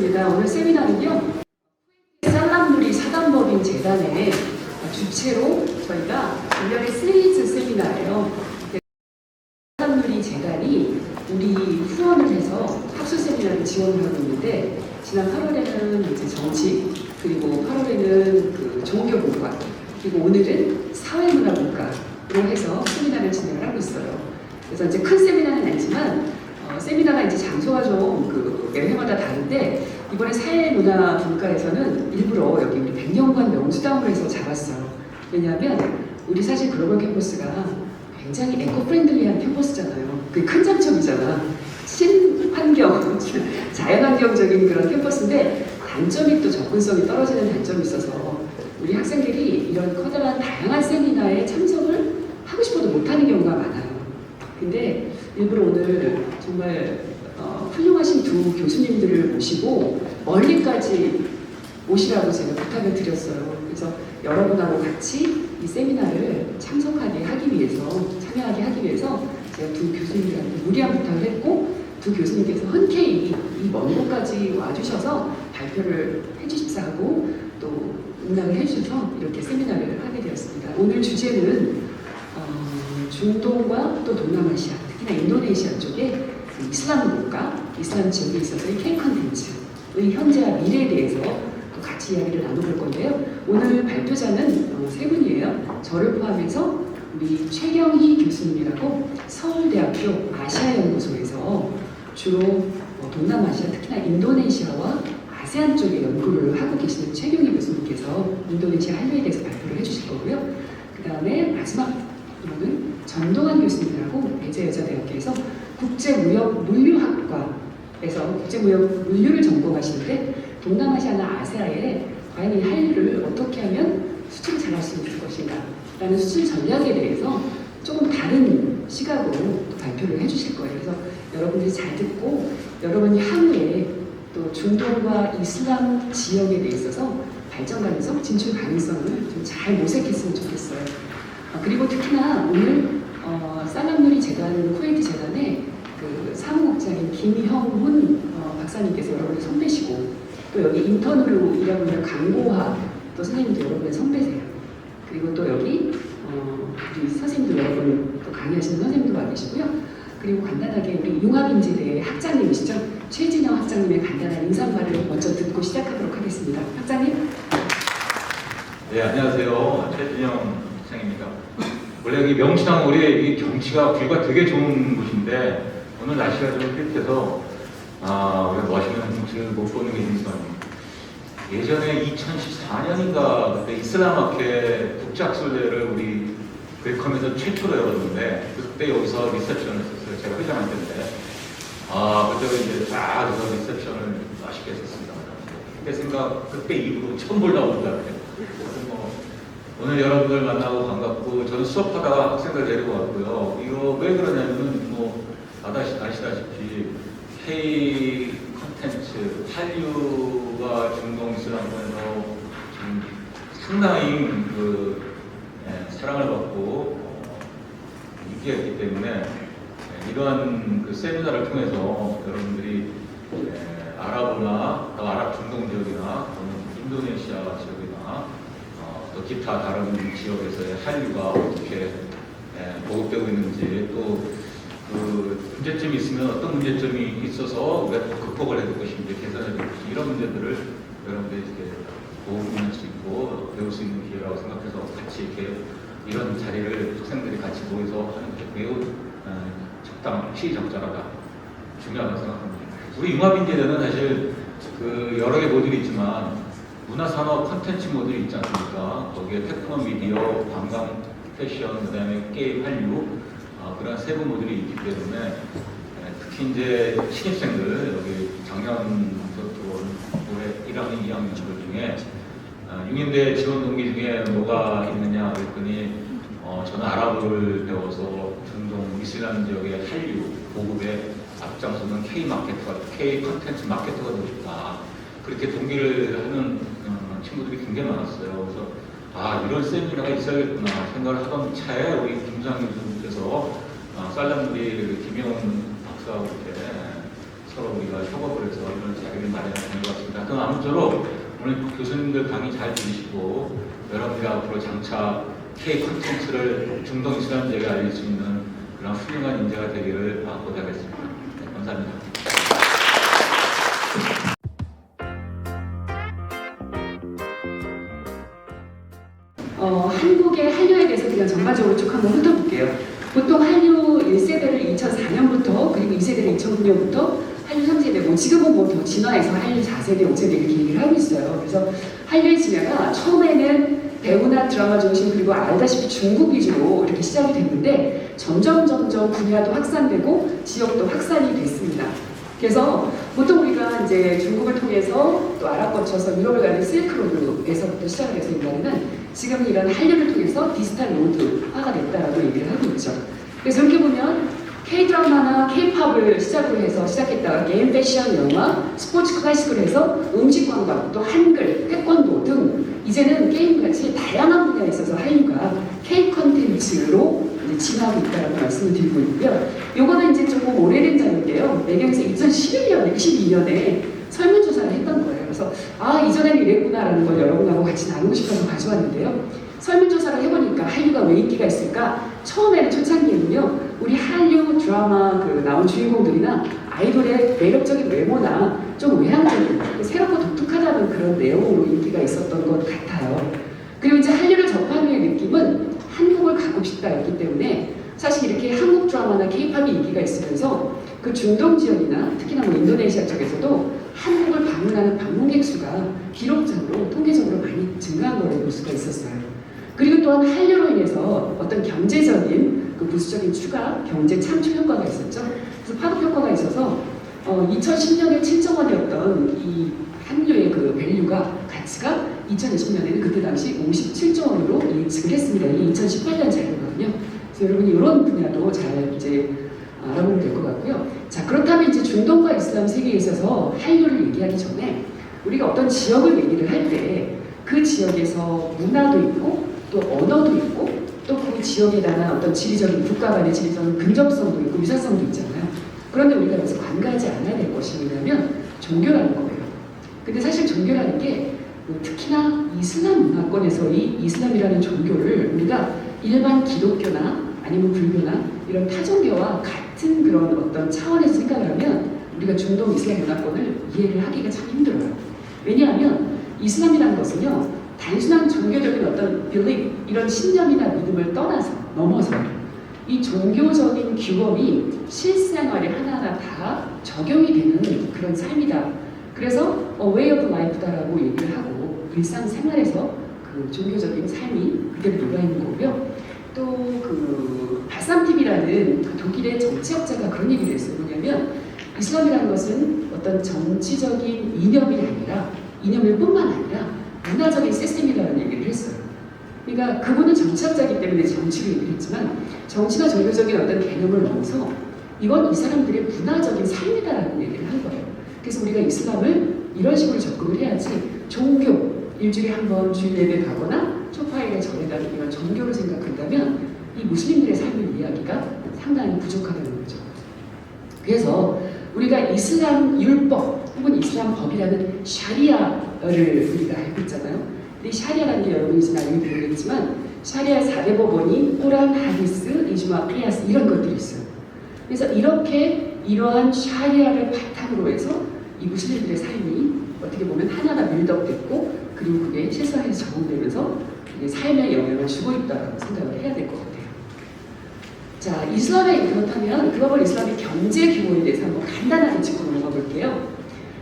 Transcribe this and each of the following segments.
반갑습니다. 오늘 세미나는요, 살람누리 사단법인 재단의 주체로 저희가 1년의 시리즈 세미나예요. 살람누리 재단이 우리 후원을 해서 학술 세미나를 지원을 하고 있는데, 지난 8월에는 이제 정치, 그리고 8월에는 그 종교문과, 그리고 오늘은 사회문화문과로 해서 세미나를 진행을 하고 있어요. 그래서 이제 큰 세미나는 아니지만 세미나가 이제 장소가 좀 매회마다 다른데, 이번에 사회문화분과에서는 일부러 여기 우리 백년관 명수당으로 해서 잡았어요. 왜냐하면 우리 사실 글로벌 캠퍼스가 굉장히 에코프렌들리한 캠퍼스잖아요. 그게 큰 장점이잖아. 친환경, 자연환경적인 그런 캠퍼스인데, 단점이 또 접근성이 떨어지는 단점이 있어서 우리 학생들이 이런 커다란 다양한 세미나에 참석을 하고 싶어도 못하는 경우가 많아요. 근데 일부러 오늘 정말 훌륭하신 두 교수님들을 모시고 멀리까지 오시라고 제가 부탁을 드렸어요. 그래서 여러분하고 같이 이 세미나를 참석하게 하기 위해서, 참여하게 하기 위해서 제가 두 교수님들한테 무리한 부탁을 했고, 두 교수님께서 흔쾌히 이 먼 곳까지 와주셔서 발표를 해주십사 하고 또 응답을 해주셔서 이렇게 세미나를 하게 되었습니다. 오늘 주제는 중동과 또 동남아시아, 특히나 인도네시아 쪽에 이슬람 국가, 이슬람 지역에 있어서의 K 컨텐츠의 현재와 미래에 대해서 또 같이 이야기를 나눠볼 건데요. 오늘 발표자는 세 분이에요. 저를 포함해서 우리 최경희 교수님이라고 서울대학교 아시아연구소에서 주로 동남아시아, 특히나 인도네시아와 아세안 쪽에 연구를 하고 계시는 최경희 교수님께서 인도네시아 한류에 대해서 발표를 해주실 거고요. 그 다음에 마지막 분은 전동환 교수님이라고 배재여자대학교에서 국제무역물류학과에서 국제무역 물류를 전공하시는데, 동남아시아나 아세아에 과연 이 한류를 어떻게 하면 수출을 잘할 수 있을 것인가 라는 수출 전략에 대해서 조금 다른 시각으로 또 발표를 해주실 거예요. 그래서 여러분들이 잘 듣고 여러분이 향후에 또 중동과 이슬람 지역에 대해 있어서 발전 가능성, 진출 가능성을 좀 잘 모색했으면 좋겠어요. 그리고 특히나 오늘 살람누리 재단, 쿠웨이트 재단의 그 사무국장인 김형훈 박사님께서 여러분의 선배시고, 또 여기 인턴으로 일하고 있는 강고하 또 선생님도 여러분의 선배세요. 그리고 또 여기 우리 선생님도 여러분 또 강의하시는 선생님도 와 계시고요. 그리고 간단하게 우리 융합인재대의 학장님이시죠. 최진영 학장님의 간단한 인사말을 먼저 듣고 시작하도록 하겠습니다. 학장님. 네, 안녕하세요. 최진영 학장입니다. 원래 여기 명치당 우리 이 경치가 뷰가 되게 좋은 곳인데, 오늘 날씨가 좀 삐끗해서 우리가 멋있는 경치를 못 보는 게 있어요. 예전에 2014년인가 그때 이슬람학회 국제학술대회를 우리 웰컴에서 최초로 열었는데, 그때 여기서 리셉션을 했었어요. 제가 회장할 때인데, 그때 이제 쫙 해서 리셉션을 맛있게 했었습니다. 그때 이후로 처음 보려고 그러더라고요. 오늘 여러분들 만나고 반갑고, 저는 수업하다가 학생들 데리고 왔고요. 이거 왜 그러냐면은 아시다시피 K 컨텐츠, 한류가 중동 이슬람권에서 지금 상당히 사랑을 받고 인기가 있기 때문에 이러한 세미나를 통해서 여러분들이 아랍이나 아랍 중동 지역이나 인도네시아 지역이나 또 기타 다른 지역에서의 한류가 어떻게 보급되고 있는지, 또 그 문제점이 있으면 어떤 문제점이 있어서 우리가 극복을 해야 될 것인지, 개선해야 될 것인지, 이런 문제들을 여러분들이 이렇게 공유할 수 있고 배울 수 있는 기회라고 생각해서 같이 이렇게 이런 자리를 학생들이 같이 모여서 하는 게 매우 시적절하다, 중요하다고 생각합니다. 우리 융합인재대는 사실 여러 개 모듈이 있지만 문화산업 콘텐츠 모듈이 있지 않습니까? 거기에 테크노 미디어, 관광, 패션, 그 다음에 게임, 한류, 그런 세부 모듈이 있기 때문에 특히 이제 신입생들, 여기 작년부터 올해 1학년, 2학년들 중에 융인대 지원 동기 중에 뭐가 있느냐 그랬더니 저는 아랍어를 배워서 중동 이슬람 지역의 한류 보급에 앞장서는 K 컨텐츠 마케터가 되고 싶다. 그렇게 동기를 하는 친구들이 굉장히 많았어요. 그래서 이런 세미나가 있어야겠구나 생각을 하던 차에 우리 김상희 교수님께서 살람누리 김영훈 박사하고 이렇게 서로 우리가 협업을 해서 이런 자리를 마련하는 것 같습니다. 그럼 아무쪼록 오늘 교수님들 강의 잘 들으시고 여러분들이 앞으로 장차 K 콘텐츠를 중동 이슬람제가 알릴 수 있는 그런 훌륭한 인재가 되기를 보장하겠습니다. 네, 감사합니다. 한국의 한류에 대해서 그냥 전반적으로 쭉 한번 훑어볼게요. 보통 한류 1세대를 2004년부터 그리고 2세대를 2009년부터 한류 3세대고 지금은 뭐 더 진화해서 한류 4세대, 5세대 이렇게 얘기를 하고 있어요. 그래서 한류의 진화가 처음에는 배우나 드라마 중심 그리고 알다시피 중국 위주로 이렇게 시작이 됐는데 점점 분야도 확산되고 지역도 확산이 됐습니다. 그래서 보통 우리가 이제 중국을 통해서 또 아랍 거쳐서 유럽을 가는 실크로드에서부터 시작을 해서 인간은 지금 이런 한류를 통해서 디지털 로드화가 됐다라고 얘기를 하고 있죠. 그래서 이렇게 보면 K-드라마나 K-팝을 시작으로 해서 시작했다가 게임, 패션, 영화, 스포츠 클래식으로 해서 음식 관광, 또 한글, 태권도 등 이제는 게임같이 다양한 분야에 있어서 한류가 K-컨텐츠로 진화하고 있다라고 말씀을 드리고 있고요. 요거는 이제 조금 오래된 자료인데요. 매경에서 2011년에, 12년에 설문조사를 했던 거예요. 그래서 이전에는 이랬구나라는 걸 여러분하고 같이 나누고 싶어서 가져왔는데요. 설문조사를 해보니까 한류가 왜 인기가 있을까? 처음에는 초창기에는요. 우리 한류 드라마 나온 주인공들이나 아이돌의 매력적인 외모나 좀 외향적인, 새롭고 독특하다는 그런 내용으로 인기가 있었던 것 같아요. 그리고 이제 한류를 접한 후의 느낌은 한국을 가고 싶다였기 때문에 사실 이렇게 한국 드라마나 K-팝이 인기가 있으면서 그 중동 지역이나 특히나 뭐 인도네시아 쪽에서도 한국을 방문하는 방문객 수가 기록적으로 통계적으로 많이 증가한 걸로 볼 수가 있었어요. 그리고 또한 한류로 인해서 어떤 경제적인 그 부수적인 추가 경제 창출 효과가 있었죠. 그래서 파급 효과가 있어서 2010년에 7조 원이었던 이 한류의 그 밸류가 가치가 2020년에는 그때 당시 57조 원으로 예측을 했습니다. 이게 2018년 자료거든요. 그래서 여러분이 이런 분야도 잘 이제 알아보면 될 것 같고요. 자, 그렇다면 이제 중동과 이슬람 세계에 있어서 한류를 얘기하기 전에 우리가 어떤 지역을 얘기를 할 때 그 지역에서 문화도 있고 또 언어도 있고 또 그 지역에 대한 어떤 지리적인 국가 간의 지리적인 근접성도 있고 유사성도 있잖아요. 그런데 우리가 여기서 관가하지 않아야 될 것이 뭐냐면 종교라는 거예요. 근데 사실 종교라는 게 특히나 이슬람 문화권에서의 이슬람이라는 종교를 우리가 일반 기독교나 아니면 불교나 이런 타종교와 같은 그런 어떤 차원에서 생각을 하면 우리가 중동 이슬람 문화권을 이해를 하기가 참 힘들어요. 왜냐하면 이슬람이라는 것은요, 단순한 종교적인 어떤 belief, 이런 신념이나 믿음을 넘어서 이 종교적인 규범이 실생활에 하나하나 다 적용이 되는 그런 삶이다. 그래서 way of life다라고 얘기를 하고 일상생활에서 그 종교적인 삶이 그대로 녹아있는 거고요. 또 그 바삼팁이라는 그 독일의 정치학자가 그런 얘기를 했어요. 뭐냐면 이슬람이라는 것은 어떤 정치적인 이념일 뿐만 아니라 문화적인 시스템이라는 얘기를 했어요. 그러니까 그분은 정치학자이기 때문에 정치를 얘기를 했지만 정치나 종교적인 어떤 개념을 넘어서 이건 이 사람들의 문화적인 삶이다라는 얘기를 한 거예요. 그래서 우리가 이슬람을 이런 식으로 접근을 해야지 종교, 일주일에 한 번 주일 예배 가거나 초파일에 절에 가는 이런 종교를 생각한다면 이 무슬림들의 삶을 이해하기가 상당히 부족하다는 거죠. 그래서 우리가 이슬람 율법 혹은 이슬람 법이라는 샤리아를 우리가 알고 있잖아요. 근데 이 샤리아라는 게 여러분이 지금 알고 모르겠지만 샤리아 4대 법원이 꾸란, 하디스, 이주마, 끼야스 이런 것들이 있어요. 그래서 이렇게 이러한 샤리아를 바탕으로 해서 이 무슬림들의 삶이 어떻게 보면 하나가 빌드업됐고 그리고 그게 실생활에서 적용되면서 삶에 영향을 주고 있다고 생각을 해야 될 것 같아요. 자, 이슬람에 그렇다면 글로벌 이슬람의 경제 규모에 대해서 한번 간단하게 짚고 넘어가 볼게요.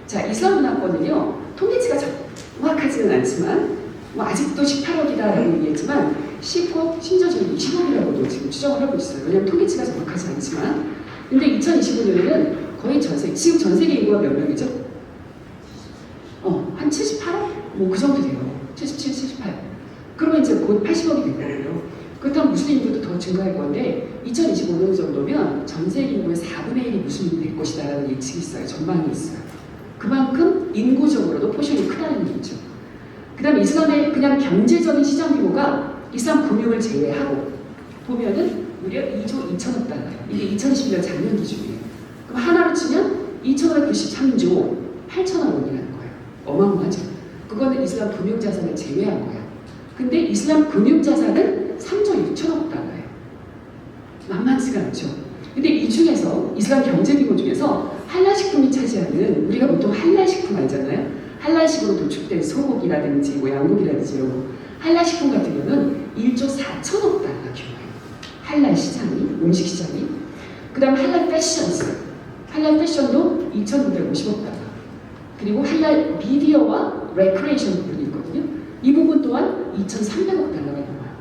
자, 이슬람 문화권은요, 통계치가 정확하지는 않지만 뭐 아직도 18억이다라고 얘기했지만 10억, 심지어 지금 20억이라고도 지금 추정을 하고 있어요. 왜냐하면 통계치가 정확하지 않지만 근데 2025년에는 거의 지금 전 세계 인구가 몇 명이죠? 한 78억? 뭐 그 정도 돼요. 77, 78. 그러면 이제 곧 80억이 될 거고요. 그렇다면 무슬림 인구도 더 증가할 건데 2025년 정도면 전 세계 인구의 4분의 1이 무슬림이 될 것이다라는 예측이 있어요. 전망이 있어요. 그만큼 인구적으로도 포션이 크다는 얘기죠. 그 다음에 이슬람의 그냥 경제적인 시장 규모가 이슬람 금융을 제외하고 보면은 무려 2조 2천억 달러예요. 이게 2021년 작년 기준이에요. 그럼 하나로 치면 2,593조 8천억 원이라는 거예요. 어마어마하죠. 그거는 이슬람 금융자산을 제외한 거예요. 근데 이슬람 금융자산은 3조 6천억 달러예요. 만만치가 않죠. 근데 이 중에서 이슬람 경제기구 중에서 할랄식품이 차지하는, 우리가 보통 할랄식품 알잖아요. 할랄식으로 도축된 소고기라든지 뭐 양고기라든지 이런 거. 할랄식품 같은 경우는 1조 4천억 달러 규모예요. 할랄 시장이, 음식 시장이. 그 다음 할랄 패션스. 할랄 패션도 2,950억 달러. 그리고 할랄 미디어와 레크레이션 부분이 있거든요. 이 부분 또한 2,300억 달러가 넘어요.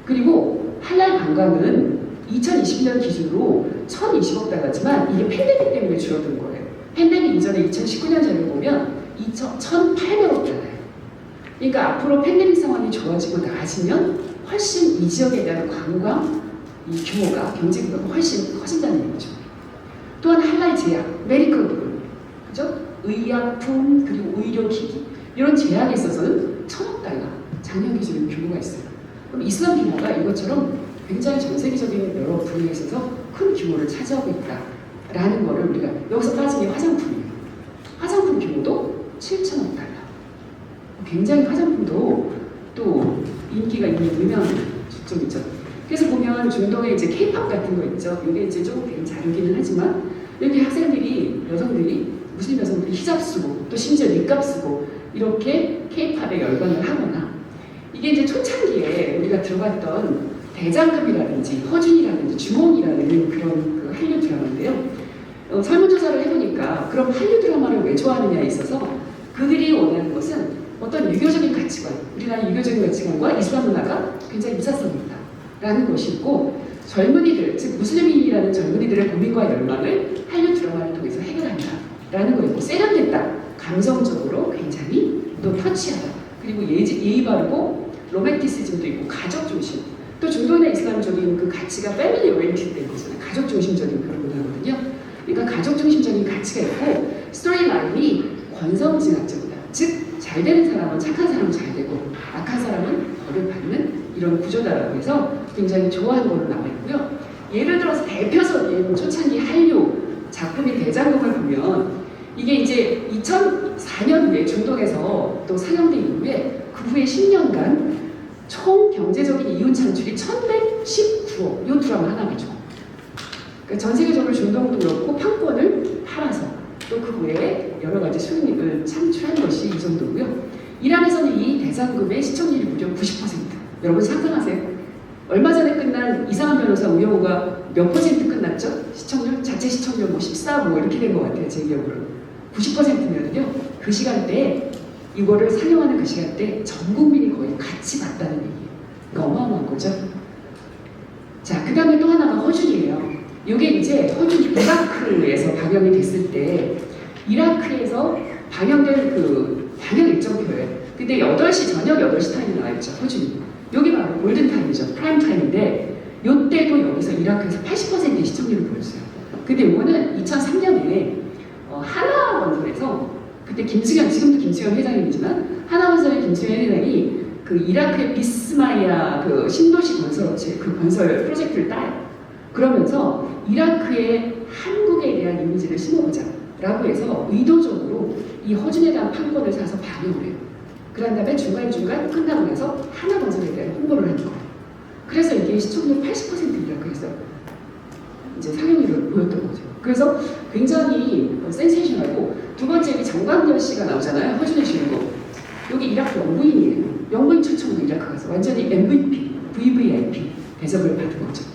그리고 할랄 관광은 2021년 기준으로 1,020억 달러지만 이게 팬데믹 때문에 줄어든 거예요. 팬데믹 이전에 2019년 자료를 보면 1,800억 달러예요. 그러니까 앞으로 팬데믹 상황이 좋아지고 나아지면 훨씬 이 지역에 대한 관광 이 규모가, 경제 규모가 훨씬 커진다는 얘기죠. 또한 할랄 제약, 메디컬 부분, 그죠? 의약품 그리고 의료기기 이런 제약에 있어서는 1,000억 달러 작년 기준의 규모가 있어요. 그럼 이슬람 규모가 이것처럼 굉장히 전 세계적인 여러 분야에 있어서 큰 규모를 차지하고 있다라는 거를 우리가 여기서 빠진 게 화장품이에요. 화장품 규모도 7천억 달러. 굉장히 화장품도 또 인기가 있는 유명한 주점이죠. 그래서 보면 중동에 이제 케이팝 같은 거 있죠. 이게 이제 조금 된 자료기는 하지만 이렇게 학생들이, 여성들이, 무슬림 여성들이 히잡 쓰고 또 심지어 니값 쓰고 이렇게 케이팝에 열광을 하거나 이게 이제 초창기에 우리가 들어봤던 대장금이라든지 허준이라든지 주몽이라는 그런 그 한류 드라마인데요. 설문조사를 해보니까 그럼 한류 드라마를 왜 좋아하느냐에 있어서 그들이 원하는 것은 어떤 유교적인 가치관, 우리나라의 유교적인 가치관과 이슬람 문화가 굉장히 유사성이 있다라는 것이 있고 젊은이들, 즉 무슬림인이라는 젊은이들의 고민과 열망을 한류 드라마를 통해서 해결한다라는 거였고 세련됐다, 감성적으로 굉장히 또 터치하다, 그리고 예의 바르고 로맨티시즘도 있고 가족 중심, 또 중동이나 이슬람적인 그 가치가 패밀리 오리엔티드 거잖아요. 가족 중심적인 그런 문화거든요. 그러니까 가족 중심적인 가치가 있고 스토리 라인이 권선징악적이다. 즉 잘 되는 사람은 착한 사람은 잘 되고 악한 사람은 벌을 받는 이런 구조다라고 해서 굉장히 좋아하는 걸로 나와 있고요. 예를 들어서 대표적인 초창기 한류 작품인 대장금을 보면 이게 이제 2004년 후에 중동에서 또 상영된 이후에 그 후에 10년간 총 경제적인 이윤 창출이 1,119억, 이 드라마 하나가죠. 그러니까 전 세계적으로 중동도 그렇고 판권을 팔아서 또 그 외에 여러 가지 수익을 창출한 것이 이 정도고요. 이란에서는 이 대장금의 시청률이 무려 90%. 여러분 상상하세요. 얼마 전에 끝난 이상한 변호사 우영우가 몇 퍼센트 끝났죠? 시청률? 자체 시청률 뭐 14, 뭐 이렇게 된 것 같아요. 제 기억으로. 90%면요. 그 시간대에 이거를 상영하는 그 시간대에 전 국민이 거의 같이 봤다는 얘기예요. 그러니까 어마어마한 거죠. 자, 그 다음에 또 하나가 허준이에요. 이게 이제 허준 이라크에서 방영이 됐을 때 이라크에서 방영된 그 방영 일정표예요. 근데 8시, 저녁 8시 타임이 나와있죠. 허준이. 여기 바로 골든타임이죠. 프라임타임인데 이때도 여기서 이라크에서 80%의 시청률을 보였어요. 근데 이거는 2003년에 하나건설에서 그때 김승현, 지금도 김승현 회장님이지만 하나건설의 김승현 회장이 그 이라크의 비스마이아 그 신도시 건설업체 그 건설 프로젝트를 따요. 그러면서 이라크의 한국에 대한 이미지를 심어보자 라고 해서 의도적으로 이 허준에 대한 판권을 사서 방영을 해요. 그런 다음에 중간중간 끝나고 나서 하나건설에 대한 홍보를 하는 거예요. 그래서 이게 시청률 80%이라고 해서 이제 상영률을 보였던 거죠. 그래서 굉장히 센세이션하고 두 번째 정광열 씨가 나오잖아요. 허준의 주인공. 여기 이라크 영부인이에요. 영부인 초청으로 이라크 가서 완전히 MVP, VVIP 대접을 받은 거죠.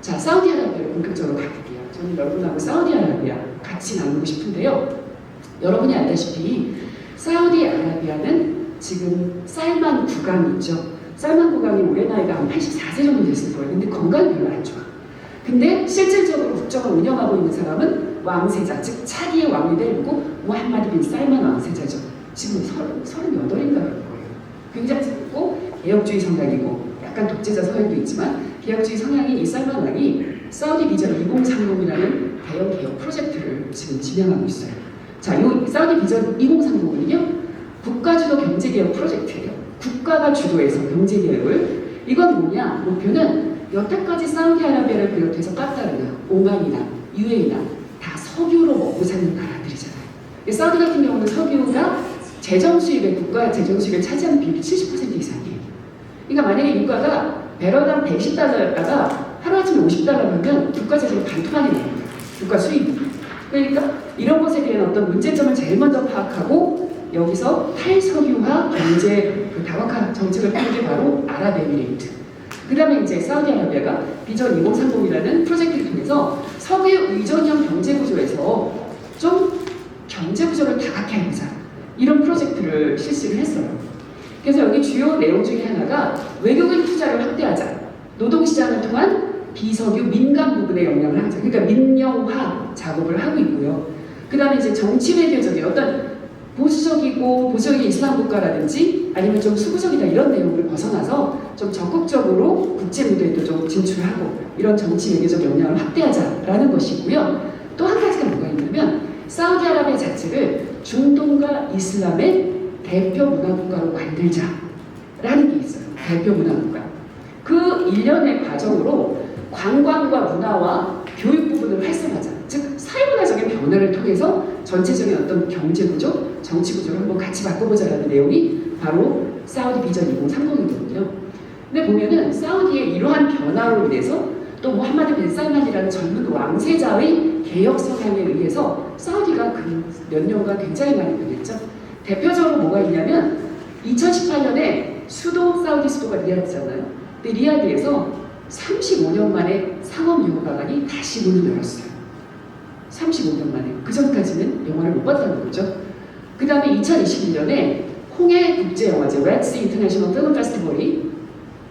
자, 사우디아라비아로 본격적으로 가볼게요. 저는 여러분하고 사우디아라비아 같이 나누고 싶은데요. 여러분이 알다시피 사우디아라비아는 지금 살만 국왕이 있죠. 살만 국왕이 올해 나이가 한 84세 정도 됐을 거예요. 근데 건강이 별로 안 좋아. 근데 실질적으로 국정을 운영하고 있는 사람은 왕세자, 즉 차기의 왕이 되고 무함마드 빈 살만 왕세자죠. 지금 38인가 그럴 거예요. 굉장히 젊고 개혁주의 성향이고 약간 독재자 성향도 있지만 개혁주의 성향인 이 살만 왕이 사우디 비전 2030이라는 대형 개혁 프로젝트를 지금 진행하고 있어요. 자, 이 사우디 비전 2030은요 국가주도 경제개혁 프로젝트예요. 국가가 주도해서 경제개혁을. 이건 뭐냐? 목표는 여태까지 사우디아라비아를 비롯해서 까타르나, 오만이나, UAE나 다 석유로 먹고 사는 나라들이잖아요. 사우디 같은 경우는 석유가 재정 수입의 국가 재정 수입에 차지하는 비율이 70% 이상이에요. 그러니까 만약에 유가가 배럴당 110달러였다가 하루아침에 50달러면 국가 재정이 반토막이 나요. 국가 수입이. 그러니까 이런 것에 대한 어떤 문제점을 제일 먼저 파악하고 여기서 탈석유화 경제 다각화 정책을 펴는 게 바로 아랍에미레이트. 그 다음에 이제 사우디아라비아가 비전 2030이라는 프로젝트를 통해서 석유 의존형 경제 구조에서 좀 경제 구조를 다각화해보자. 이런 프로젝트를 실시를 했어요. 그래서 여기 주요 내용 중에 하나가 외국인 투자를 확대하자. 노동시장을 통한 비석유 민간 부분에 영향을 하자. 그러니까 민영화 작업을 하고 있고요. 그 다음에 이제 정치 외교적인 어떤 보수적인 이슬람 국가라든지 아니면 좀 수구적이다 이런 내용을 벗어나서 좀 적극적으로 국제 무대에도 좀 진출하고 이런 정치 외교적 영향을 확대하자라는 것이고요. 또 한 가지가 뭐가 있냐면 사우디아라비아 자체를 중동과 이슬람의 대표 문화국가로 만들자라는 게 있어요. 대표 문화국가. 그 일련의 과정으로 관광과 문화와 교육 부분을 활성화하자. 즉 사회문화적인 변화를 통해서 전체적인 어떤 경제구조, 정치구조를 한번 같이 바꿔보자라는 내용이 바로 사우디 비전 2030이거든요. 근데 보면은 사우디의 이러한 변화로 인해서 또 무함마드 빈 살만이라는 젊은 왕세자의 개혁 성향에 의해서 사우디가 그 몇 년간 굉장히 많이 변했죠. 대표적으로 뭐가 있냐면 2018년에 사우디 수도가 리야드잖아요. 근데 리야드에서 35년 만에 상업영화관이 다시 문을 열었어요. 35년 만에. 그 전까지는 영화를 못 봤다는 거죠. 그 다음에 2021년에 홍해 국제영화제 레드시 인터내셔널 필름 페스티벌이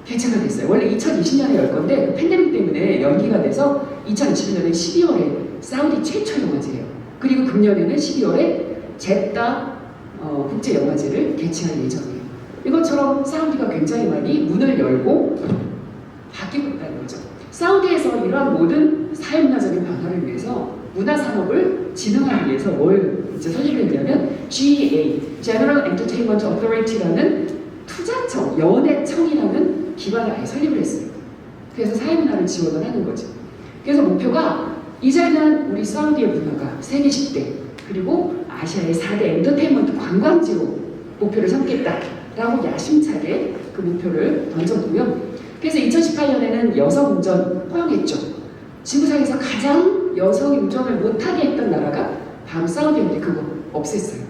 개최가 됐어요. 원래 2020년에 열 건데 팬데믹 때문에 연기가 돼서 2021년에 12월에 사우디 최초 영화제예요. 그리고 금년에는 12월에 제다 국제영화제를 개최할 예정이에요. 이것처럼 사우디가 굉장히 많이 문을 열고 바뀌고 있다는 거죠. 사우디에서 이러한 모든 사회문화적인 변화를 위해서 문화산업을 진흥하기 위해서 뭘 이제 설립을 했냐면 GEA, General Entertainment Authority라는 투자청, 연예청이라는 기관을 아예 설립을 했어요. 그래서 사회문화를 지원을 하는 거죠. 그래서 목표가 이제는 우리 사우디의 문화가 세계 10대 그리고 아시아의 4대 엔터테인먼트 관광지로 목표를 삼겠다라고 야심차게 그 목표를 던져두고요. 그래서 2018년에는 여성 운전 허용했죠. 지구상에서 가장 여성이 운전을 못하게 했던 나라가 바로 사우디인데 그거 없앴어요.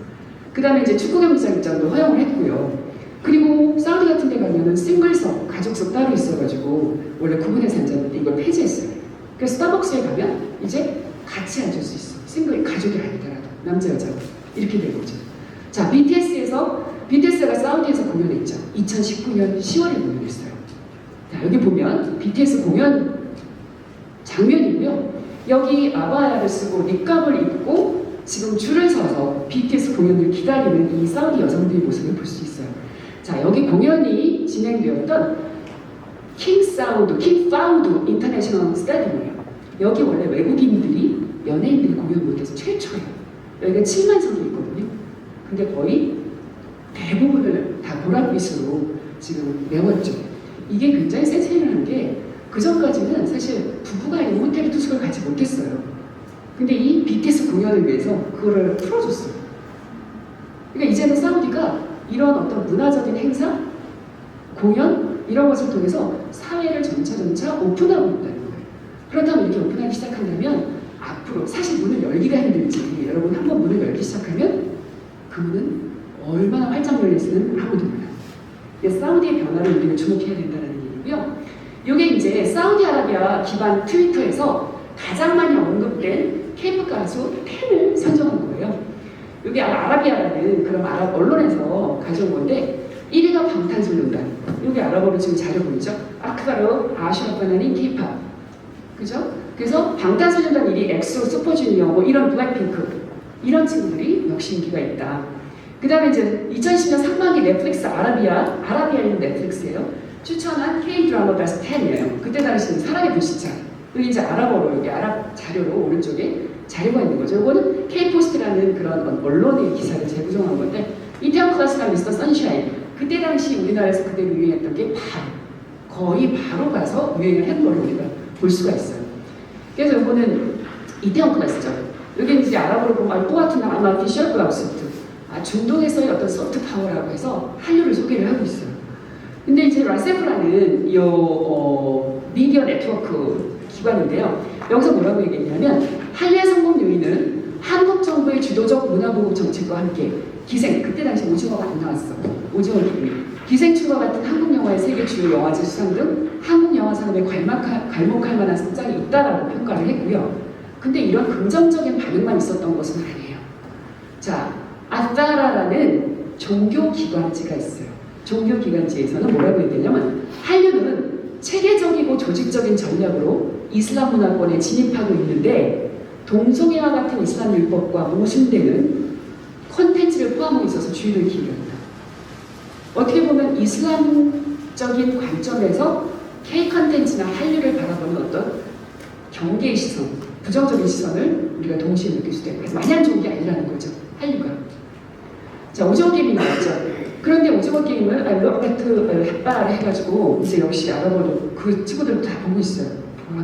그 다음에 이제 축구 경기장 입장도 허용을 했고요. 그리고 사우디 같은 데 가면은 싱글석, 가족석 따로 있어가지고 원래 구분해서 앉았는데 이걸 폐지했어요. 그래서 스타벅스에 가면 이제 같이 앉을 수 있어. 싱글이 가족이 아니더라도 남자 여자 이렇게 된 거죠. 자, BTS가 사우디에서 공연했죠. 2019년 10월에 공연했어요. 자, 여기 보면 BTS 공연 장면이고요. 여기 아바야를 쓰고 닉갑을 입고 지금 줄을 서서 BTS 공연을 기다리는 이 사우디 여성들의 모습을 볼 수 있어요. 자, 여기 공연이 진행되었던 킹파우드 인터내셔널 스타디움이에요. 여기 원래 외국인들이 연예인들이 공연 못해서 최초예요. 여기가 7만 석이 있거든요. 근데 거의 대부분을 다 보랏빛으로 지금 메웠죠. 이게 굉장히 센세이션한 게 그전까지는 사실 부부가 있는 호텔 투숙을 가지 못했어요. 근데 이 BTS 공연을 위해서 그거를 풀어줬어요. 그러니까 이제는 사우디가 이런 어떤 문화적인 행사, 공연 이런 것을 통해서 사회를 점차 오픈하고 있다는 거예요. 그렇다면 이렇게 오픈하기 시작한다면 앞으로 사실 문을 열기가 힘들지 여러분 한번 문을 열기 시작하면 그 문은 얼마나 활짝 열릴지는 아무도 몰라요. 사우디의 변화를 우리가 주목해야 된다는 얘기고요. 이게 이제 사우디아라비아 기반 트위터에서 가장 많이 언급된 케이팝 가수 10을 선정한 거예요. 이게 아라비아라는 그런 아랍 언론에서 가져온 건데 1위가 방탄소년단. 여기 아랍어로 지금 자료 보이죠? 아크바로 아슈라파나닌 케이팝. 그죠? 그래서 방탄소년단 1위 엑소, 슈퍼주니어 뭐 이런 블랙핑크 이런 친구들이 역시 인기가 있다. 그 다음에 이제 2010년 상반기 넷플릭스 아라비아인 넷플릭스예요. 추천한 K-드라마 베스트 10이에요. 그때 당시는 사랑의 불시착. 여기 이제 아랍어로 여기 아랍 자료로 오른쪽에 자료가 있는 거죠. 이거는 K-포스트라는 그런 언론의 기사를 재구성한 건데 이태원 클래스나 미스터 선샤인 그때 당시 우리나라에서 그때 유행했던 게 거의 바로 가서 유행을 한 걸 우리가 볼 수가 있어요. 그래서 이거는 이태원 클래스죠. 여기 이제 아랍어로 보면 알포가트나 아마티시얼 클라우스트. 중동에서의 어떤 소프트 파워라고 해서 한류를 소개를 하고 있어요. 근데 이제 라세프라는 미디어 네트워크 기관인데요. 여기서 뭐라고 얘기했냐면 한류의 성공 요인은 한국 정부의 주도적 문화보급 정책과 함께 기생, 그때 당시 오징어가 안 나왔어. 오징어 기회. 기생충과 같은 한국 영화의 세계 주요 영화제 수상 등 한국 영화 산업에 괄목할 만한 성장이 있다라고 평가를 했고요. 근데 이런 긍정적인 반응만 있었던 것은 아니에요. 자, 아따라라는 종교기관지가 있어요. 종교기관지에서는 뭐라고 얘기했냐면 한류는 체계적이고 조직적인 전략으로 이슬람 문화권에 진입하고 있는데 동성애와 같은 이슬람 율법과 모순되는 콘텐츠를 포함하고 있어서 주의를 기울여야 합니다. 어떻게 보면 이슬람적인 관점에서 K 콘텐츠나 한류를 바라보는 어떤 경계의 시선, 부정적인 시선을 우리가 동시에 느낄 수도 있고 마냥 좋은 게 아니라는 거죠. 한류가. 자, 오징어 게임이 나왔죠. 그런데 오징어 게임을 로베트 햇바를 해가지고 이제 역시 아랍어로 그 친구들도 다 보고 있어요.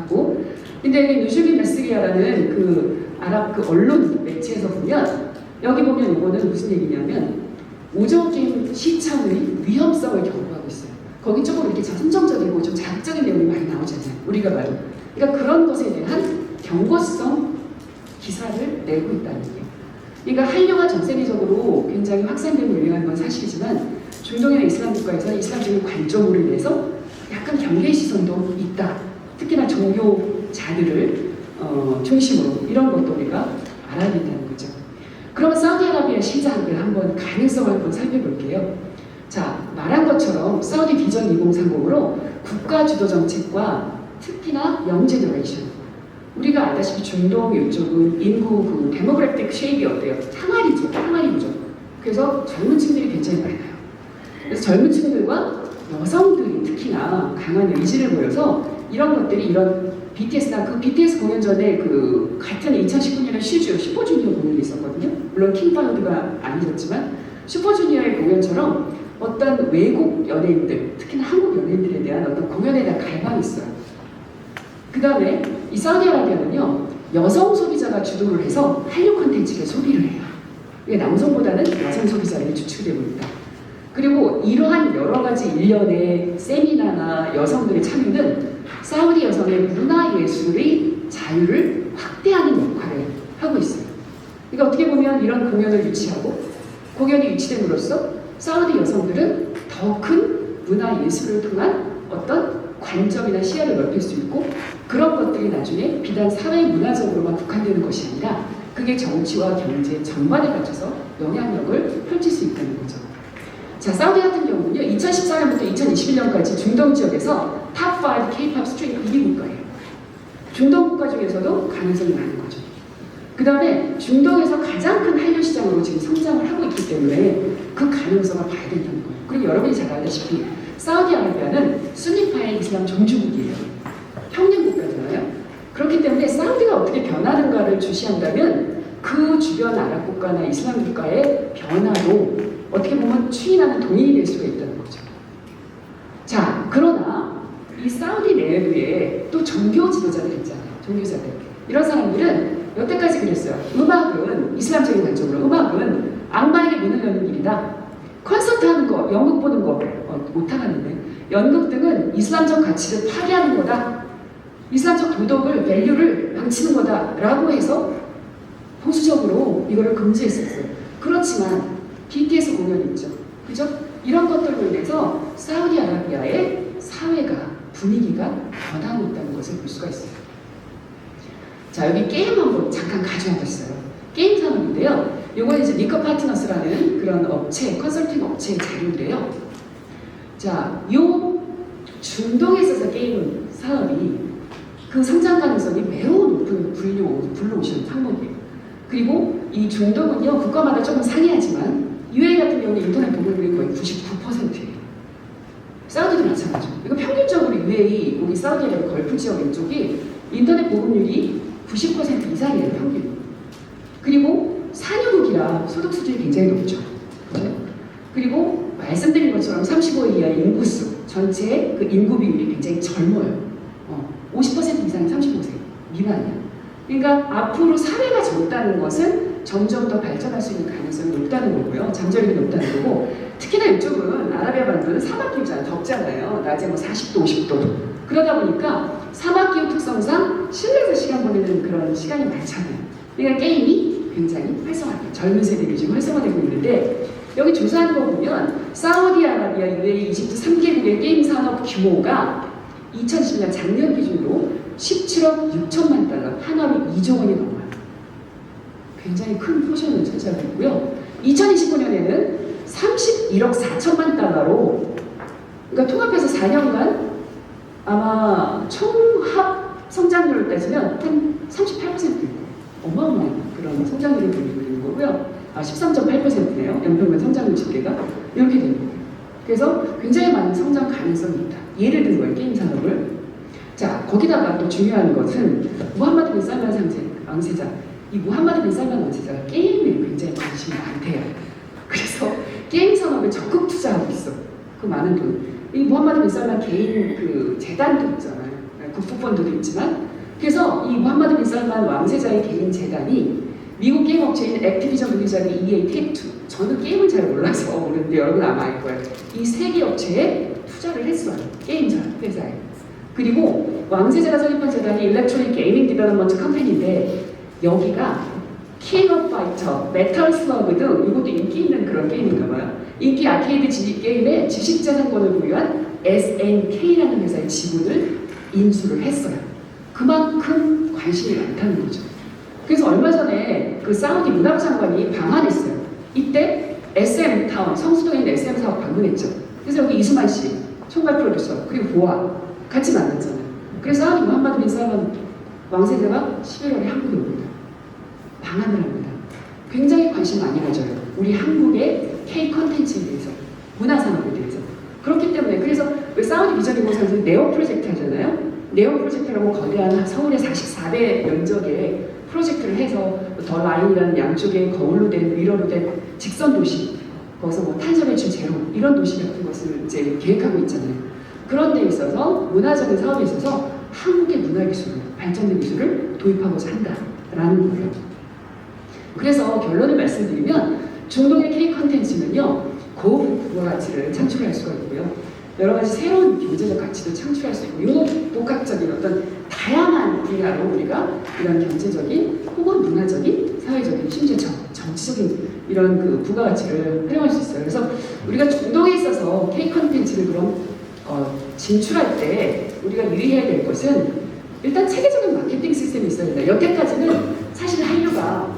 보고. 근데 누슈비 메스리아라는 그 아랍 그 언론 매체에서 보면 여기 보면 이거는 무슨 얘기냐면 오징어 게임 시청의 위험성을 경고하고 있어요. 거기 조금 이렇게 선정적이고 좀 자극적인 내용이 많이 나오잖아요. 우리가 봐도. 그러니까 그런 것에 대한 경고성 기사를 내고 있다는 얘기예요. 그러니까 한류가 전 세계적으로 굉장히 확산되고 유행하는 건 사실이지만 중동이나 이슬람 국가에서 이슬람적인 관점으로 인해서 약간 경계의 시선도 있다. 특히나 종교자들을 중심으로 이런 것도 우리가 알아야 된다는 거죠. 그러면 사우디아라비아 시장을 한번 가능성을 한번 살펴볼게요. 자, 말한 것처럼 사우디 비전 2030으로 국가 주도 정책과 특히나 영 제너레이션. 우리가 알다시피 중동 이쪽은 인구 그 데모그래픽 쉐입이 어때요? 항아리죠. 항아리죠. 그래서 젊은 층들이 굉장히 많아요. 그래서 젊은 층들과 여성들이 특히나 강한 의지를 보여서 이런 것들이 이런 BTS나 그 BTS 공연 전에 그 같은 2019년에 슈퍼주니어 공연이 있었거든요. 물론 킹파우드가 아니었지만 슈퍼주니어의 공연처럼 어떤 외국 연예인들, 특히나 한국 연예인들에 대한 어떤 공연에 대한 갈망이 있어요. 그 다음에 이 사우디아라비아는요 여성 소비자가 주도를 해서 한류 콘텐츠를 소비를 해요. 남성보다는 여성 소비자들이 주축되고 있다. 그리고 이러한 여러 가지 일련의 세미나나 여성들의 참여는 사우디 여성의 문화예술의 자유를 확대하는 역할을 하고 있어요. 그러니까 어떻게 보면 이런 공연을 유치하고 공연이 유치됨으로써 사우디 여성들은 더 큰 문화예술을 통한 어떤 관점이나 시야를 넓힐 수 있고 그런 것들이 나중에 비단 사회 문화적으로만 국한되는 것이 아니라 그게 정치와 경제 전반에 갖춰서 영향력을 펼칠 수 있다는 거죠. 자, 사우디 같은 경우는요 2014년부터 2021년까지 중동 지역에서 탑5 K-POP 스트리밍 1위 국가예요. 중동 국가 중에서도 가능성이 많은 거죠. 그 다음에 중동에서 가장 큰 한류 시장으로 지금 성장을 하고 있기 때문에 그 가능성을 봐야 된다는 거예요. 그리고 여러분이 잘 알다시피 사우디아라비아는 순니파의 이슬람 종주국이에요. 형님 국가잖아요. 그렇기 때문에 사우디가 어떻게 변하는가를 주시한다면 그 주변 아랍 국가나 이슬람 국가의 변화도 어떻게 보면 추인하는 동인이 될 수가 있다는 거죠. 자, 그러나 이 사우디 내부에 또 종교 지도자들 있잖아요. 종교자들. 이런 사람들은 여태까지 그랬어요. 음악은 이슬람적인 관점으로 음악은 악마에게 문을 여는 일이다. 콘서트 하는 거, 연극 보는 거 못하겠는데 연극 등은 이슬람적 가치를 파괴하는 거다. 이슬람적 도덕을, 밸류를 망치는 거다 라고 해서 보수적으로 이거를 금지했었어요. 그렇지만 BTS 공연이 있죠. 그죠? 이런 것들로 인해서 사우디아라비아의 사회가 분위기가 변하고 있다는 것을 볼 수가 있어요. 자, 여기 게임 한번 잠깐 가져와봤어요. 게임 산업인데요. 요건 이제 니커 파트너스라는 그런 업체, 컨설팅 업체의 자료인데요. 자, 요 중동에 있어서 게임 산업이 그 성장 가능성이 매우 높은 블루오션 항목이에요. 그리고 이 중동은요, 국가마다 조금 상이하지만 UAE 같은 경우는 인터넷 보급률이 거의 99%예요. 사우디도 마찬가지죠. 이거 평균적으로 UAE, 여기 사우디아라비아 걸프 지역 이쪽이 인터넷 보급률이 90% 이상이에요, 평균. 그리고 산유국이라 소득 수준이 굉장히 높죠. 그렇죠? 그리고 말씀드린 것처럼 35세 이하 인구수, 전체 그 인구 비율이 굉장히 젊어요. 50% 이상이 35세 미만이야. 그러니까 앞으로 사회가 젊다는 것은 점점 더 발전할 수 있는 가능성이 높다는 거고요. 잠재력이 높다는 거고, 특히나 이쪽은 아라비아 반도는 사막기후잖아요. 덥잖아요. 낮에 뭐 40도, 50도. 그러다 보니까 사막기후 특성상 실내에서 시간 보내는 그런 시간이 많잖아요. 그러니까 게임이 굉장히 활성화돼요. 젊은 세대들이 지금 활성화되고 있는데, 여기 조사한 거 보면 사우디아라비아, UAE, 이집트 3개국의 게임 산업 규모가 2020년 작년 기준으로 17억 6천만 달러, 한화로 2조 원이 넘어요. 굉장히 큰 포션을 차지하고 있고요. 2029년에는 31억 4천만 달러로, 그러니까 통합해서 4년간 아마 총합 성장률을 따지면 한 38% 있고, 어마어마한 그런 성장률을 보이고 있는 거고요. 13.8%네요. 연평균 성장률 집계가 이렇게 됩니다. 그래서 굉장히 많은 성장 가능성이 있다. 예를 든 거예요, 게임 산업을. 자, 거기다가 또 중요한 것은 무함마드 빈 살만 왕세자, 이 무함마드 빈 살만 왕세자가 게임에 굉장히 관심이 많대요. 그래서 게임 산업에 적극 투자하고 있어. 그 많은 돈. 이 무함마드 빈 살만 개인 그 재단도 있잖아요. 국부펀드도 있지만. 그래서 이 무함마드 빈 살만 왕세자의 개인 재단이 미국 게임 업체인 액티비전 블리자드, EA, 테이크2, 저는 게임을 잘 몰라서 모르는데 여러분 아마 알 거예요. 이 세 개 업체에 투자를 했어요. 게임 회사에. 그리고 왕세자가 설립한 재단이 일렉트로닉 게이밍 디벨롭먼트 컴퍼니인데, 여기가 킹 오브 파이터, 메탈 슬러그 등 이것도 인기 있는 그런 게임인가 봐요. 인기 아케이드 게임에 지식재산권을 보유한 SNK라는 회사의 지분을 인수를 했어요. 그만큼 관심이 많다는 거죠. 그래서 얼마 전에 그 사우디 문화부 장관이 방한했어요. 이때 SM 타운, 성수동에 있는 SM 사업 방문했죠. 그래서 여기 이수만 씨, 총괄 프로듀서, 그리고 보아 같이 만났잖아요. 그래서 사우디 무함마드 빈 살만 왕세자가 11월에 한국에 옵니다. 방한을 합니다. 굉장히 관심 많이 가져요. 우리 한국의 K 컨텐츠에 대해서, 문화산업에 대해서. 그렇기 때문에, 그래서 왜 사우디 비전인공사에서 네오 프로젝트 하잖아요. 네오 프로젝트라고 거대한 서울의 44배 면적에 프로젝트를 해서 더 라인이라는 양쪽에 거울로 된, 미러로 된 직선 도시, 거기서 뭐 탄소 배출 제로 이런 도시 같은 것을 이제 계획하고 있잖아요. 그런 데 있어서 문화적인 사업에 있어서 한국의 문화 기술을, 발전된 기술을 도입하고자 한다라는 거예요. 그래서 결론을 말씀드리면 중동의 K 컨텐츠는요, 고급 부가가치를 창출할 수가 있고요. 여러 가지 새로운 경제적 가치도 창출할 수 있고, 이런 복합적인 어떤 다양한 분야로 우리가 이런 경제적인 혹은 문화적인, 사회적인, 심지어 정치적인 이런 그 부가가치를 활용할 수 있어요. 그래서 우리가 중동에 있어서 K 컨텐츠를 그럼 진출할 때 우리가 유의해야 될 것은 일단 체계적인 마케팅 시스템이 있어야 된다. 여태까지는 사실 한류가,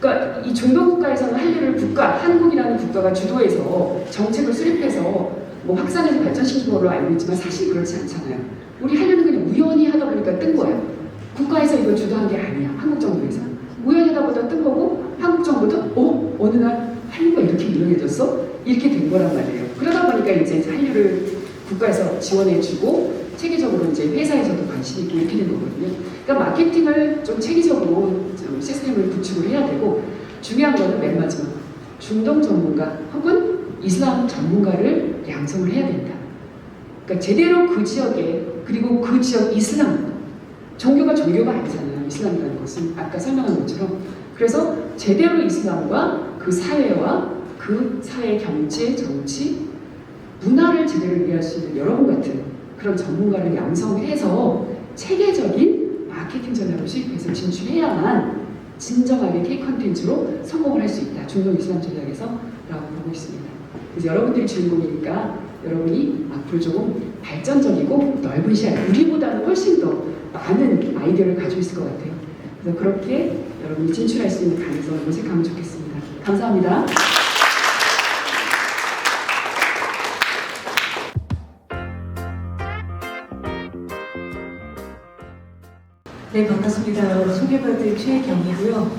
그러니까 이 중동 국가에서는 한류를 한국이라는 국가가 주도해서 정책을 수립해서 뭐 확산해서 발전시킨 걸로 알고 있지만 사실 그렇지 않잖아요. 우리 한류는 그냥 우연히 하다 보니까 뜬 거야. 국가에서 이걸 주도한 게 아니야. 한국 정부에서. 우연히 하다 보다 뜬 거고, 한국 정부도 어느 날 한류가 이렇게 유명해졌어? 이렇게 된 거란 말이에요. 그러다 보니까 이제 한류를 국가에서 지원해주고 체계적으로 이제 회사에서도 관심이 있고 이렇게 된 거거든요. 그러니까 마케팅을 좀 체계적으로 좀 시스템을 구축을 해야 되고, 중요한 거는 맨 마지막 중동 전문가 혹은 이슬람 전문가를 양성을 해야 된다. 그러니까 제대로 그 지역에, 그리고 그 지역 이슬람, 종교가 아니잖아요. 이슬람이라는 것은 아까 설명한 것처럼. 그래서 제대로 이슬람과 그 사회와 그 사회의 경제, 정치, 문화를 제대로 이해할 수 있는 여러분 같은 그런 전문가를 양성해서 체계적인 마케팅 전략을 수립해서 진출해야만 진정하게 K 컨텐츠로 성공을 할 수 있다. 중동 이슬람 전략에서 라고 보고 있습니다. 그래서 여러분들이 주인공이니까 여러분이 앞으로 조금 발전적이고 넓은 시야, 우리보다는 훨씬 더 많은 아이디어를 가지고 있을 것 같아요. 그래서 그렇게 여러분이 진출할 수 있는 가능성을 모색하면 좋겠습니다. 감사합니다. 네, 반갑습니다. 소개받을 최경이고요.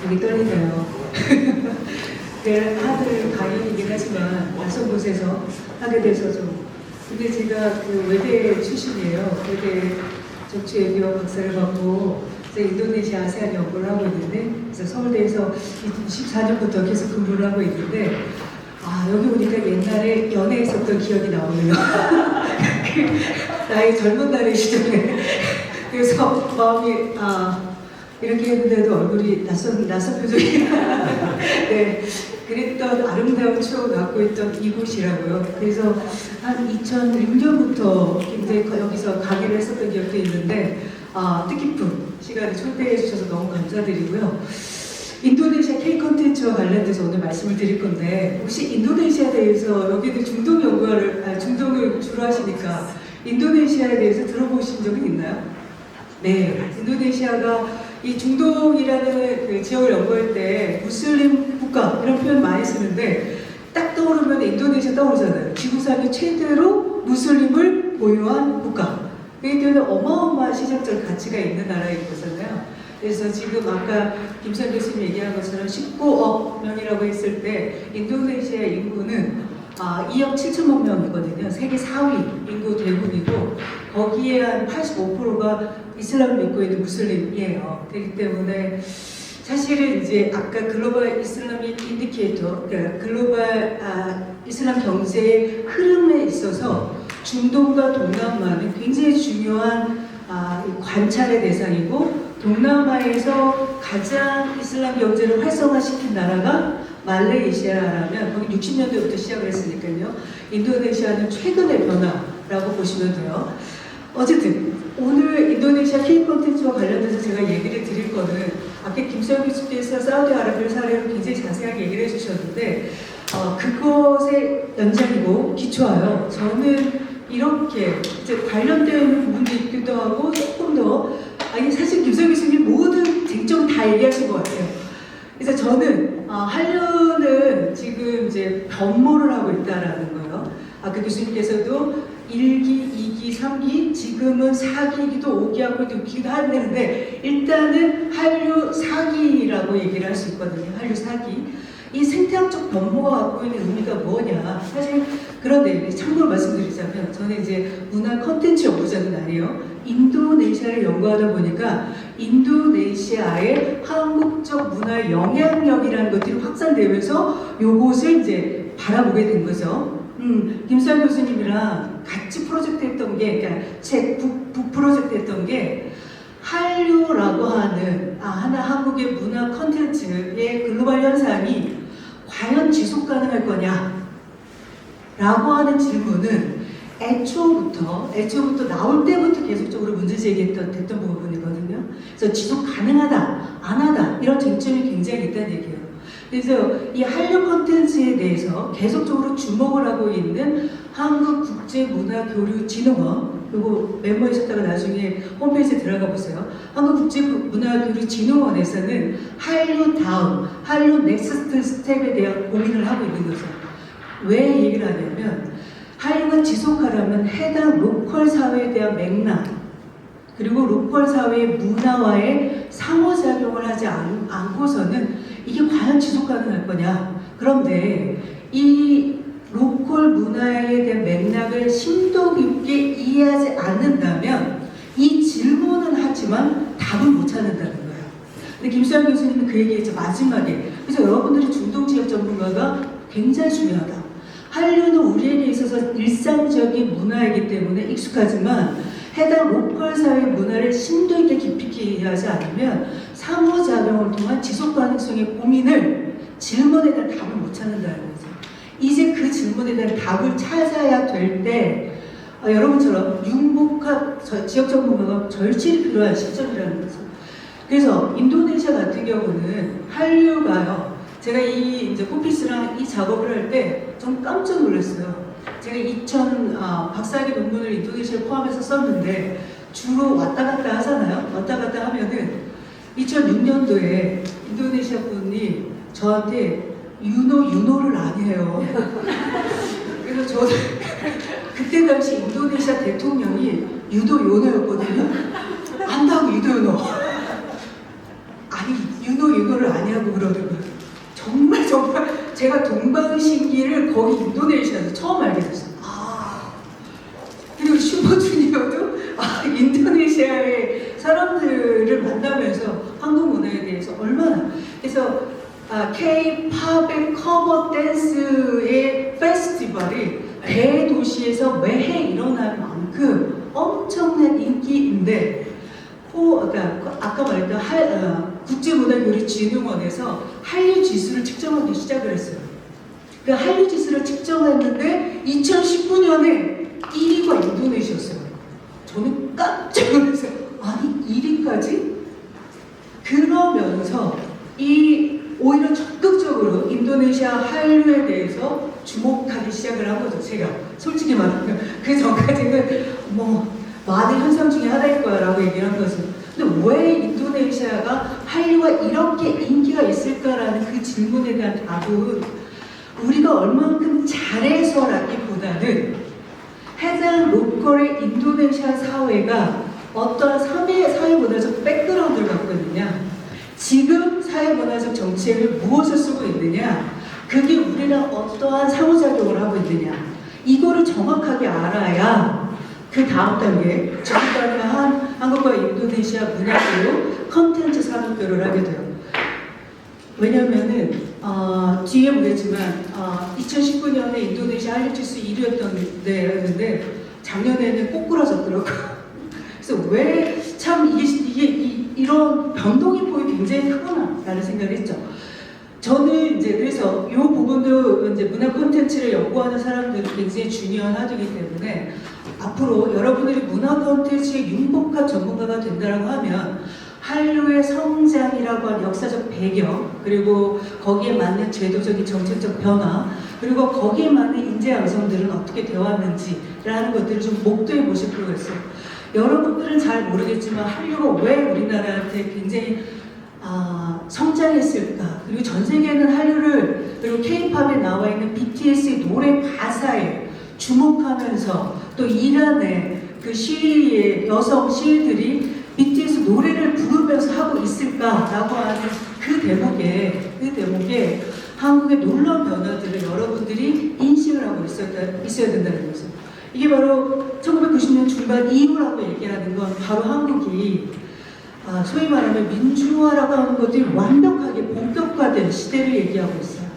되게 떨리네요. 다들 가인이긴 하지만 낯선 곳에서 하게 돼서 좀. 근데 제가 그 외대 출신이에요. 외대 정치외교학 박사를 받고 인도네시아 아세안 연구를 하고 있는데, 그래서 서울대에서 2014년부터 계속 근무를 하고 있는데, 여기 오니까 옛날에 연애 있었던 기억이 나오네요. 나의 젊은 날의 시절에 그래서 마음이 이렇게 했는데도 얼굴이 낯선 표정이 네, 그랬던 아름다운 추억을 갖고 있던 이곳이라고요. 그래서 한 2006년부터 굉장히 여기서 강의를 했었던 기억도 있는데 뜻깊은 시간에 초대해 주셔서 너무 감사드리고요. 인도네시아 K 컨텐츠와 관련돼서 오늘 말씀을 드릴 건데 혹시 인도네시아에 대해서 여기도 중동 연구를 중동을 주로 하시니까 인도네시아에 대해서 들어보신 적은 있나요? 네, 인도네시아가 이 중동이라는 그 지역을 연구할 때 무슬림 국가 이런 표현 많이 쓰는데 딱 떠오르면 인도네시아 떠오르잖아요. 지구상의 최대로 무슬림을 보유한 국가. 그렇기 때문에 어마어마한 시장적 가치가 있는 나라인 거잖아요. 그래서 지금 아까 김선 교수님 얘기한 것처럼 19억 명이라고 했을 때 인도네시아 인구는 2억 7천만 명이거든요. 세계 4위 인구 대국이고 거기에 한 85%가 이슬람을 믿고 있는 무슬림이에요. 그렇기 때문에 사실은 이제 아까 글로벌 이슬람믹 인디케이터, 그러니까 글로벌 이슬람 경제의 흐름에 있어서 중동과 동남아는 굉장히 중요한 관찰의 대상이고 동남아에서 가장 이슬람 경제를 활성화시킨 나라가 말레이시아라면 거기 60년대부터 시작을 했으니까요. 인도네시아는 최근의 변화라고 보시면 돼요. 어쨌든 오늘 인도네시아 K 콘텐츠와 관련돼서 제가 얘기를 드릴 거는 아까 김수영 교수께서 사우디아라비아 사례를 굉장히 자세하게 얘기를 해주셨는데 그것의 연장이고 기초하여 저는 이렇게 이제 관련되어 있는 부분도 있기도 하고 조금 더 사실 김수영 교수님 모든 쟁점 다 얘기하신 것 같아요. 그래서 저는 한류는 지금 이제 변모를 하고 있다라는 거예요. 아까 교수님께서도 1기, 2기, 3기, 지금은 4기이기도 5기하고 6기도 하는데 일단은 한류 4기라고 얘기를 할 수 있거든요. 한류 4기. 이 생태학적 변모가 갖고 있는 의미가 뭐냐. 사실 그런데 참고로 말씀드리자면 저는 이제 문화 컨텐츠 연구자는 아니에요. 인도네시아를 연구하다 보니까 인도네시아의 한국적 문화 영향력이라는 것들이 확산되면서 요것을 이제 바라보게 된 거죠. 김수환 교수님이랑 같이 프로젝트 했던 게, 그러니까 책 북 프로젝트 했던 게 한류라고 하는 하나 한국의 문화 컨텐츠의 글로벌 현상이 과연 지속 가능할 거냐? 라고 하는 질문은 애초부터 나올 때부터 계속적으로 문제제기됐던 부분이거든요. 그래서 지속 가능하다, 안 하다 이런 쟁점이 굉장히 있다는 얘기예요. 그래서 이 한류 콘텐츠에 대해서 계속적으로 주목을 하고 있는 한국국제문화교류진흥원, 이거 메모하셨다가 나중에 홈페이지에 들어가 보세요. 한국국제문화교류진흥원에서는 한류 다음, 한류 넥스트 스텝에 대한 고민을 하고 있는 거죠. 왜 얘기를 하냐면 한류가 지속하려면 해당 로컬 사회에 대한 맥락 그리고 로컬 사회의 문화와의 상호작용을 하지 않고서는 이게 과연 지속 가능할 거냐. 그런데 이 로컬 문화에 대한 맥락을 심도 깊게 이해하지 않는다면 이 질문은 하지만 답은 못 찾는다는 거예요. 근데 김수환 교수님은 그 얘기했죠. 마지막에. 그래서 여러분들이 중동 지역 전문가가 굉장히 중요하다. 한류는 우리에게 있어서 일상적인 문화이기 때문에 익숙하지만 해당 로컬 사회 문화를 심도 있게 깊이 이해하지 않으면 상호작용을 통한 지속 가능성의 고민을 질문에 대한 답을 못 찾는다는 거죠. 이제 그 질문에 대한 답을 찾아야 될 때 여러분처럼 융복합 지역 전문가가 절실히 필요한 시점이라는 거죠. 그래서 인도네시아 같은 경우는 한류가요. 제가 이 이제 포피스랑 이 작업을 할 때 좀 깜짝 놀랐어요. 제가 박사학위 논문을 인도네시아 포함해서 썼는데 주로 왔다 갔다 하잖아요. 왔다 갔다 하면은 2006년도에 인도네시아 분이 저한테 유노를 안 해요. 그래서 저도 그때 당시 인도네시아 대통령이 유도 요노였거든요. 안다고 유도 요노. 아니 유노를 아니라고 그러더라고요. 정말 제가 동방신기를 거기 인도네시아에서 처음 알게 됐어요. 그리고 슈퍼주니어도 인도네시아의 사람들을 만나면서 한국 문화에 대해서 얼마나 그래서 K-팝의 커버 댄스의 페스티벌이 대도시에서 매해 일어날 만큼 엄청난 인기인데 그러니까 아까 말했던 국제문화교류진흥원에서 한류 지수를 측정하기 시작을 했어요. 그 한류 지수를 측정했는데 2019년에 1위가 인도네시아였어요. 저는 깜짝 놀랐어요. 아니 1위까지? 그러면서 오히려 적극적으로 인도네시아 한류에 대해서 주목하기 시작을 한 거죠. 제가 솔직히 말하면 그 전까지는 뭐 많은 현상 중에 하나일 거야라고 얘기를 한 거죠. 근데 왜 인도네시아가 한류가 이렇게 인기가 있을까라는 그 질문에 대한 답은 우리가 얼만큼 잘해서라기보다는 해당 로컬의 인도네시아 사회가 어떤 사회문화적 백그라운드를 갖고 있느냐, 지금 사회문화적 정책을 무엇을 쓰고 있느냐, 그게 우리랑 어떠한 상호작용을 하고 있느냐, 이거를 정확하게 알아야 그 다음 단계, 지금까지 한국과 인도네시아 문화교류 컨텐츠 산업교류를 하게 돼요. 왜냐면은 뒤에 보겠지만 2019년에 인도네시아 한류지수 1위였던 데였는데 작년에는 꼬꾸라졌더라고요. 그래서 왜 참 이게 이런 변동의 폭이 굉장히 크구나라는 생각을 했죠. 저는 이제 그래서 이 부분도 이제 문화 콘텐츠를 연구하는 사람들은 굉장히 중요한 하도이기 때문에 앞으로 여러분들이 문화 콘텐츠의 융복합 전문가가 된다고 하면 한류의 성장이라고 하는 역사적 배경, 그리고 거기에 맞는 제도적인 정책적 변화, 그리고 거기에 맞는 인재 양성들은 어떻게 되어왔는지라는 것들을 좀 목도해 보실 필요가 있어요. 여러분들은 잘 모르겠지만 한류가 왜 우리나라한테 굉장히 성장했을까? 그리고 전 세계는 한류를, 그리고 K-팝에 나와 있는 BTS의 노래 가사에 주목하면서 또 이란의 그 여성 시인들이 BTS 노래를 부르면서 하고 있을까라고 하는 그 대목에 한국의 놀라운 변화들을 여러분들이 인식을 하고 있어야 된다는 거죠. 이게 바로 1990년 중반 이후라고 얘기하는 건 바로 한국이 소위 말하면 민주화라고 하는 것들이 완벽하게 본격화된 시대를 얘기하고 있어요.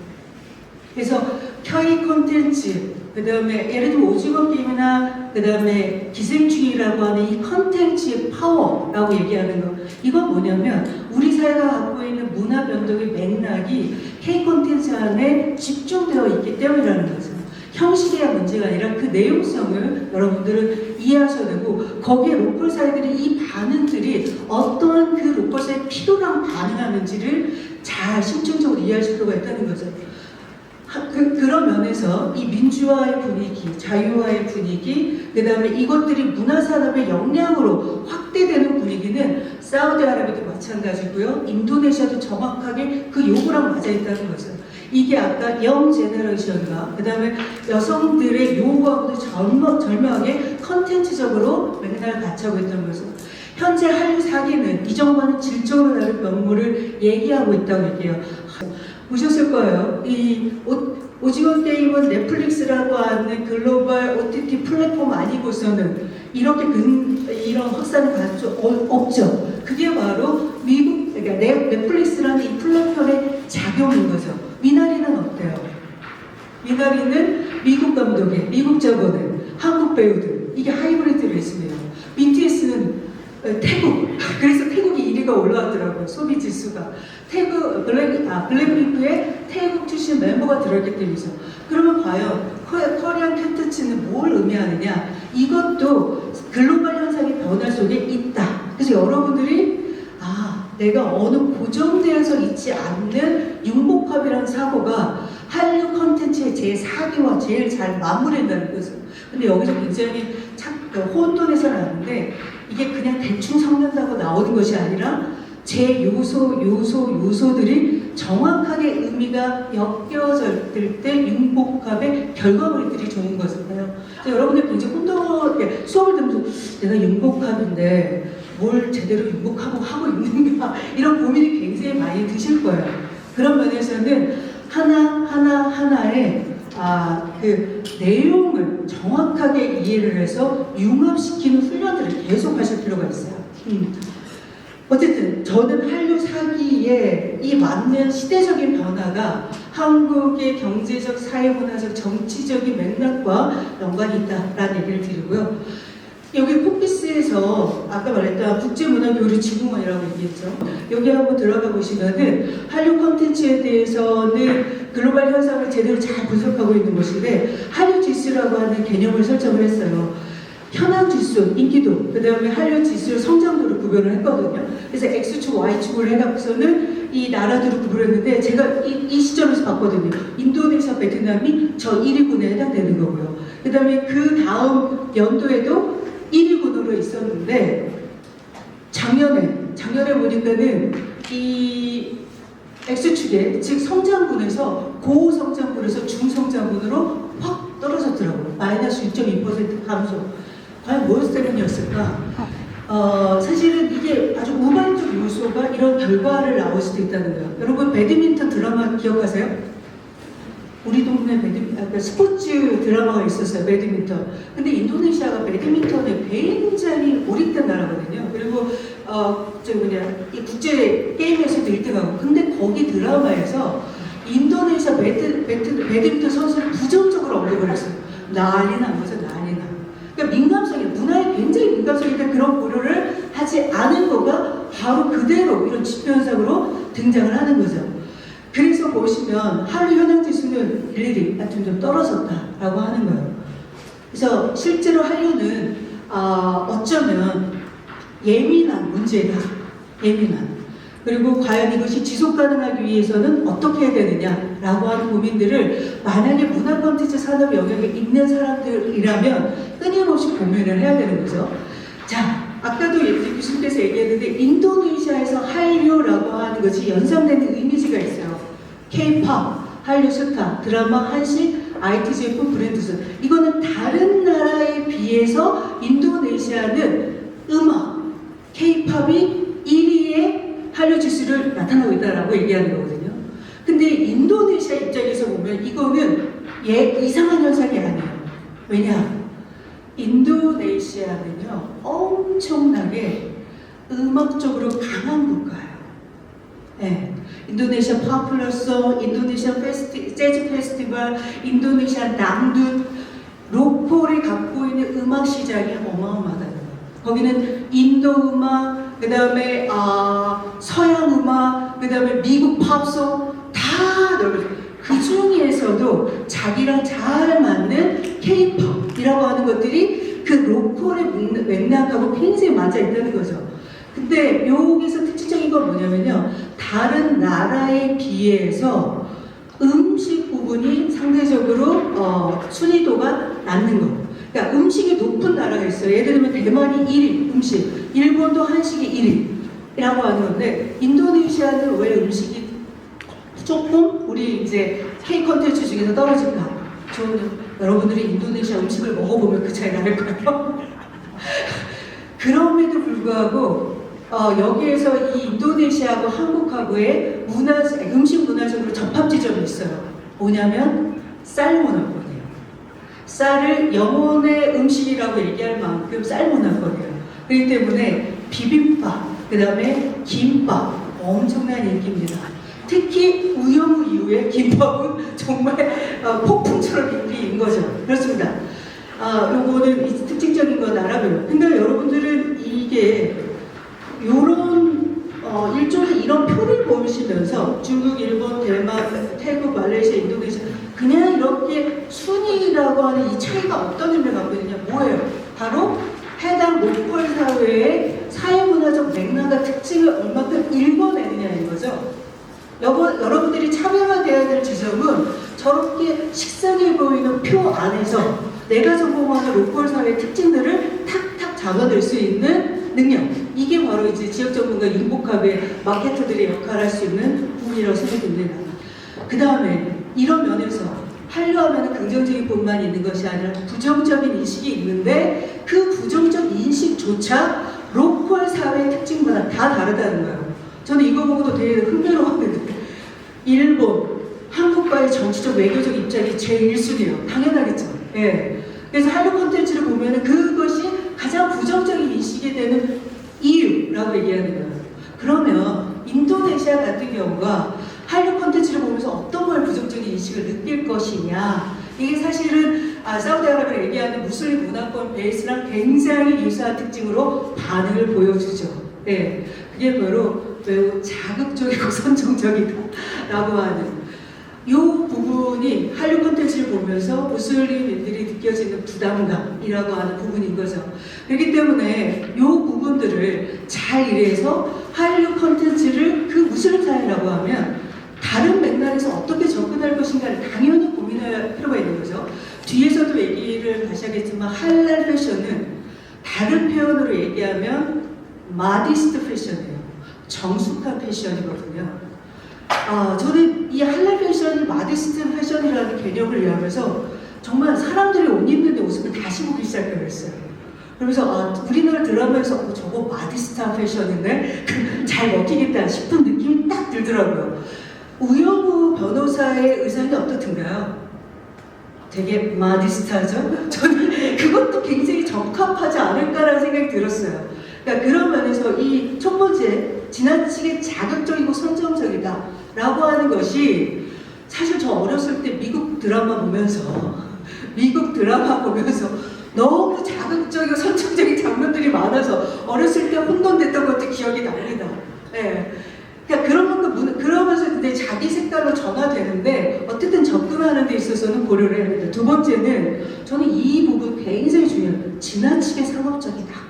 그래서 K 콘텐츠, 그 다음에 예를 들어 오징어 게임이나 그 다음에 기생충이라고 하는 이 컨텐츠의 파워라고 얘기하는 거, 이건 뭐냐면 우리 사회가 갖고 있는 문화 변동의 맥락이 K 콘텐츠 안에 집중되어 있기 때문이라는 거죠. 형식의 문제가 아니라 그 내용성을 여러분들은 이해하셔야 되고, 거기에 로컬 사회들이 이 반응들이 어떠한 그 로컬 사회의 필요랑 반응하는지를 잘 심층적으로 이해하실 필요가 있다는 거죠. 그런 면에서 이 민주화의 분위기, 자유화의 분위기, 그 다음에 이것들이 문화산업의 역량으로 확대되는 분위기는 사우디아라비아도 마찬가지고요. 인도네시아도 정확하게 그 요구랑 맞아있다는 거죠. 이게 아까 영 제너레이션과 그 다음에 여성들의 요구하고도 절묘하게 컨텐츠적으로 맥락을 같이 하고 있다는 거죠. 현재 한류 사기는 이 정도는 질적으로 다른 면모를 얘기하고 있다고 얘기해요. 보셨을 거예요. 이 오징어 게임은 넷플릭스라고 하는 글로벌 OTT 플랫폼 아니고서는 이렇게 이런 확산을 가질 수 없죠. 그게 바로 미국, 그러니까 넷플릭스라는 이 플랫폼의 작용인 거죠. 미나리는 어때요? 미나리는 미국 감독의, 미국 자본의, 한국 배우들, 이게 하이브리드 레이스예요. BTS는 태국, 그래서 태국이 1위가 올라왔더라고요. 소비 지수가. 블랙핑크의 태국 출신 멤버가 들어있기 때문이죠. 그러면 과연 코리안 콘텐츠는 뭘 의미하느냐? 이것도 글로벌 현상의 변화 속에 있다. 그래서 여러분들이 내가 어느 고정되어서 있지 않는 융복합이라는 사고가 한류 콘텐츠의 제 4기와 제일 잘 맞물린다는 거죠. 근데 여기서 굉장히 혼돈해서 나는데, 이게 그냥 대충 섞는다고 나오는 것이 아니라 제 요소들이 정확하게 의미가 엮여질 때 융복합의 결과물들이 좋은 거잖아요. 그래서 여러분들 굉장히 수업을 들으면서 내가 융복합인데 뭘 제대로 융복하고 있는가, 이런 고민이 굉장히 많이 드실 거예요. 그런 면에서는 하나하나의 그 내용을 정확하게 이해를 해서 융합시키는 훈련들을 계속 하실 필요가 있어요. 어쨌든 저는 한류 사기에 이 맞는 시대적인 변화가 한국의 경제적, 사회문화적, 정치적인 맥락과 연관이 있다라는 얘기를 드리고요. 여기 포피스에서 아까 말했던 국제문화교류지구원이라고 얘기했죠. 여기 한번 들어가 보시면은 한류 콘텐츠에 대해서는 글로벌 현상을 제대로 잘 분석하고 있는 곳인데 한류 지수라고 하는 개념을 설정을 했어요. 현황 지수, 인기도, 그 다음에 한류 지수 성장도를 구별을 했거든요. 그래서 X축, Y축을 해갖고서는 이 나라들을 구별했는데 제가 이 시점에서 봤거든요. 인도네시아, 베트남이 저 1위군에 해당되는 거고요. 그 다음에 그 다음 연도에도 1위군으로 있었는데 작년에 보니까는 이 X축에 즉 성장군에서 고성장군에서 중성장군으로 확 떨어졌더라고요. 마이너스 6.2% 감소. 과연 무엇 때문이었을까? 사실은 이게 아주 우발적 요소가 이런 결과를 나올 수도 있다는 거예요. 여러분 배드민턴 드라마 기억하세요? 우리 동네 스포츠 드라마가 있었어요. 배드민턴. 근데 인도네시아가 배드민턴에 굉장히 몰입된 나라거든요. 그리고 이 국제 게임에서도 1등하고. 근데 거기 드라마에서 인도네시아 배드민턴 선수를 부정적으로 언급을 했어요. 난리 난 거죠. 난리 나. 그러니까 민감성이, 문화에 굉장히 민감성이 있는 그런 고려를 하지 않은 거가 바로 그대로 이런 지표 현상으로 등장을 하는 거죠. 그래서 보시면 한류 현황 지수는 일일이 좀 떨어졌다라고 하는 거예요. 그래서 실제로 한류는 어쩌면 예민한 문제다. 예민한. 그리고 과연 이것이 지속 가능하기 위해서는 어떻게 해야 되느냐라고 하는 고민들을 만약에 문화 콘텐츠 산업 영역에 있는 사람들이라면 끊임없이 고민을 해야 되는 거죠. 자, 아까도 교수님께서 얘기했는데 인도네시아에서 한류라고 하는 것이 연상되는 이미지가 있어요. K-pop, 한류 스타, 드라마, 한식, IT 제품, 브랜드선. 이거는 다른 나라에 비해서 인도네시아는 음악, K-팝이 1위의 한류 지수를 나타나고 있다라고 얘기하는 거거든요. 근데 인도네시아 입장에서 보면 이거는 이상한 현상이 아니에요. 왜냐? 인도네시아는요, 엄청나게 음악적으로 강한 국가예요. 네. 인도네시아 파퓰러송, 인도네시아 재즈 페스티벌, 인도네시아 낭둔, 로컬이 갖고 있는 음악 시장이 어마어마하다는 거예요. 거기는 인도 음악, 그 다음에 서양 음악, 그 다음에 미국 팝송 다 넓어요. 그 중에서도 자기랑 잘 맞는 K-팝이라고 하는 것들이 그 로컬의 맥락하고 굉장히 맞아 있다는 거죠. 근데 여기서 특징적인 건 뭐냐면요. 다른 나라에 비해서 음식 부분이 상대적으로 순위도가 낮는 거. 그러니까 음식이 높은 나라가 있어요. 예를 들면 대만이 1위 음식, 일본도 한식이 1위라고 하는 건데 인도네시아는 왜 음식이 조금 우리 이제 K 콘텐츠 중에서 떨어질까? 저는 여러분들이 인도네시아 음식을 먹어보면 그 차이가 날 거예요. 그럼에도 불구하고 여기에서 이 인도네시아하고 한국하고의 음식 문화적으로 접합 지점이 있어요. 뭐냐면 쌀 문화권이에요. 쌀을 영혼의 음식이라고 얘기할 만큼 쌀 문화권이에요. 그렇기 때문에 비빔밥, 그 다음에 김밥 엄청난 인기입니다. 특히 우영우 이후에 김밥은 정말 폭풍처럼 인기인 거죠. 그렇습니다. 요거는 특징적인 건 알아봐요. 근데 여러분들은 이게 요런 일종의 이런 표를 보시면서 중국, 일본, 대만, 태국, 말레이시아, 인도네시아 그냥 이렇게 순위라고 하는 이 차이가 어떤 의미를 갖고 있느냐 뭐예요? 바로 해당 로컬 사회의 사회문화적 맥락과 특징을 얼마큼 읽어내느냐인 거죠. 여러분들이 참여해야 될 지점은 저렇게 식상해 보이는 표 안에서 내가 전공하는 로컬 사회의 특징들을 탁탁 잡아낼 수 있는 능력. 이게 바로 이제 지역 전문가 융복합의 마케터들이 역할을 할 수 있는 부분이라고 생각됩니다. 그 다음에 이런 면에서 한류하면 긍정적인 부분만 있는 것이 아니라 부정적인 인식이 있는데 그 부정적 인식조차 로컬 사회의 특징보다 다 다르다는 거예요. 저는 이거 보고도 되게 흥미로웠는데 일본, 한국과의 정치적 외교적 입장이 제일 1순위예요. 당연하겠죠. 예. 그래서 한류 콘텐츠를 보면 그것이 가장 부정적인 인식이 되는 이유라고 얘기하는 거예요. 그러면 인도네시아 같은 경우가 한류 콘텐츠를 보면서 어떤 걸 부정적인 인식을 느낄 것이냐 이게 사실은 사우디아라비아를 얘기하는 무슬림 문화권 베이스랑 굉장히 유사한 특징으로 반응을 보여주죠. 네, 그게 바로 매우 자극적이고 선정적이다라고 하는 이 부분이 한류 콘텐츠를 보면서 무슬림인들이 느껴지는 부담감이라고 하는 부분인 거죠. 그렇기 때문에 이 부분들을 잘 이해해서 한류 콘텐츠를 그 무슬림 사회라고 하면 다른 맥락에서 어떻게 접근할 것인가를 당연히 고민할 필요가 있는 거죠. 뒤에서도 얘기를 다시 하겠지만 할랄 패션은 다른 표현으로 얘기하면 마디스트 패션이에요. 정숙한 패션이거든요. 저는 이 할랄 패션이 마디스트 패션이라는 개념을 이해하면서 정말 사람들이 옷 입는 옷을 다시 보기 시작했어요. 그러면서 우리나라 드라마에서 저거 마디스트한 패션인데 잘 먹히겠다 싶은 느낌이 딱 들더라고요. 우영우 변호사의 의상이 어떻든가요? 되게 마디스트하죠? 저는 그것도 굉장히 적합하지 않을까라는 생각이 들었어요. 그러니까 그런 면에서 이 첫 번째, 지나치게 자극적이고 선정적이다 라고 하는 것이 사실 저 어렸을 때 미국 드라마 보면서 너무 자극적이고 선정적인 장면들이 많아서 어렸을 때 혼돈됐던 것도 기억이 납니다. 네. 그러니까 그러면서 근데 자기 색깔로 전화되는데 어쨌든 접근하는 데 있어서는 고려를 해야 됩니다. 두 번째는 저는 이 부분 굉장히 중요해요. 지나치게 상업적이다.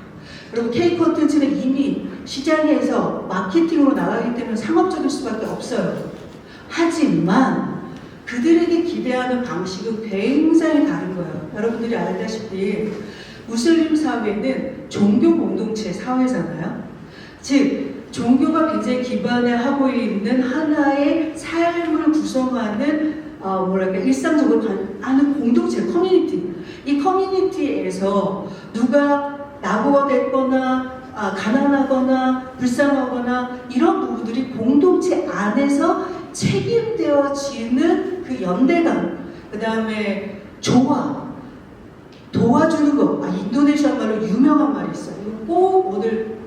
여러분 K 콘텐츠는 이미 시장에서 마케팅으로 나가기 때문에 상업적일 수밖에 없어요. 하지만 그들에게 기대하는 방식은 굉장히 다른 거예요. 여러분들이 알다시피 무슬림 사회는 종교 공동체 사회잖아요. 즉 종교가 굉장히 기반에 하고 있는 하나의 삶을 구성하는 일상적으로 하는 공동체, 커뮤니티. 이 커뮤니티에서 누가 낙오가 됐거나 가난하거나 불쌍하거나 이런 부분들이 공동체 안에서 책임되어지는 그 연대감, 그 다음에 조화, 도와주는 것. 인도네시아 말로 유명한 말이 있어요. 이거 꼭 오늘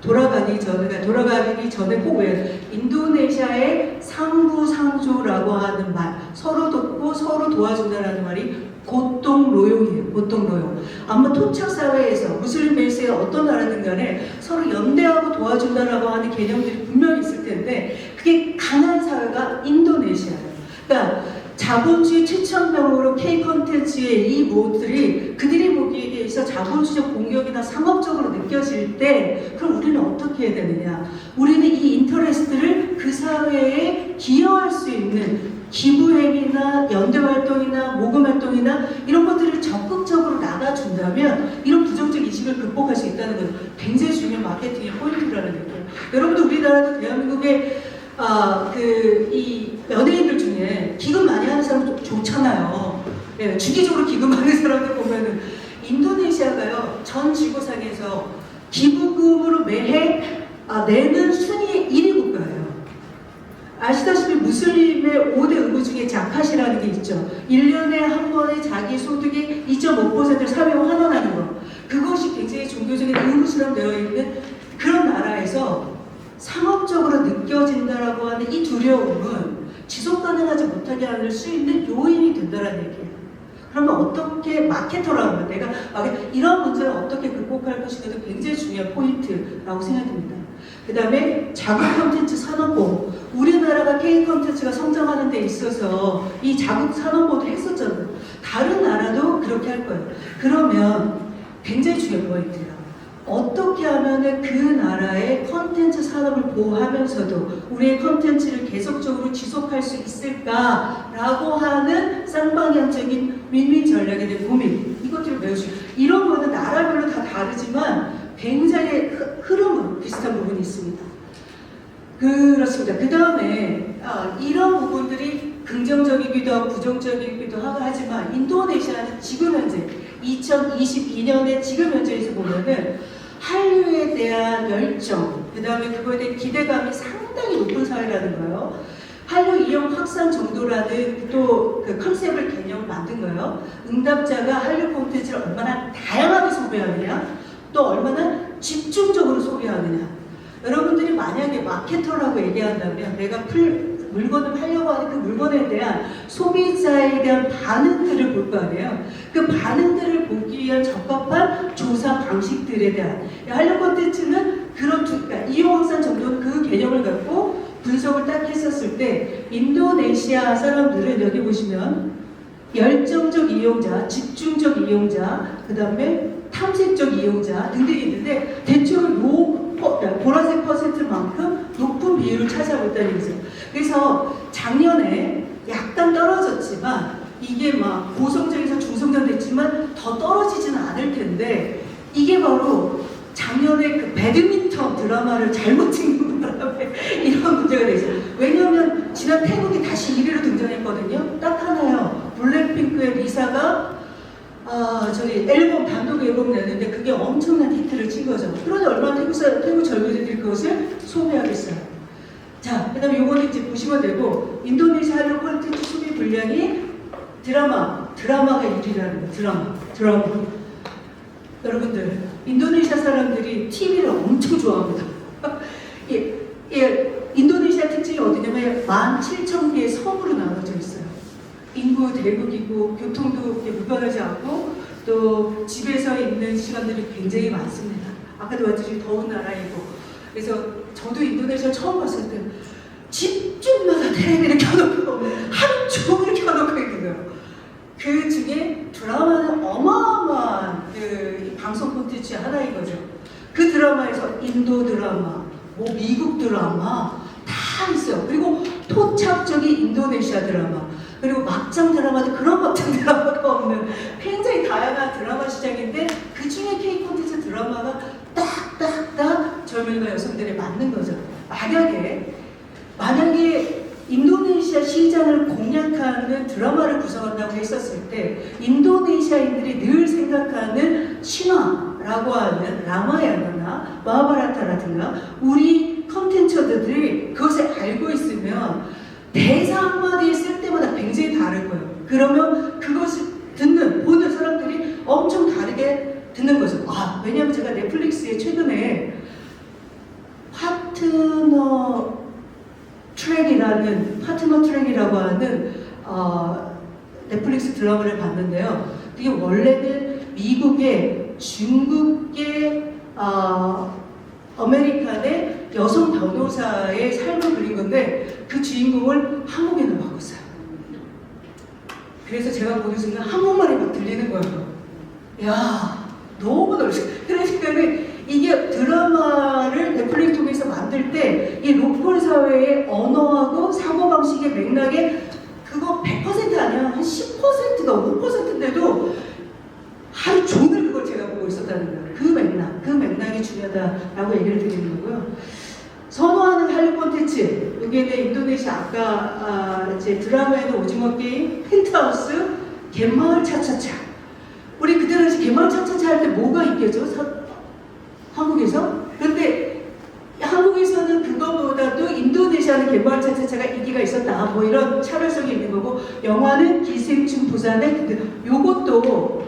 돌아가기 전에 꼭 외워요. 인도네시아의 상부상조라고 하는 말, 서로 돕고 서로 도와준다라는 말이 고통로용이에요. 고통로용. 아마 토착 사회에서 무슬림 베이스의 어떤 나라든 간에 서로 연대하고 도와준다라고 하는 개념들이 분명히 있을 텐데 그게 강한 사회가 인도네시아예요. 그러니까 자본주의 최첨병으로 K 콘텐츠의 이 모드들이 그들이 보기에 있어 자본주의적 공격이나 상업적으로 느껴질 때 그럼 우리는 어떻게 해야 되느냐? 우리는 이 인터레스트를 그 사회에 기여할 수 있는 기부행위나 연대활동이나 모금활동이나 이런 것들을 적극적으로 나가준다면 이런 부정적 인식을 극복할 수 있다는 건 굉장히 중요한 마케팅의 포인트라는 얘기예요. 여러분도 우리나라도 대한민국의 이 연예인들 중에 기금 많이 하는 사람 좀 좋잖아요. 네, 주기적으로 기금하는 사람들 보면은 인도네시아가요 전 지구상에서 기부금으로 매해 내는 순위 1위 국가예요. 아시다시피 무슬림의 5대 의무 중에 자카시라는 게 있죠. 1년에 한 번에 자기 소득의 2.5%를 사회에 환원하는 것. 그것이 굉장히 종교적인 의무처럼 되어 있는 그런 나라에서 상업적으로 느껴진다라고 하는 이 두려움은 지속 가능하지 못하게 할 수 있는 요인이 된다는 얘기예요. 그러면 어떻게 마케터라고 하면 내가 이런 문제를 어떻게 극복할 것인가도 굉장히 중요한 포인트라고 생각됩니다. 그 다음에 자국 콘텐츠 산업보. 우리나라가 K 콘텐츠가 성장하는 데 있어서 이 자국 산업보도 했었잖아요. 다른 나라도 그렇게 할 거예요. 그러면 굉장히 중요한 포인트예요. 어떻게 하면 그 나라의 컨텐츠 산업을 보호하면서도 우리의 컨텐츠를 계속적으로 지속할 수 있을까라고 하는 쌍방향적인 윈윈 전략에 대한 고민, 이것들을 배울 수 있어요. 이런 거는 나라별로 다 다르지만 굉장히 흐름은 비슷한 부분이 있습니다. 그렇습니다. 그 다음에 이런 부분들이 긍정적이기도 하고 부정적이기도 하지만 인도네시아는 지금 현재 2022년에 지금 현재에서 보면은 한류에 대한 열정, 그 다음에 그거에 대한 기대감이 상당히 높은 사회라는 거예요. 한류 이용 확산 정도라는 또 그 컨셉을 개념을 만든 거예요. 응답자가 한류 콘텐츠를 얼마나 다양하게 소비하느냐, 또 얼마나 집중적으로 소비하느냐. 여러분들이 만약에 마케터라고 얘기한다면 내가 물건을 팔려고 하는 그 물건에 대한 소비자에 대한 반응들을 볼 거 아니에요. 그 반응들을 보기 위한 적합한 조사 방식들에 대한 한류 콘텐츠는 그런 그러니까 이용 확산 정도는 그 개념을 갖고 분석을 딱 했었을 때 인도네시아 사람들은 여기 보시면 열정적 이용자, 집중적 이용자, 그 다음에 탐색적 이용자 등등이 있는데 대충 보라색 퍼센트만큼 높은 비율을 차지하고 있다는 얘기죠. 그래서 작년에 약간 떨어졌지만 이게 막 고성장에서 중성장 됐지만 더 떨어지지는 않을 텐데 이게 바로 작년에 그 배드민턴 드라마를 잘못 찍는 바람에 이런 문제가 돼 있어요. 왜냐하면 지난 태국이 다시 1위로 등장했거든요. 딱 하나요. 블랙핑크의 리사가 저기 앨범 단독 앨범 내는데 그게 엄청난 히트를 친 거죠. 그러니 얼마나 태국 젊은이들이 그것을 소비하겠어요. 자, 그다음에 요거는 이제 보시면 되고 인도네시아 한류 콘텐츠 소비 분량이 드라마가 1위라는 거예요. 드라마. 여러분들 인도네시아 사람들이 TV를 엄청 좋아합니다. 인도네시아 특징이 어디냐면 17,000개의 섬으로 나눠져 있어요. 인구 대국이고 교통도 불편하지 않고 또 집에서 있는 시간들이 굉장히 많습니다. 아까도 말했듯이 더운 나라이고 그래서 저도 인도네시아 처음 봤을 때 집집마다 텔레비를 켜놓고 하루 종일 켜놓고 있는 거예요. 그 중에 드라마는 어마어마한 그 방송 콘텐츠 하나인 거죠. 그 드라마에서 인도 드라마, 뭐 미국 드라마 다 있어요. 그리고 토착적인 인도네시아 드라마, 그리고 막장 드라마도 그런 막장 드라마가 없는 굉장히 다양한 드라마 시장인데 그 중에 K 콘텐츠 드라마가 딱딱딱 젊은이와 여성들에 맞는 거죠. 만약에 인도네시아 시장을 공략하는 드라마를 구성한다고 했었을 때 인도네시아인들이 늘 생각하는 신화라고 하는 라마야나나 마하바라타라든가 우리 컨텐츠들이 그것을 알고 있으면 대사 한마디 쓸 때마다 굉장히 다를 거예요. 그러면 그것을 보는 사람들이 엄청 다르게 듣는 거죠. 왜냐하면 제가 넷플릭스에 최근에 파트너 트랙이라고 하는 넷플릭스 드라마를 봤는데요. 이게 원래는 미국의 중국의 아메리칸의 여성 변호사의 삶을 그린 건데 그 주인공을 한국인으로 바꿨어요. 그래서 제가 보는 순간 한국말이 막 들리는 거예요. 야, 너무 놀랐어요. 그러니까는 이게 드라마를 넷플릭스 통해서 만들 때 이 로컬 사회의 언어하고 사고방식의 맥락에 그거 100% 아니야. 한 10%가 5%인데도 하루 종일 그걸 제가 보고 있었다는 거예요. 그 맥락이 중요하다라고 얘기를 드리는 거고요. 선호하는 한류 콘텐츠, 여기에는 인도네시아 아까 이제 드라마에는 오징어 게임, 펜트하우스, 갯마을 차차차. 우리 그때 당시 갯마을 차차차 할 때 뭐가 있겠죠? 한국에서? 그런데 한국에서는 그거보다도 인도네시아는 갯마을 차차차가 인기가 있었다. 뭐 이런 차별성이 있는 거고 영화는 기생충 부산의 요것도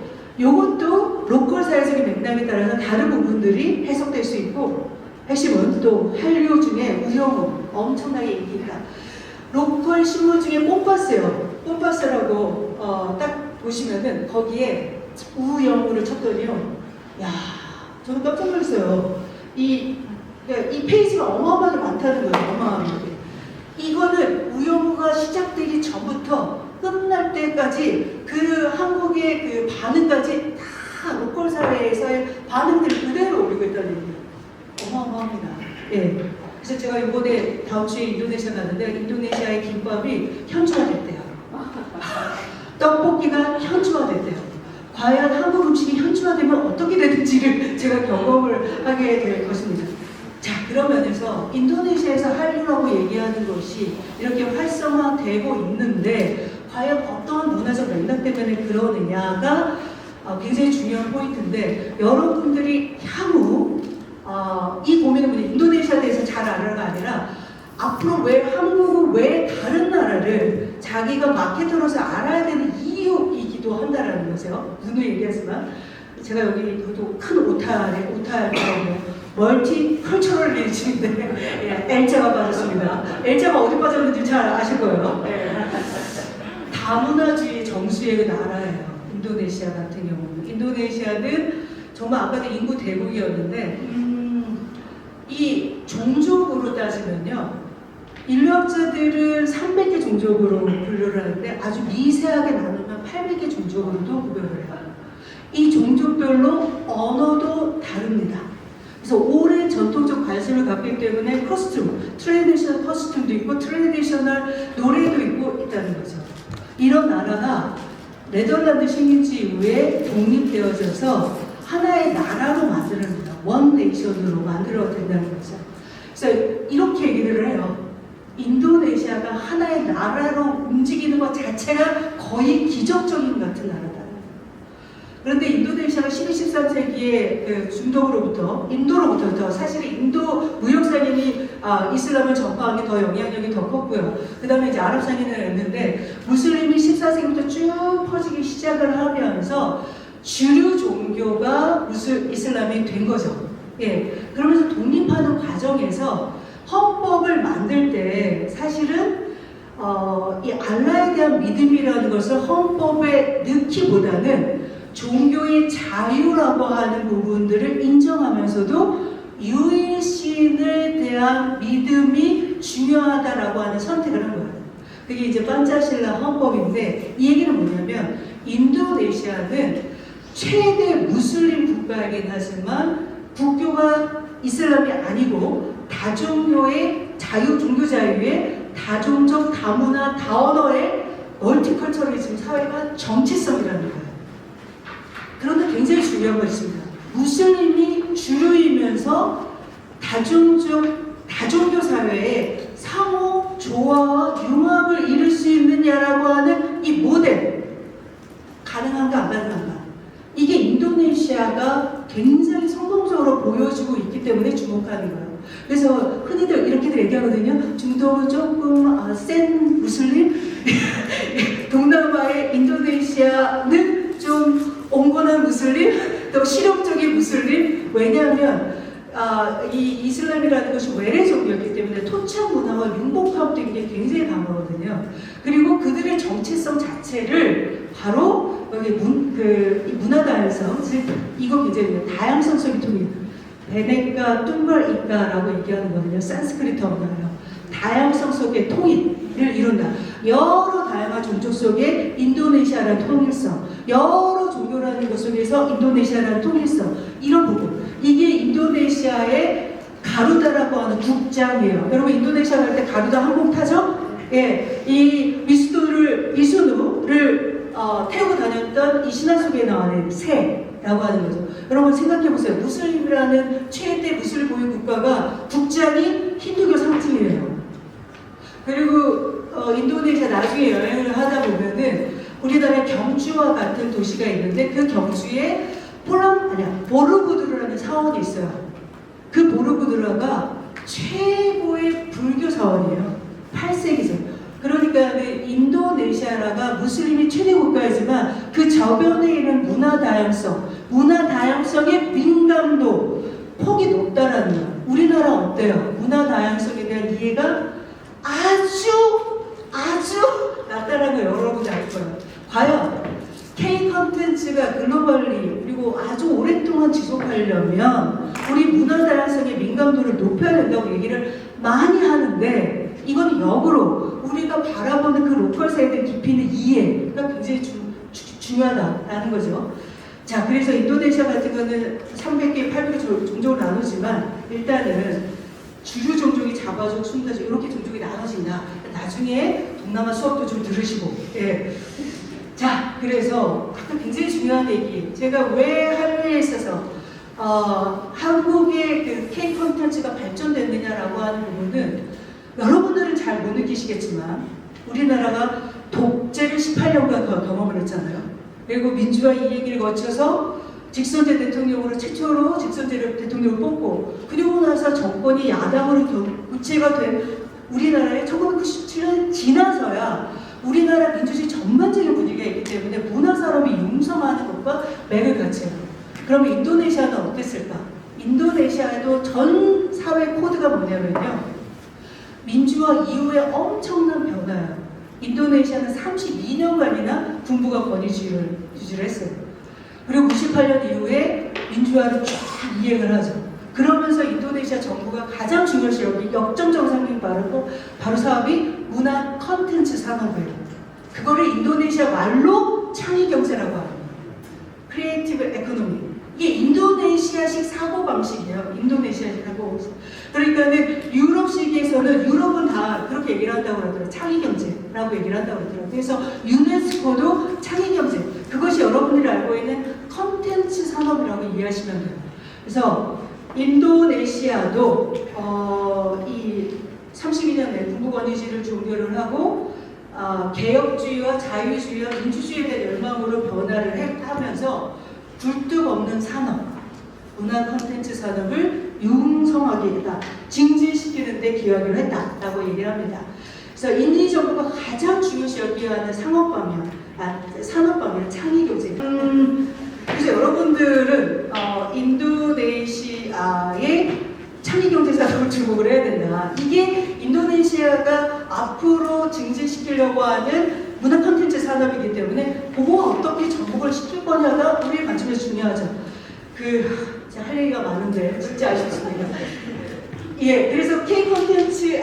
로컬 사회적인 맥락에 따라서 다른 부분들이 해석될 수 있고 핵심은 또 한류 중에 우영우 엄청나게 인기가 로컬 신문 중에 꼼파스요. 꼼파스라고 딱 보시면은 거기에 우영우를 쳤더니요. 야, 저는 깜짝 놀랐어요. 이 페이지가 어마어마하게 많다는 거예요. 어마어마하게. 이거는 우영우가 시작되기 전부터 끝날 때까지 그 한국의 그 반응까지 다 로컬 사회에서의 반응들을 그대로 올리고 있다는 얘기예요. 어마어마합니다. 예. 그래서 제가 이번에 다음 주에 인도네시아 갔는데 인도네시아의 김밥이 현지화됐대요. 떡볶이가 현지화됐대요. 과연 한국 음식이 현지화되면 어떻게 되는지를 제가 경험을 하게 될 것입니다. 자, 그런 면에서 인도네시아에서 한류라고 얘기하는 것이 이렇게 활성화되고 있는데 과연 어떤 문화적 맥락 때문에 그러느냐가 굉장히 중요한 포인트인데 여러분들이 향후 이 고민은 뭐냐, 인도네시아에 대해서 잘 알아가 아니라 앞으로 왜 한국은 왜 다른 나라를 자기가 마케터로서 알아야 되는 이유이기도 한다라는 거죠. 누누이 얘기하지만 제가 여기 큰 오타라고 멀티 컬처럴리즘인데 L자가 빠졌습니다. L자가 어디 빠졌는지 잘 아실 거예요. 네. 다문화주의 정수의 나라예요. 인도네시아 같은 경우는. 인도네시아는 정말 아까도 인구 대국이었는데 이 종족으로 따지면요. 인류학자들은 300개 종족으로 분류를 하는데 아주 미세하게 나누면 800개 종족으로도 구별을 해요. 이 종족별로 언어도 다릅니다. 그래서 오랜 전통적 관심을 갖기 때문에 커스튬, 트레디셔널 커스튬도 있고 트레디셔널 노래도 있고 있다는 거죠. 이런 나라가 네덜란드 식민지 이후에 독립되어져서 하나의 나라로 만들어냅니다. 원 네이션으로 만들어야 된다는 거죠. 그래서 이렇게 얘기를 해요. 인도네시아가 하나의 나라로 움직이는 것 자체가 거의 기적적인 같은 나라다. 그런데 인도네시아가 12, 13세기에 그 중동으로부터, 인도로부터, 사실은 인도 무역상인이 이슬람을 전파한 게 더 영향력이 더 컸고요. 그 다음에 이제 아랍상인을 했는데, 무슬림이 14세기부터 쭉 퍼지기 시작을 하면서 주류 종교가 이슬람이 된 거죠. 예. 그러면서 독립하는 과정에서 헌법을 만들 때 사실은 이 알라에 대한 믿음이라는 것을 헌법에 넣기보다는 종교의 자유라고 하는 부분들을 인정하면서도 유일신에 대한 믿음이 중요하다라고 하는 선택을 한 거예요. 그게 이제 판차실라 헌법인데 이 얘기는 뭐냐면 인도네시아는 최대 무슬림 국가이긴 하지만 국교가 이슬람이 아니고 다종교의 자유, 종교 자유의 다종족, 다문화, 다언어의 멀티컬처리즘 사회가 정체성이라는 거예요. 그런데 굉장히 중요한 거 있습니다. 무슬림이 주류이면서 다종교 사회에 상호 조화와 융합을 이룰 수 있느냐라고 하는 이 모델 가능한가 안 가능한가? 이게 인도네시아가 굉장히 성공적으로 보여주고 있기 때문에 주목하는 거예요. 그래서 흔히들 이렇게들 얘기하거든요. 중동은 조금 센 무슬림, 동남아의 인도네시아는 좀 온건한 무슬림, 또 실용적인 무슬림. 왜냐하면 이 이슬람이라는 것이 외래 종교였기 때문에 토착 문화와 융복합도 굉장히 강하거든요. 그리고 그들의 정체성 자체를 바로 여기 문화 다양성, 즉 이거 굉장히 다양성 속의 통일, 베네카 뚱벌이카라고 얘기하는 거거든요. 산스크리트어인가요? 다양성 속의 통일을 이룬다. 여러 다양한 종족 속에 인도네시아라는 통일성, 여러 종교라는 것 속에서 인도네시아라는 통일성, 이런 부분. 이게 인도네시아의 가루다라고 하는 국장이에요. 여러분 인도네시아 갈 때 가루다 항공 타죠? 예, 이 이수누를 태우고 다녔던 이 신화 속에 나오는 새라고 하는 거죠. 여러분 생각해 보세요. 무슬림이라는 최대 무슬림 보유 국가가 국장이 힌두교 상징이에요. 그리고 인도네시아 나중에 여행을 하다 보면은 우리나라의 경주와 같은 도시가 있는데 그 경주에 보르부두르라는 사원이 있어요. 그 보르부두르가 최고의 불교 사원이에요. 8세기죠. 그러니까 인도네시아가 무슬림이 최대 국가이지만 그 저변에 있는 문화 다양성의 민감도, 폭이 높다라는 거예요. 우리나라 어때요? 문화 다양성에 대한 이해가 아주 낮다라는 거 여러분이 알 거예요. 과연 K 컨텐츠가 글로벌리 그리고 아주 오랫동안 지속하려면 우리 문화 다양성의 민감도를 높여야 된다고 얘기를 많이 하는데 이건 역으로 우리가 바라보는 그 로컬 사회에 대한 깊이 있는 이해가 굉장히 중요하다라는 거죠. 자, 그래서 인도네시아 같은 거는 300개, 800개 종족으로 나누지만 일단은 주류 종족이 자바족, 순다족 이렇게 종족이 나눠진다. 나중에 동남아 수업도 좀 들으시고. 예. 자, 그래서 아까 굉장히 중요한 얘기. 제가 왜 한류에 있어서 한국의 그 K 콘텐츠가 발전됐느냐라고 하는 부분은 여러분들은 잘 못 느끼시겠지만 우리나라가 독재를 18년간 경험을 했잖아요. 그리고 민주화 이 얘기를 거쳐서 직선제 대통령으로 최초로 직선제 대통령을 뽑고 그리고 나서 정권이 야당으로 교체가 된 우리나라에 1997년 지나서야 우리나라 민주주의 전반적인 분위기가 있기 때문에 문화산업이 융성하는 것과 맥을 같이 해요. 그럼 인도네시아는 어땠을까? 인도네시아에도 전 사회 코드가 뭐냐면요. 민주화 이후에 엄청난 변화예요. 인도네시아는 32년간이나 군부가 권위주의를 유지를 했어요. 그리고 98년 이후에 민주화를 쫙 이행을 하죠. 그러면서 인도네시아 정부가 가장 중요시 여기 역점적으로 생긴 바로 사업이 문화 컨텐츠 산업이에요. 그거를 인도네시아 말로 창의 경제라고 합니다. 크리에이티브 에코노미. 이게 인도네시아식 사고방식이에요. 인도네시아식 사고방식. 그러니까는 유럽식에서는 유럽은 다 그렇게 얘기를 한다고 그러더라고요. 창의경제라고 얘기를 한다고 그러더라고요. 그래서 유네스코도 창의경제. 그것이 여러분들이 알고 있는 컨텐츠 산업이라고 이해하시면 돼요. 그래서 인도네시아도 이 32년 내 군부 권위주의를 종결을 하고 개혁주의와 자유주의와 민주주의에 대한 열망으로 변화를 하면서 굴뚝 없는 산업, 문화 콘텐츠 산업을 융성하게 했다, 증진시키는 데 기여를 했다라고 얘기를 합니다. 그래서 인도 정부가 가장 중요시 여기야 하는 산업 방향, 창의경제. 그래서 여러분들은 인도네시아의 창의경제 산업을 주목을 해야 된다. 이게 인도네시아가 앞으로 증진시키려고 하는 문화 콘텐츠 산업이기 때문에 그거 어떻게 접목을 시킬 거냐가 우리의 관점에서 중요하죠. 할 얘기가 많은데 진짜 아쉽습니다. 예, 그래서 K 콘텐츠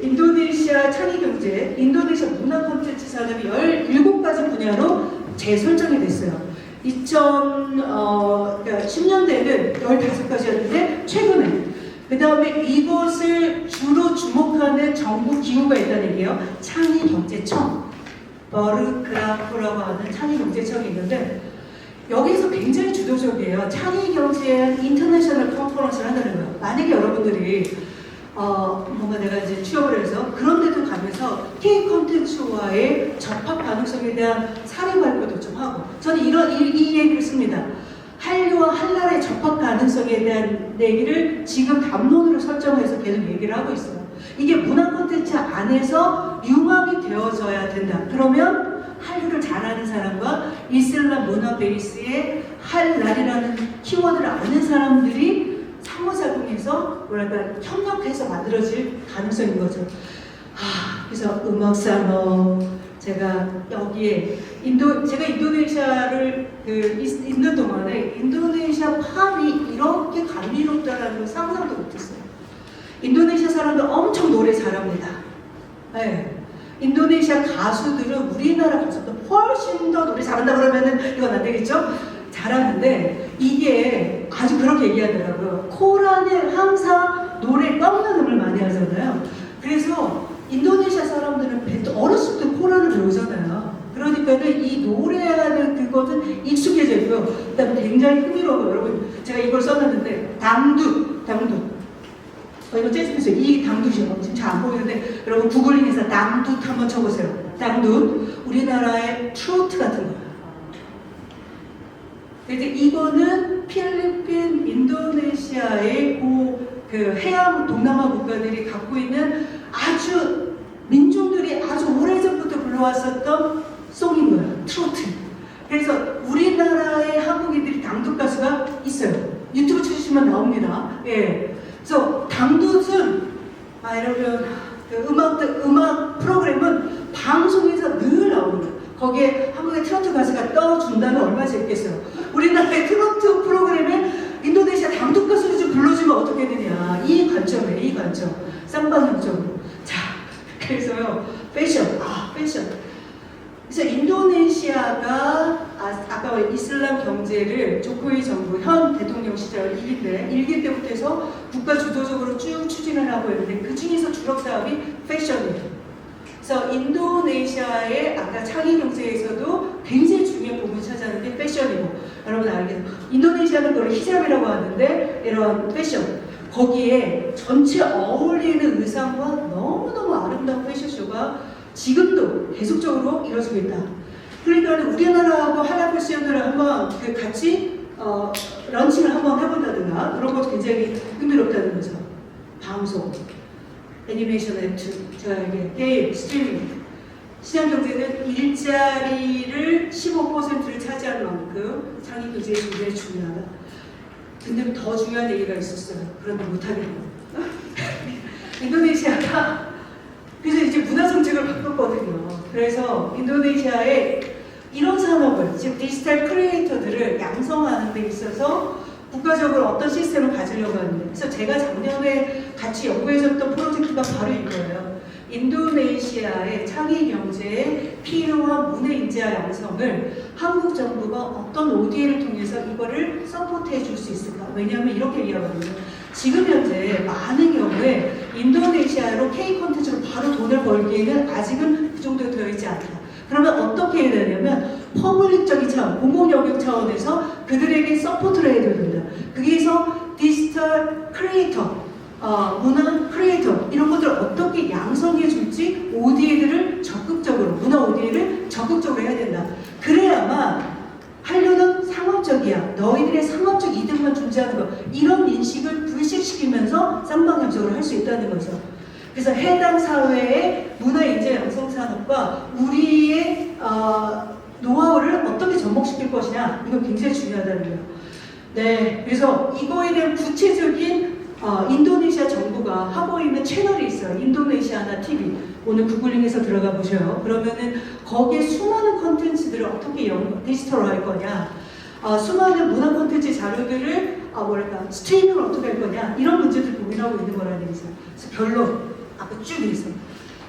인도네시아 창의경제, 인도네시아 문화 콘텐츠 산업이 17가지 분야로 재설정이 됐어요. 2010년대는 15가지였는데 최근에 그 다음에 이것을 주로 주목하는 정부 기구가 있다는 얘기예요. 창의경제청, 버르크라프라고 하는 창의경제청이 있는데 여기서 굉장히 주도적이에요. 창의경제의 인터내셔널 컨퍼런스를 한다는 거예요. 만약에 여러분들이 뭔가 내가 이제 취업을 해서 그런 데도 가면서 K 콘텐츠와의 접합 가능성에 대한 사례 발표도 좀 하고, 저는 이 얘기를 씁니다. 한류와 한나라의 접합 가능성에 대한 얘기를 지금 담론으로 설정해서 계속 얘기를 하고 있어요. 이게 문화 콘텐츠 안에서 융합이 되어져야 된다. 그러면 한류를 잘하는 사람과 이슬람 문화 베이스의 할랄이라는 키워드를 아는 사람들이 상호작용해서 협력해서 만들어질 가능성인 거죠. 그래서 음악 산업, 제가 여기에 제가 인도네시아를 있는 동안에 인도네시아 팝이 이렇게 감미롭다라는 걸 상상도 못했어요. 인도네시아 사람들 엄청 노래 잘합니다. 네. 인도네시아 가수들은 우리나라 가수보다 훨씬 더 노래 잘한다 그러면은 이건 안 되겠죠? 잘하는데 이게 아주 그렇게 얘기하더라고요. 코란은 항상 노래 꺾는 음을 많이 하잖아요. 그래서 인도네시아 사람들은 어렸을 때 코란을 배우잖아요. 그러니까는 이 노래하는 그것은 익숙해져 있고요. 그다음에 굉장히 흥미로워요. 여러분, 제가 이걸 써놨는데 당두. 이거 재즈에서 이 당두죠. 지금 잘 안 보이는데 여러분 구글링해서 당두 한번 쳐보세요. 당두, 우리나라의 트로트 같은 거예요. 근데 이거는 필리핀, 인도네시아의 그 해양 동남아 국가들이 갖고 있는 아주 민중들이 아주 오래전부터 불러왔었던 송인 거예요. 트로트. 그래서 우리나라의 한국인들이 당두 가수가 있어요. 유튜브 쳐주시면 나옵니다. 예. 그래서 당두는 이러면 음악 프로그램은 방송에서 늘 나오는 거예요. 거기에 한국의 트로트 가수가 떠준다면 얼마나 재밌겠어요. 우리나라의 트로트 프로그램에 인도네시아 당두 가수를 좀 불러주면 어떻게 되냐. 이 관점에, 이 관점. 쌍방향적으로. 자, 그래서요. 패션. 그래서 인도네시아가 아까 이슬람 경제를 조코이 정부 현 대통령 시절 1기 때부터 해서 국가 주도적으로 쭉 추진을 하고 있는데 그 중에서 주력 사업이 패션이에요. 그래서 인도네시아의 아까 창의 경제에서도 굉장히 중요한 부분을 차지하는 게 패션이고, 여러분 알겠죠? 인도네시아는 그걸 히잡이라고 하는데 이런 패션, 거기에 전체 어울리는 의상과 너무너무 아름다운 패션쇼가 지금도 계속적으로 이루어지고 있다. 그러니까 우리나라하고 하나 패션을 한번 같이 런칭을 한번 해본다든가 그런 것도 굉장히 흥미롭다는 거죠. 방송, 애니메이션, 웹툰, 제가 이게 게임, 스트리밍, 시장 경제는 일자리를 15%를 차지하는 만큼 창의 경제의 굉장히 중요하다. 근데 더 중요한 얘기가 있었어요. 그런데 못하겠네요. 인도네시아가 조직을 바꿨거든요. 그래서 인도네시아에 이런 산업을, 즉 디지털 크리에이터들을 양성하는 데 있어서 국가적으로 어떤 시스템을 가지려고 하는데, 그래서 제가 작년에 같이 연구해줬던 프로젝트가 바로 이거예요. 인도네시아의 창의 경제에 필요한 문해 인재와 양성을 한국 정부가 어떤 ODA를 통해서 이거를 서포트해 줄 수 있을까? 왜냐하면 이렇게 이야기하거든요. 지금 현재 많은 경우에 인도네시아로 K 콘텐츠로 바로 돈을 벌기에는 아직은 그 정도 되어 있지 않다. 그러면 어떻게 해야 되냐면 퍼블릭적인 차원, 공공 영역 차원에서 그들에게 서포트를 해야 된다. 거기에서 디지털 크리에이터, 문화 크리에이터 이런 것들을 어떻게 양성해 줄지 ODA들을 적극적으로, 문화 ODA를 적극적으로 해야 된다. 그래야만 한류는 상업적이야. 너희들의 상업적 이득만 존재하는 거. 이런 인식을 불식시키면서 쌍방향적으로 할 수 있다는 거죠. 그래서 해당 사회의 문화인재 양성 산업과 우리의 노하우를 어떻게 접목시킬 것이냐, 이거 굉장히 중요하다는 거예요. 네, 그래서 이거에 대한 구체적인 인도네시아 정부가 하고 있는 채널이 있어요. 인도네시아나 TV. 오늘 구글링해서 들어가 보셔요. 그러면은 거기에 수많은 컨텐츠들을 어떻게 디지털로 할 거냐, 수많은 문화 콘텐츠 자료들을 스트리밍을 어떻게 할 거냐, 이런 문제들 고민하고 있는 거라는 얘기죠. 그래서 결론 아까 쭉 있어.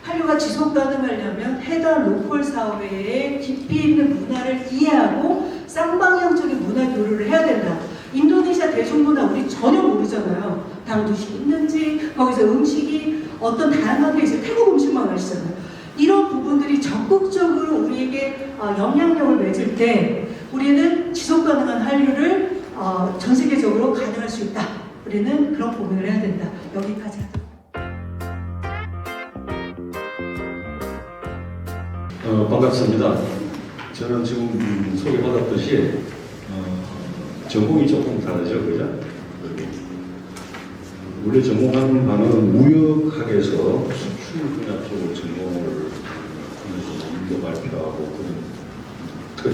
한류가 지속 가능하려면 해당 로컬 사회의 깊이 있는 문화를 이해하고 쌍방향적인 문화 교류를 해야 된다. 인도네시아 대중문화 우리 전혀 모르잖아요. 당도식이 있는지, 거기서 음식이 어떤 다양한 게 있어요. 태국 음식만 아시잖아요. 이런 부분들이 적극적으로 우리에게 영향력을 맺을 때 우리는 지속 가능한 한류를 전 세계적으로 가능할 수 있다. 우리는 그런 고민을 해야 된다. 여기까지 하도록. 반갑습니다. 저는 지금 소개받았듯이 전공이 조금 다르죠, 그죠? 원래 전공하는 바는 무역학에서 수출 분야 쪽으로 전공을 하면서 연구 발표하고 그런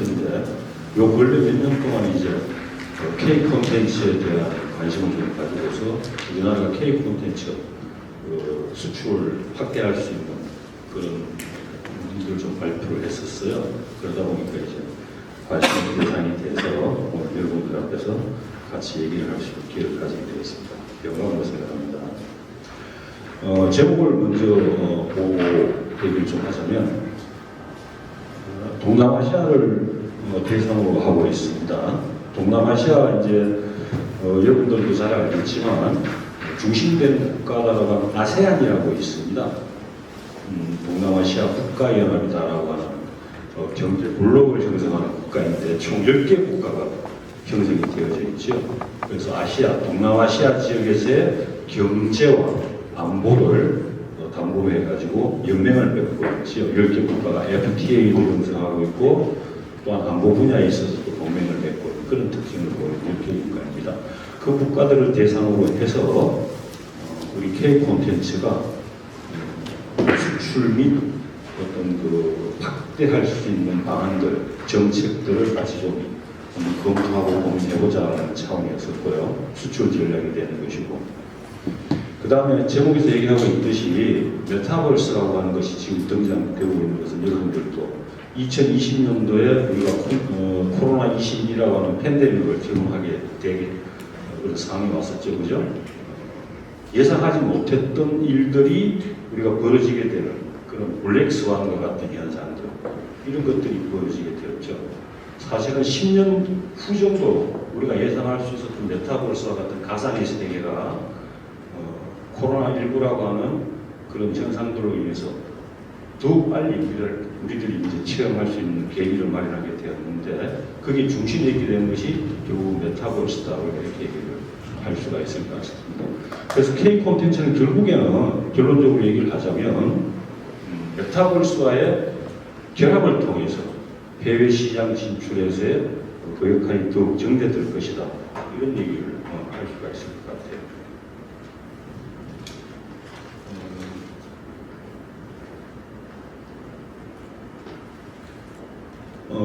틀인데, 요 근래 몇 년 동안 이제 K 콘텐츠에 대한 관심을 좀 가지고서 우리나라가 K 콘텐츠 수출을 확대할 수 있는 그런 문제를 좀 발표를 했었어요. 그러다 보니까 이제 관심의 대상이 돼서 여러분들 앞에서 같이 얘기를 할 수 있는 기회를 가지게 되었습니다. 영광으로 생각합니다. 제목을 먼저 보고 얘기를 좀 하자면, 동남아시아를 대상으로 하고 있습니다. 동남아시아 이제 여러분들도 잘 알겠지만 중심된 국가라고 하는 아세안이라고 있습니다. 동남아시아 국가연합이다라고 하는 경제 블록을 형성하는 국가인데 총 10개 국가가 형성이 되어져 있죠. 그래서 아시아, 동남아시아 지역에서의 경제와 안보를 담보해가지고 연맹을 맺고 있죠. 10개 국가가 FTA도 형성하고 있고, 또한 안보 분야에 있어서도 동맹을 맺고 있는 그런 특징을 보이는 10개 국가입니다. 그 국가들을 대상으로 해서 우리 K 콘텐츠가 수출 및 어떤 확대할 수 있는 방안들, 정책들을 같이 좀 검토하고 고민해보자는 차원이었었고요. 수출 전략이 되는 것이고, 그 다음에 제목에서 얘기하고 있듯이 메타버스라고 하는 것이 지금 등장되고 있는 것은 여러분들도 2020년도에 우리가 코로나21이라고 하는 팬데믹을 경험하게 되게 그런 상황이 왔었죠, 그죠? 예상하지 못했던 일들이 우리가 벌어지게 되는 그런 블랙스완과 같은 현상들, 이런 것들이 벌어지게 되었죠. 사실은 10년 후 정도 우리가 예상할 수 있었던 메타버스와 같은 가상의 세계가 코로나19라고 하는 그런 현상들로 인해서 더욱 빨리 우리들이 이제 체험할 수 있는 계기를 마련하게 되었는데, 그게 중심에 있게 된 것이 결국 메타버스다, 이렇게 얘기를 할 수가 있을 것 같습니다. 그래서 K 콘텐츠는 결국에는 결론적으로 얘기를 하자면 메타버스와의 결합을 통해서 해외 시장 진출에서의 그 역할이 더욱 정대될 것이다, 이런 얘기를 할 수가 있을 것 같아요.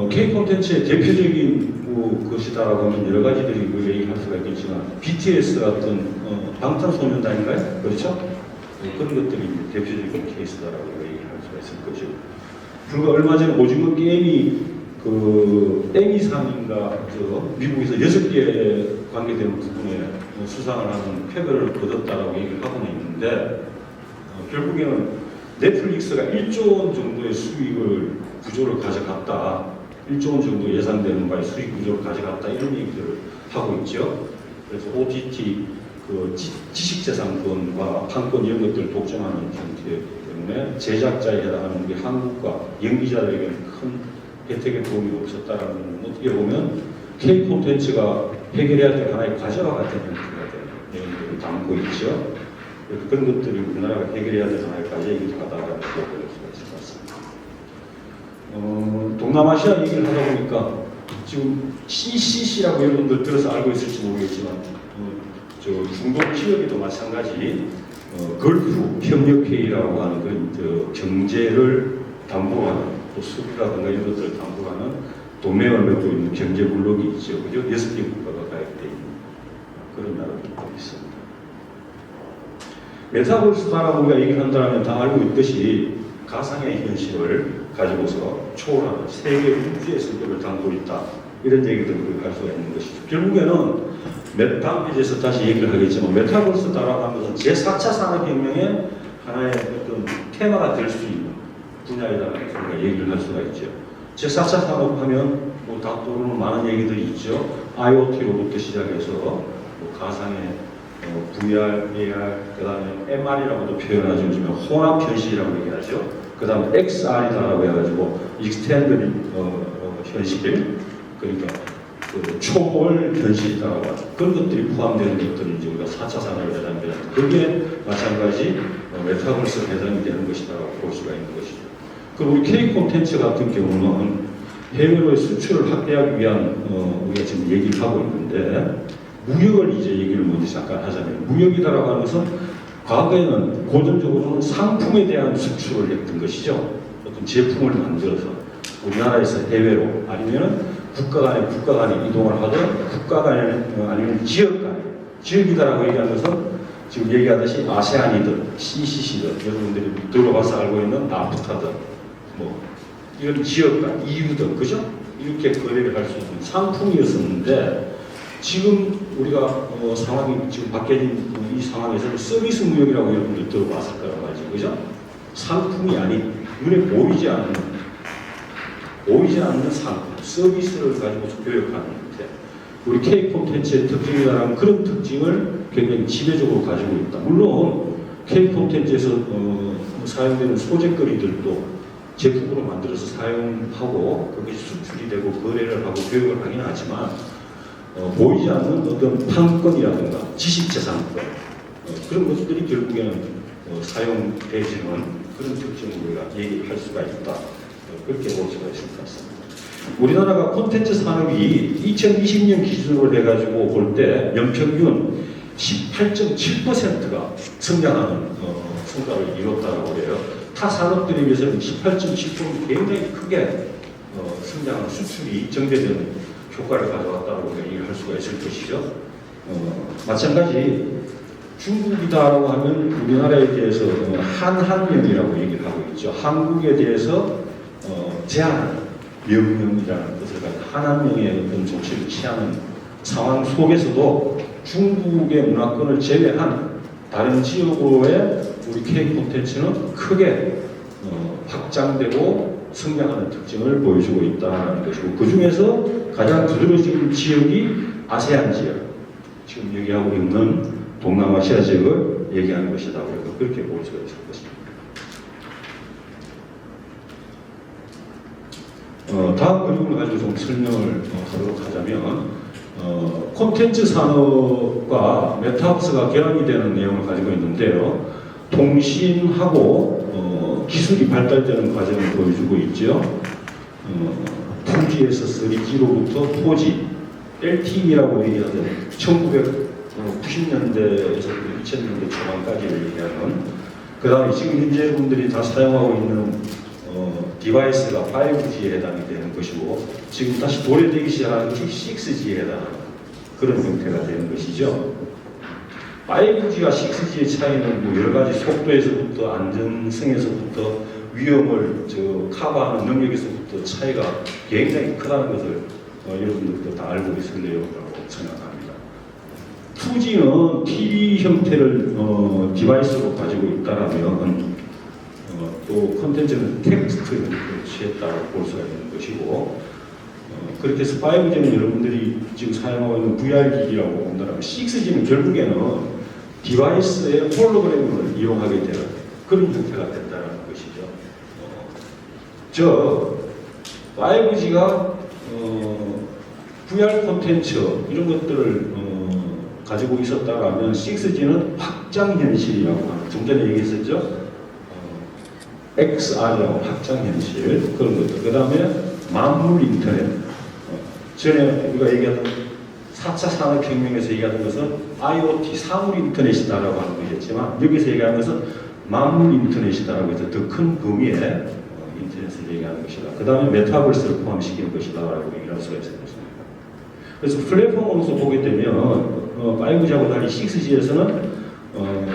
K 콘텐츠의 대표적인 것이다라고 하면 여러 가지들이 얘기할 수가 있겠지만, BTS 같은 방탄소년단인가요? 그렇죠? 그런 것들이 이제 대표적인 케이스다라고 얘기할 수가 있을 것이고, 불과 얼마 전에 오징어 게임이 그 에미상인가 미국에서 6개 관계되는 부분에 수상을 하는 표별을 얻었다라고 얘기를 하고는 있는데, 결국에는 넷플릭스가 1조 원 정도의 수익을 구조를 가져갔다, 1조 원 정도 예상되는 바의 수익 구조를 가져갔다, 이런 얘기들을 하고 있죠. 그래서 OTT 그 지식재산권과 판권 이런 것들을 독점하는 형태이기 때문에 제작자에 해당하는 우리 한국과 연기자들에게는 큰 혜택의 도움이 없었다라는, 어떻게 보면 K 콘텐츠가 해결해야 될 하나의 과제와 같은 형태가 되는 내용들을 담고 있죠. 그런 것들이 우리나라가 해결해야 될 하나의 과제이기도 하다라고 볼 수가 있을 것 같습니다. 동남아시아 얘기를 하다 보니까 지금 CCC라고 여러분들 들어서 알고 있을지 모르겠지만, 저 중동 지역에도 마찬가지 걸프 협력회의라고 하는 그런 경제를 담보하는, 또 수비라든가 이런 것들을 담보하는 동맹을 맺고 있는 경제 블록이 있죠. 그죠? 6개 국가가 가입되어 있는 그런 나라들도 있습니다. 메타버스라고 우리가 얘기를 한다면 다 알고 있듯이 가상의 현실을 가지고서 초월하는 세계 우주의 세계를 담고 있다, 이런 얘기들을 할 수가 있는 것이죠. 결국에는 다음 페이지에서 다시 얘기를 하겠지만, 메타버스 따라가는 것은 제4차 산업혁명의 하나의 어떤 테마가 될 수 있는 분야이다라고 우리가 얘기를 할 수가 있죠. 제4차 산업하면 뭐 다 떠오르는 많은 얘기들이 있죠. IoT로부터 시작해서 뭐 가상의 VR, AR, 그 다음에 MR이라고도 표현하죠. 요즘에 혼합 현실이라고 얘기하죠. 그 다음에 XR이다라고 해가지고 익스텐드 현실, 그러니까 그 초월 현실이다라고 하죠. 그런 것들이 포함되는 것들이 이제 우리가 4차 산업에 해당되는, 그게 마찬가지 메타버스에 해당이 되는 것이다라고 볼 수가 있는 것이죠. 그리고 우리 K 콘텐츠 같은 경우는 해외로의 수출을 확대하기 위한 우리가 지금 얘기를 하고 있는데, 무역을 이제 얘기를 먼저 잠깐 하자면, 무역이다라고 하는 것은 과거에는 고전적으로는 상품에 대한 수출을 했던 것이죠. 어떤 제품을 만들어서 우리나라에서 해외로, 아니면 국가 간에 이동을 하든, 국가 간에 아니면 지역 간에, 지역이다라고 얘기하는 것은 지금 얘기하듯이 아세안이든 CCC든 여러분들이 들어봐서 알고 있는 나프타든 뭐 이런 지역 간, EU든, 그죠? 이렇게 거래를 할 수 있는 상품이었었는데, 지금 우리가 상황이 지금 바뀌어진 이 상황에서 서비스 무역이라고 여러분들 들어봤을 거란 말이죠. 그죠? 상품이 아닌, 눈에 보이지 않는 상품, 서비스를 가지고 교역하는 형태. 우리 K 콘텐츠의 특징이라는 그런 특징을 굉장히 지배적으로 가지고 있다. 물론 K 콘텐츠에서 사용되는 소재거리들도 제품으로 만들어서 사용하고 그것이 수출이 되고 거래를 하고 교역을 하긴 하지만, 보이지 않는 어떤 판권이라든가 지식재산권, 그런 것들이 결국에는 사용되지는 그런 특징을 우리가 얘기할 수가 있다. 그렇게 볼 수가 있을 것 같습니다. 우리나라가 콘텐츠 산업이 2020년 기준으로 해가지고 볼 때 연평균 18.7%가 성장하는 성과를 이뤘다고 해요. 타 산업들에 비해서는 18.7% 굉장히 크게 성장하는, 수출이 정제되는 효과를 가져왔다고 얘기를 할 수가 있을 것이죠. 마찬가지 중국이다라고 하면 우리나라에 대해서 한한령이라고 얘기를 하고 있죠. 한국에 대해서 제한 명령이라는 것을 가지고 한한령의 어떤 조치를 취하는 상황 속에서도 중국의 문화권을 제외한 다른 지역으로의 우리 K 콘텐츠는 크게 확장되고 성장하는 특징을 보여주고 있다는 것이고, 그 중에서 가장 두드러진 지역이 아세안 지역, 지금 얘기하고 있는 동남아시아 지역을 얘기하는 것이다. 그렇게 볼 수가 있을 것입니다. 다음 그림을 가지고 좀 설명을 하도록 하자면, 콘텐츠 산업과 메타버스가 결합이 되는 내용을 가지고 있는데요. 통신하고 기술이 발달되는 과정을 보여주고 있죠. 2G에서 3G로부터 4G, LTE라고 얘기하던 1990년대에서 2000년대 초반까지를 얘기하는, 그 다음에 지금 현재 분들이 다 사용하고 있는 디바이스가 5G에 해당이 되는 것이고, 지금 다시 도래되기 시작하는 6G에 해당하는 그런 형태가 되는 것이죠. 5G와 6G의 차이는 뭐 여러 가지 속도에서부터 안전성에서부터 위험을 커버하는 능력에서부터 차이가 굉장히 크다는 것을 여러분들도 다 알고 있을 내용이라고 생각합니다. 2G는 TV 형태를 디바이스로 가지고 있다라면 또 콘텐츠는 텍스트 형태를 취했다고 볼 수가 있는 것이고 그렇게 해서 5G는 여러분들이 지금 사용하고 있는 VR 기기라고 본다면 6G는 결국에는 디바이스의 홀로그램을 이용하게 되는 그런 형태가 된다는 것이죠. 저 5G가 VR 콘텐츠 이런 것들을 가지고 있었다라면 6G는 확장 현실이라고 하는 좀 전에 얘기했었죠. XR이라고 확장 현실 그런 것들. 그 다음에 만물 인터넷. 전에 우리가 얘기하던 4차 산업혁명에서 얘기하던 것은 IoT 사물 인터넷이다라고 하는 것이었지만 여기서 얘기하는 것은 만물 인터넷이다라고 해서 더 큰 범위의 인터넷을 얘기하는 것이다. 그 다음에 메타버스를 포함시키는 것이다라고 얘기를 할 수가 있을 것입니다. 그래서 플랫폼으로서 보게 되면 5G하고 달리 6G에서는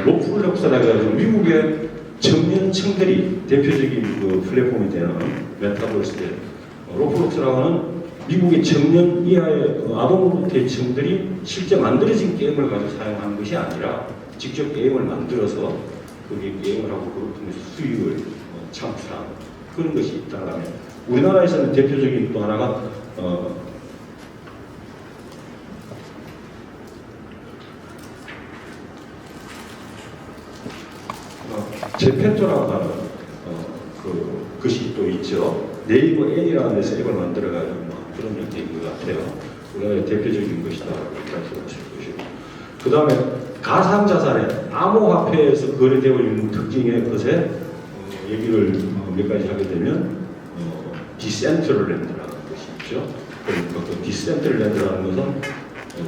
로플렉스라고 해서 미국의 청년층들이 대표적인 그 플랫폼이 되는 메타버스의 로플렉스라고 하는 미국의 청년 이하의 아동 대층들이 실제 만들어진 게임을 가지고 사용하는 것이 아니라 직접 게임을 만들어서 그게 게임을 하고 그걸 통해서 수익을 창출하는 그런 것이 있다면 우리나라에서는 대표적인 또 하나가 제페토라고 하는 것이 또 있죠. 네이버 N이라는 데서 앱을 만들어가지고 그런 형태인 것 같아요. 우리나라의 대표적인 것이다. 이렇게 보실 것이고. 그 다음에 가상자산의 암호화폐에서 거래되고 있는 특징의 것에 얘기를 몇 가지 하게 되면 디센트럴랜드라는 것이 있죠. 그러니까 그 디센트럴랜드라는 것은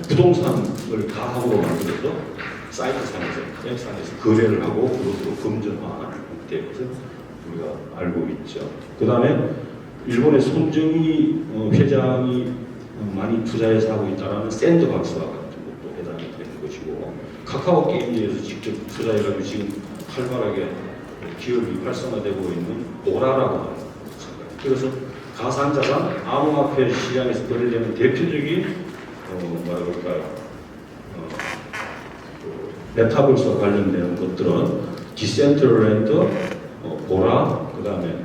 부동산을 가상으로 만들어서 사이트상에서, 앱상에서 거래를 하고 그것으로 금전화하는 형태의 것을 우리가 알고 있죠. 그 다음에 일본의 손정희 회장이 많이 투자해서 하고 있다는 샌드박스와 같은 것도 해당이 되는 것이고 카카오 게임즈에서 직접 투자해가지고 지금 활발하게 기업이 활성화되고 있는 오라라고 하는 생각. 그래서 가상자산, 암호화폐 시장에서 거래되는 대표적인 뭐라 그럴까요? 메타버스와 관련되는 것들은 디센트럴랜드, 보라, 그 다음에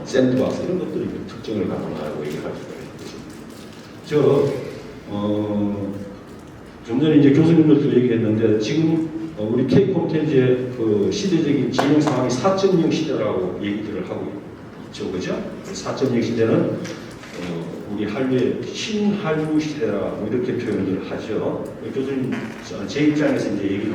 샌드박스 이런 것들이 특징을 갖는다고 얘기할 수가 있는 것입니다. 좀 전에 이제 교수님들도 얘기했는데 지금 우리 K 콘텐츠의 그 시대적인 진행 상황이 4.0 시대라고 얘기들을 하고 있죠, 그죠? 4.0 시대는 우리 한류의 신한류 시대라 뭐 이렇게 표현을 하죠. 교수님 제 입장에서 이제 얘기는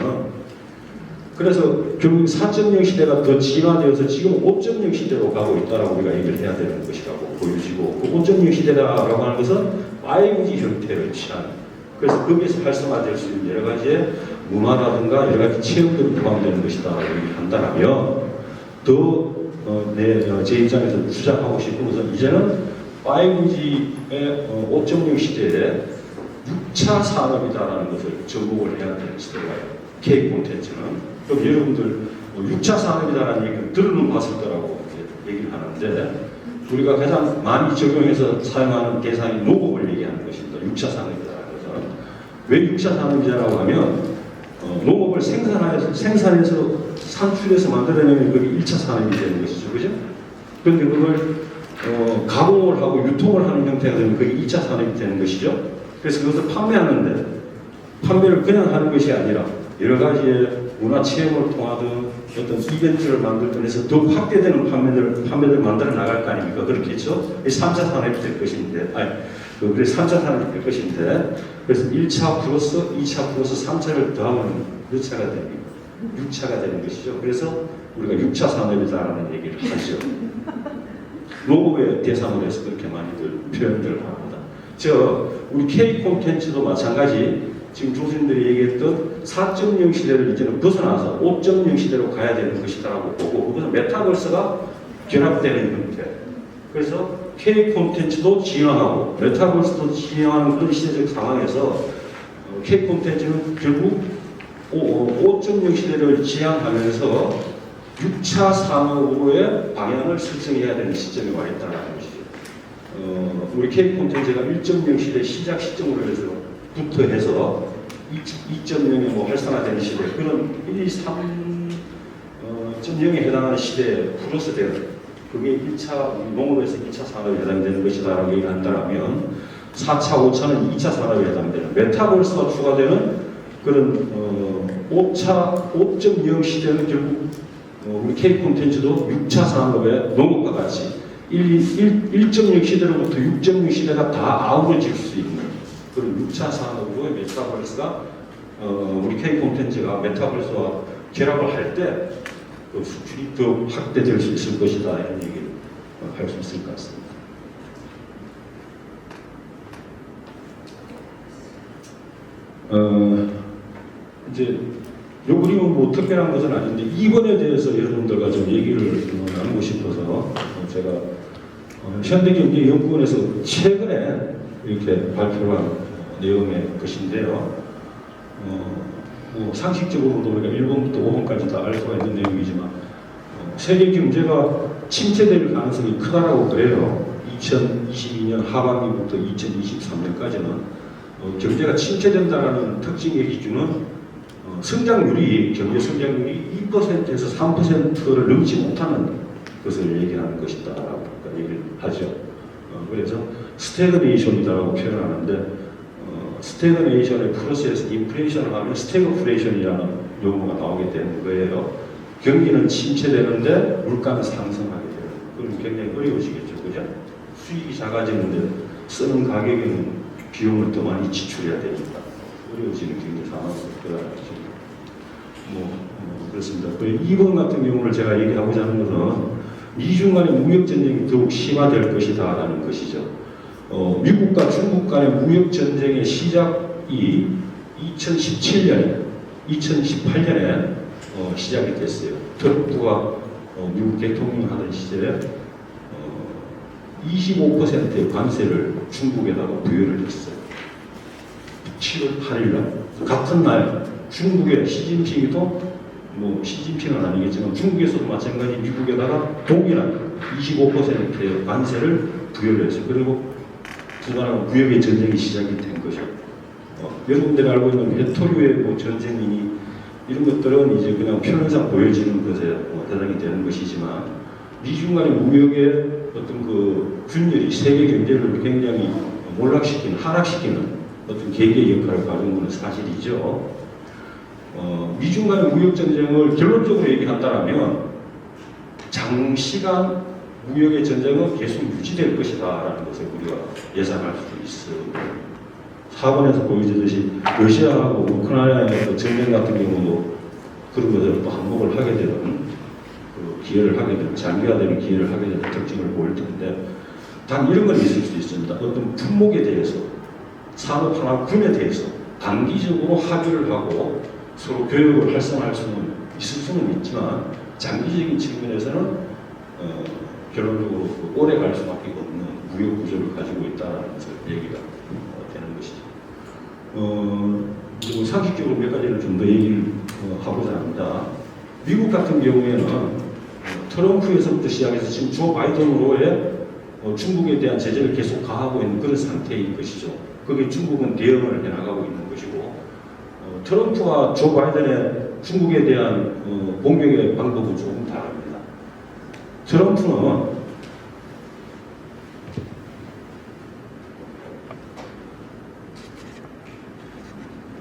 그래서 결국 4.0 시대가 더 진화되어서 지금 5.0 시대로 가고 있다라고 우리가 얘기를 해야 되는 것이라고 보여지고 그 5.0 시대라고 하는 것은 5G 형태를 취하는 그래서 거기에서 활성화될 수 있는 여러 가지의 문화라든가 여러 가지 체험들이 포함되는 것이다라고 얘기한다면 더 제 입장에서 주장하고 싶은 것은 이제는 5G의 5.0 시대에 6차 산업이다라는 것을 접목을 해야 되는 시대가요. K 콘텐츠는. 그럼 여러분들 6차 산업이다라는 얘기를 들어는 봤을 거라고 얘기를 하는데 우리가 가장 많이 적용해서 사용하는 대상이 농업을 얘기하는 것입니다. 6차 산업이다라는 것은. 왜 6차 산업이다라고 하면 농업을 생산해서 산출해서 만들어내면 그게 1차 산업이 되는 것이죠. 그죠? 그런데 그걸 가공을 하고 유통을 하는 형태가 되면 그게 2차 산업이 되는 것이죠. 그래서 그것을 판매하는데 판매를 그냥 하는 것이 아니라 여러 가지의 문화 체험을 통하든 어떤 이벤트를 만들든 해서 더욱 확대되는 판매를 만들어 나갈 거 아닙니까? 그렇겠죠? 3차 산업이 될 것인데, 그래서 3차 산업이 될 것인데, 그래서 1차 플러스 2차 플러스 3차를 더하면 몇 차가 됩니까? 6차가 되는 것이죠. 그래서 우리가 6차 산업이다라는 얘기를 하죠. 농업의 대상으로 해서 그렇게 많이들 표현들을 합니다. 우리 K 콘텐츠도 마찬가지 지금 교수님들이 얘기했던 4.0 시대를 이제는 벗어나서 5.0 시대로 가야 되는 것이다라고 보고 그것은 메타버스가 결합되는 형태. 그래서 K 콘텐츠도 진화하고 메타버스도 진화하는 그런 시대적 상황에서 K 콘텐츠는 결국 5.0 시대를 지향하면서 6차 산업으로의 방향을 설정해야 되는 시점에 와 있다는 것이죠. 우리 K 콘텐츠가 1.0 시대 시작 시점으로 해서 2.0에 뭐 활성화되는 시대, 그런 1, 2, 3.0에 해당하는 시대에 플러스 되는, 그게 1차 농업에서 2차 산업에 해당되는 것이다라고 얘기한다면 4차, 5차는 2차 산업에 해당되는 메타버스가 추가되는 그런 5.0 시대는 결국 우리 K 콘텐츠도 6차 산업의 농업과 같이 1.0 시대로부터 6.0 시대가 다 아우러질 수 있는 그런 6차 산업으로의 메타버스가 우리 K 콘텐츠가 메타버스와 결합을 할 때 그 수출이 더 확대될 수 있을 것이다, 이런 얘기를 할 수 있을 것 같습니다. 이제 요 그림은 뭐 특별한 것은 아닌데 이번에 대해서 여러분들과 좀 얘기를 나누고 싶어서 제가 현대경제연구원에서 최근에 이렇게 발표한 내용의 것인데요. 뭐 상식적으로도 우리가 1번부터 5번까지 다 알 수가 있는 내용이지만 세계 경제가 침체될 가능성이 크다라고 그래요. 2022년 하반기부터 2023년까지는 경제가 침체된다는 특징의 기준은 성장률이, 경제 성장률이 2%에서 3%를 넘지 못하는 것을 얘기하는 것이다라고 얘기를 하죠. 그래서 스태그네이션이라고 표현하는데 스태그네이션의 프로세스, 인플레이션을 하면 스태그플레이션이라는 용어가 나오게 되는 거예요. 경기는 침체되는데 물가는 상승하게 돼요. 그럼 굉장히 어려워지겠죠, 그죠? 수익이 작아지는데 쓰는 가격에는 비용을 더 많이 지출해야 되니까 어려워지는 경제 상황을 그려나가죠. 그렇습니다. 2번 같은 경우를 제가 얘기하고자 하는 것은 미중 간의 무역 전쟁이 더욱 심화될 것이다라는 것이죠. 미국과 중국 간의 무역 전쟁의 시작이 2018년에 시작이 됐어요. 트럼프가 미국 대통령 하던 시절에 25%의 관세를 중국에다가 부여를 했어요. 7월 8일 날 같은 날 중국의 시진핑도 시진핑은 아니겠지만 중국에서도 마찬가지 미국에다가 동일한 25%의 관세를 부여를 했어요. 그리고 두 나라가 무역의 전쟁이 시작이 된 거죠. 여러분들이 알고 있는 외토류의 전쟁이니 이런 것들은 이제 그냥 표면상 보여지는 것에 해당이 되는 것이지만 미중 간의 무역의 어떤 그 균열이 세계 경제를 굉장히 하락시키는 어떤 계기의 역할을 가진 것은 사실이죠. 미중 간의 무역 전쟁을 결론적으로 얘기한다면 장시간 무역의 전쟁은 계속 유지될 것이다라는 것을 우리가 예상할 수 있습니다. 4번에서 보여주듯이 러시아하고 우크라이나의 전쟁 같은 경우도 그런 것을 또 한복을 하게 되는 그 기회를 하게 되는 장기화되는 기회를 하게 되는 특징을 보일 텐데 단 이런 건 있을 수 있습니다. 어떤 품목에 대해서 산업 하나 군에 대해서 단기적으로 합의를 하고 서로 교역을 활성화할 수는 있을 수는 있지만 장기적인 측면에서는 결론적으로 오래 갈 수밖에 없는 무역 구조를 가지고 있다는 것을 얘기가 되는 것이죠. 그리고 상식적으로 몇 가지를 좀 더 얘기를 하고자 합니다. 미국 같은 경우에는 트럼프에서부터 시작해서 지금 조 바이든으로의 중국에 대한 제재를 계속 가하고 있는 그런 상태인 것이죠. 거기에 중국은 대응을 해나가고 있는 것이고 트럼프와 조 바이든의 중국에 대한 공격의 방법은 조금 다릅니다. 트럼프는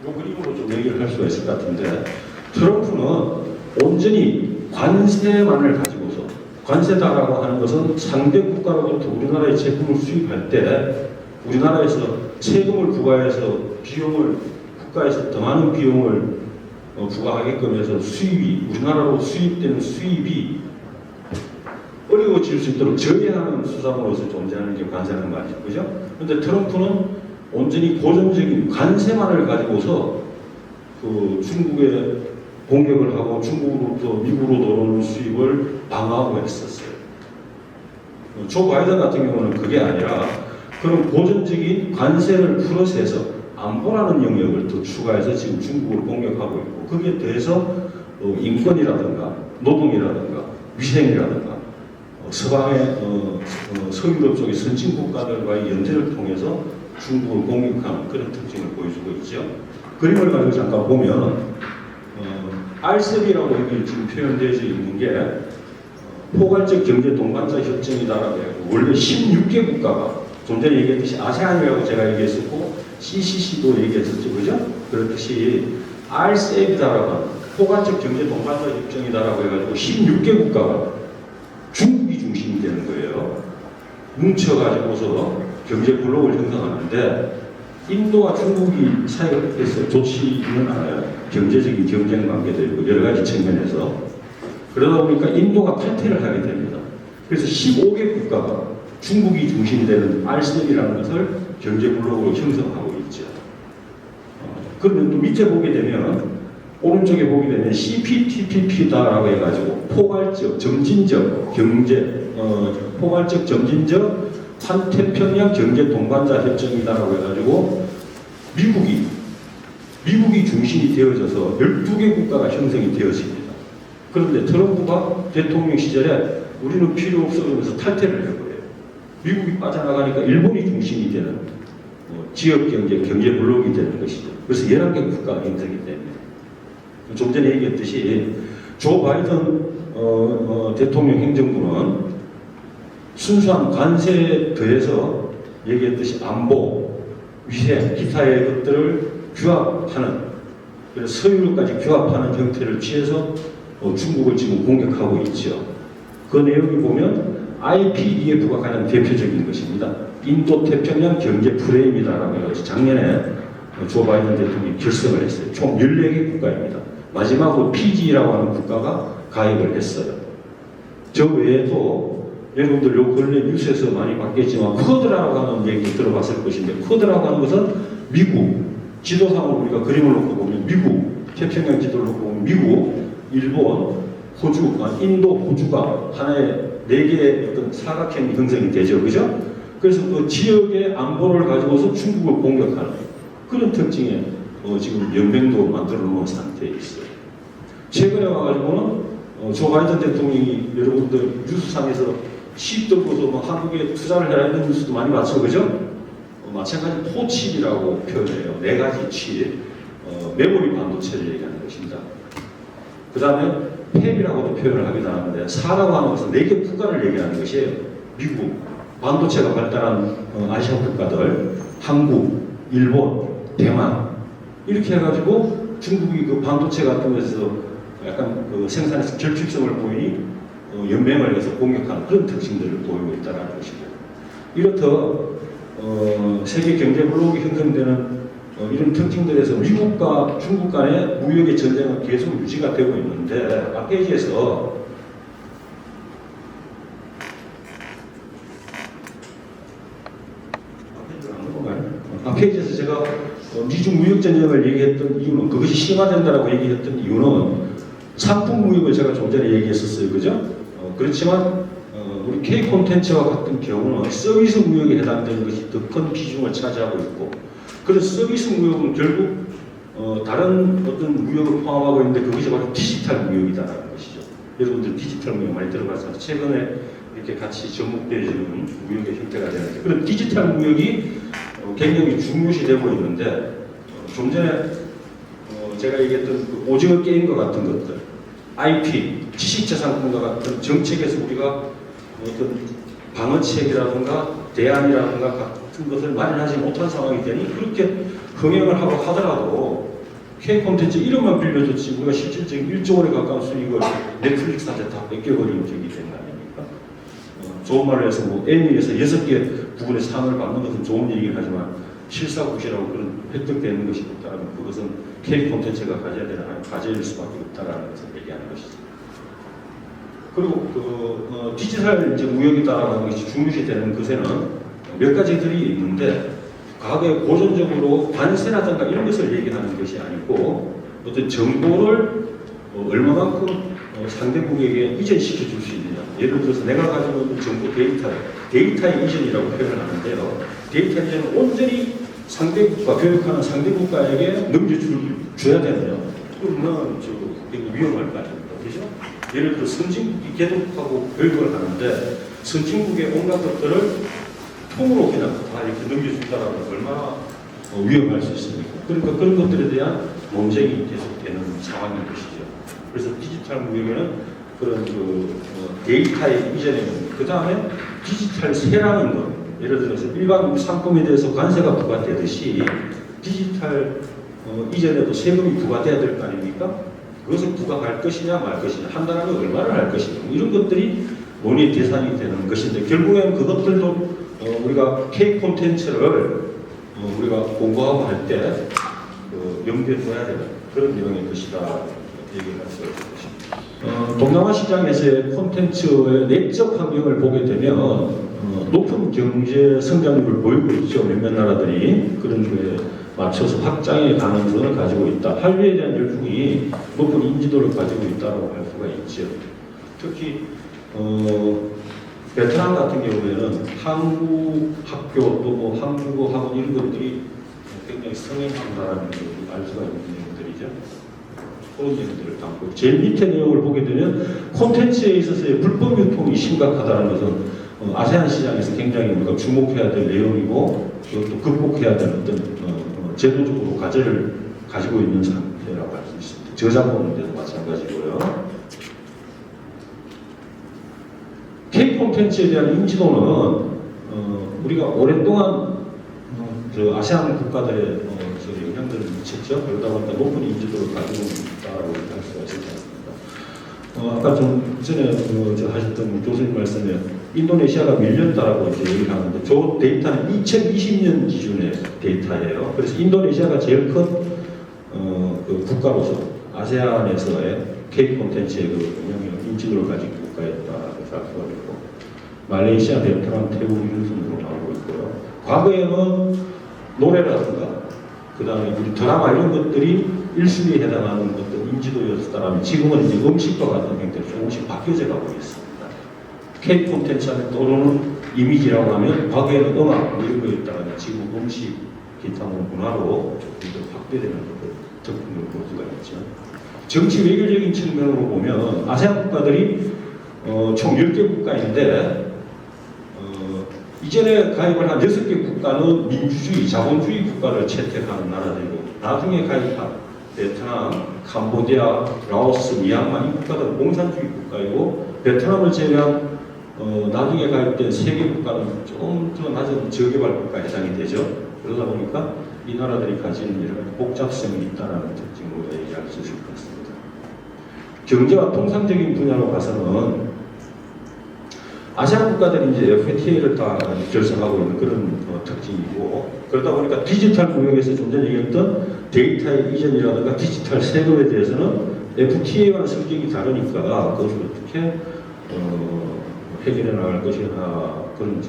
이 그림으로 좀 얘기를 할 수가 있을 것 같은데 트럼프는 온전히 관세만을 가지고서 관세다라고 하는 것은 상대 국가로부터 우리나라의 제품을 수입할 때 우리나라에서 세금을 부과해서 비용을 국가에서 더 많은 비용을 부과하게끔 해서 우리나라로 수입되는 수입이 어려워질 수 있도록 저해하는 수단으로서 존재하는 게 관세라는 말이죠. 그죠? 그런데 트럼프는 온전히 고정적인 관세만을 가지고서 그 중국에 공격을 하고 중국으로부터 미국으로 들어오는 수입을 방어하고 했었어요. 조 바이든 같은 경우는 그게 아니라 그런 고정적인 관세를 풀어서 해서 안보라는 영역을 더 추가해서 지금 중국을 공격하고 있고 거기에 대해서 인권이라든가 노동이라든가 위생이라든가 서방의 서유럽 쪽의 선진 국가들과의 연대를 통해서 중국을 공격하는 그런 특징을 보여주고 있죠. 그림을 가지고 잠깐 보면 RCEP이라고 여기 지금 표현되어 있는 게 포괄적 경제 동반자 협정이다라고 해요. 원래 16개 국가가 좀 전에 얘기했듯이 아세안이라고 제가 얘기했었고 CCC도 얘기했었죠, 그죠? 그렇듯이 RCEP이다라고 하는 포괄적 경제 동반자 협정이다라고 해가지고 16개 국가가 중국이 중심이 되는 거예요. 뭉쳐가지고서 경제 블록을 형성하는데 인도와 중국이 사이가 그래서 좋지는 않아요. 경제적인 경쟁 관계도 있고 여러 가지 측면에서 그러다 보니까 인도가 탈퇴를 하게 됩니다. 그래서 15개 국가가 중국이 중심되는 RCEP이라는 것을 경제 블록으로 형성하고 있죠. 그러면 또 밑에 보게 되면 오른쪽에 보게 되면 CPTPP다라고 해가지고 포괄적, 점진적 경제, 포괄적, 점진적 환태평양 경제 동반자 협정이다라고 해가지고 미국이 중심이 되어져서 12개 국가가 형성이 되어집니다. 그런데 트럼프가 대통령 시절에 우리는 필요 없어 그러면서 탈퇴를 해버려요. 미국이 빠져나가니까 일본이 중심이 되는 지역 경제 블록이 되는 것이죠. 그래서 11개 국가가 형성이 됩니다. 좀 전에 얘기했듯이 조 바이든 대통령 행정부는 순수한 관세에 더해서 얘기했듯이 안보, 위생, 기타의 것들을 규합하는, 그래서 서유럽까지 규합하는 형태를 취해서 중국을 지금 공격하고 있죠. 그 내용이 보면 IPEF가 가장 대표적인 것입니다. 인도태평양 경제 프레임이다라고 해서 작년에 조 바이든 대통령이 결성을 했어요. 총 14개 국가입니다. 마지막으로 PG라고 하는 국가가 가입을 했어요. 저 외에도 여러분들 요 근래 뉴스에서 많이 봤겠지만 쿼드라고 하는 얘기 들어봤을 것인데 쿼드라고 하는 것은 미국, 지도상으로 우리가 그림을 놓고 보면 미국, 태평양 지도를 놓고 보면 미국, 일본, 호주, 인도, 호주가 하나의 4개의 어떤 사각형이 형성이 되죠. 그죠? 그래서 그 지역의 안보를 가지고서 중국을 공격하는 그런 특징의 지금 연맹도 만들어 놓은 상태에 있어요. 최근에 와가지고는 조 바이든 대통령이 여러분들 뉴스상에서 칩 들고서 뭐 한국에 투자를 해야 하는 뉴스도 많이 봤죠. 그죠? 마찬가지 포칩이라고 표현해요. 4가지 칩. 메모리 반도체를 얘기하는 것입니다. 그 다음에 팹이라고도 표현을 하기도 하는데 4라고 하는 것은 4개 국가를 얘기하는 것이에요. 미국, 반도체가 발달한 아시아 국가들, 한국, 일본, 대만 이렇게 해가지고 중국이 그 반도체 같은 것에서 약간 그 생산에서 결핍성을 보이니 연맹을 해서 공격하는 그런 특징들을 보이고 있다는 것이죠. 이렇듯 세계 경제 블록이 형성되는 이런 특징들에서 미국과 중국 간의 무역의 전쟁은 계속 유지가 되고 있는데 앞페이지에서 앞페이지에서 제가 미중 무역 전쟁을 얘기했던 이유는 그것이 심화된다라고 얘기했던 이유는 상품 무역을 제가 좀 전에 얘기했었어요. 그죠? 그렇지만 우리 K 콘텐츠와 같은 경우는 서비스 무역에 해당되는 것이 더 큰 비중을 차지하고 있고 그래서 서비스 무역은 결국 다른 어떤 무역을 포함하고 있는데 그것이 바로 디지털 무역이다라는 것이죠. 여러분들 디지털 무역 많이 들어봤어요. 최근에 이렇게 같이 접목되어지는 무역의 형태가 되는데 그런 디지털 무역이 굉장히 중요시되고 있는데 좀 전에 제가 얘기했던 그 오징어 게임과 같은 것들 IP, 지식재산권과 같은 정책에서 우리가 어떤 방어책이라든가 대안이라든가 같은 것을 마련하지 못한 상황이 되니 그렇게 흥행을 하고 하더라도 K-콘텐츠 이름만 빌려줬지 우리가 실질적인 1조 원에 가까운 수익을 넷플릭스한테 다 뺏겨버리는 적이 되는 거 아닙니까? 좋은 말로 해서 뭐 Emmy에서 6개 부분의 상을 받는 것은 좋은 얘기긴 하지만 실사구시라고 그런 획득되는 것이 없다면 그것은 K-콘텐츠가 가져야 되는 과제일 수밖에 없다라는 것을 얘기하는 것이죠. 그리고 디지털 이제 무역이다라는 것이 중요시되는 것에는 몇 가지들이 있는데 과거에 고전적으로 관세라든가 이런 것을 얘기하는 것이 아니고 어떤 정보를 얼마만큼 상대국에게 이전시켜 줄 수 있느냐. 예를 들어서 내가 가지고 있는 정보 데이터의 이전이라고 표현을 하는데요. 데이터 이전은 온전히 상대 국가, 교육하는 상대 국가에게 넘겨줘야 되느냐? 그러면 되게 위험할 거 아닙니까? 그죠? 예를 들어 선진국이 개독하고 교육을 하는데 선진국의 온갖 것들을 통으로 그냥 다 이렇게 넘겨준다라면 얼마나 위험할 수 있습니까? 그러니까 그런 것들에 대한 논쟁이 계속되는 상황인 것이죠. 그래서 디지털 무역에는 그런 데이터의 이전에 그 다음에 디지털 세라는 것, 예를 들어서 일반 상품에 대해서 관세가 부과되듯이 디지털 이전에도 세금이 부과돼야 될 거 아닙니까? 그것을 부과할 것이냐 말 것이냐, 한다면 얼마나 할 것이냐, 이런 것들이 논의 대상이 되는 것인데, 결국에는 그것들도 우리가 K 콘텐츠를 우리가 공부하고 할 때 염두에 둬야 되는 그런 내용의 것이다 얘기를 할 수 있을 것입니다. 동남아 시장에서의 콘텐츠의 내적 환경을 보게 되면 높은 경제 성장률을 보이고 있죠. 몇몇 나라들이 그런 거에 맞춰서 확장의 가능성을 가지고 있다. 한류에 대한 열풍이 높은 인지도를 가지고 있다고 할 수가 있죠. 특히 베트남 같은 경우에는 한국 학교 또 한국어 학원 이런 것들이 굉장히 성행한다는 걸 알 수가 있는 내용들이죠. 그런 내용들을 담고 제일 밑에 내용을 보게 되면 콘텐츠에 있어서의 불법 유통이 심각하다는 것은 아세안 시장에서 굉장히 우리가 주목해야 될 내용이고 또 극복해야 될 어떤 제도적으로 과제를 가지고 있는 상태라고 할 수 있습니다. 저작권 문제도 마찬가지고요. K 콘텐츠에 대한 인지도는 우리가 오랫동안 아세안 국가들의 영향들을 미쳤죠. 그러다 보니까 높은 인지도를 가지고 있다고 할 수가 있을 것 같습니다. 아까 좀 전에 하셨던 교수님 말씀에 인도네시아가 밀렸다라고 이제 얘기를 하는데, 저 데이터는 2020년 기준의 데이터예요. 그래서 인도네시아가 제일 큰 그 국가로서 아세안에서의 K 콘텐츠의 영향력, 인지도를 가진 국가였다라고 할 수가 있고, 말레이시아, 베트남, 태국 이런 순으로 나오고 있고요. 과거에는 노래라든가 그 다음에 우리 드라마 이런 것들이 1순위에 해당하는 어떤 인지도였다면 지금은 이제 음식과 같은 형태로 조금씩 바뀌어져 가고 있습니다. K 콘텐츠 안에 떠오르는 이미지라고 하면 과거에는 음악 이런 거였다면 지금 음식, 기타 문화로 조금 더 확대되는 적응을 볼 수가 있죠. 정치 외교적인 측면으로 보면 아세안 국가들이 총 10개 국가인데 이전에 가입을 한 6개 국가는 민주주의, 자본주의 국가를 채택하는 나라들이고, 나중에 가입한 베트남, 캄보디아, 라오스, 미얀마 이 국가들은 공산주의 국가이고, 베트남을 제외한 나중에 가입된 3개 국가는 좀 더 낮은 저개발 국가에 해당이 되죠. 그러다 보니까 이 나라들이 가진 이런 복잡성이 있다는 특징으로 얘기할 수 있을 것 같습니다. 경제와 통상적인 분야로 봐서는 아시안 국가들이 이제 FTA를 다 결성하고 있는 그런 특징이고, 그러다 보니까 디지털 무역에서 좀 전에 얘기했던 데이터의 이전이라든가 디지털 세금에 대해서는 FTA와는 성격이 다르니까 그것을 어떻게 해결해 나갈 것이나 그런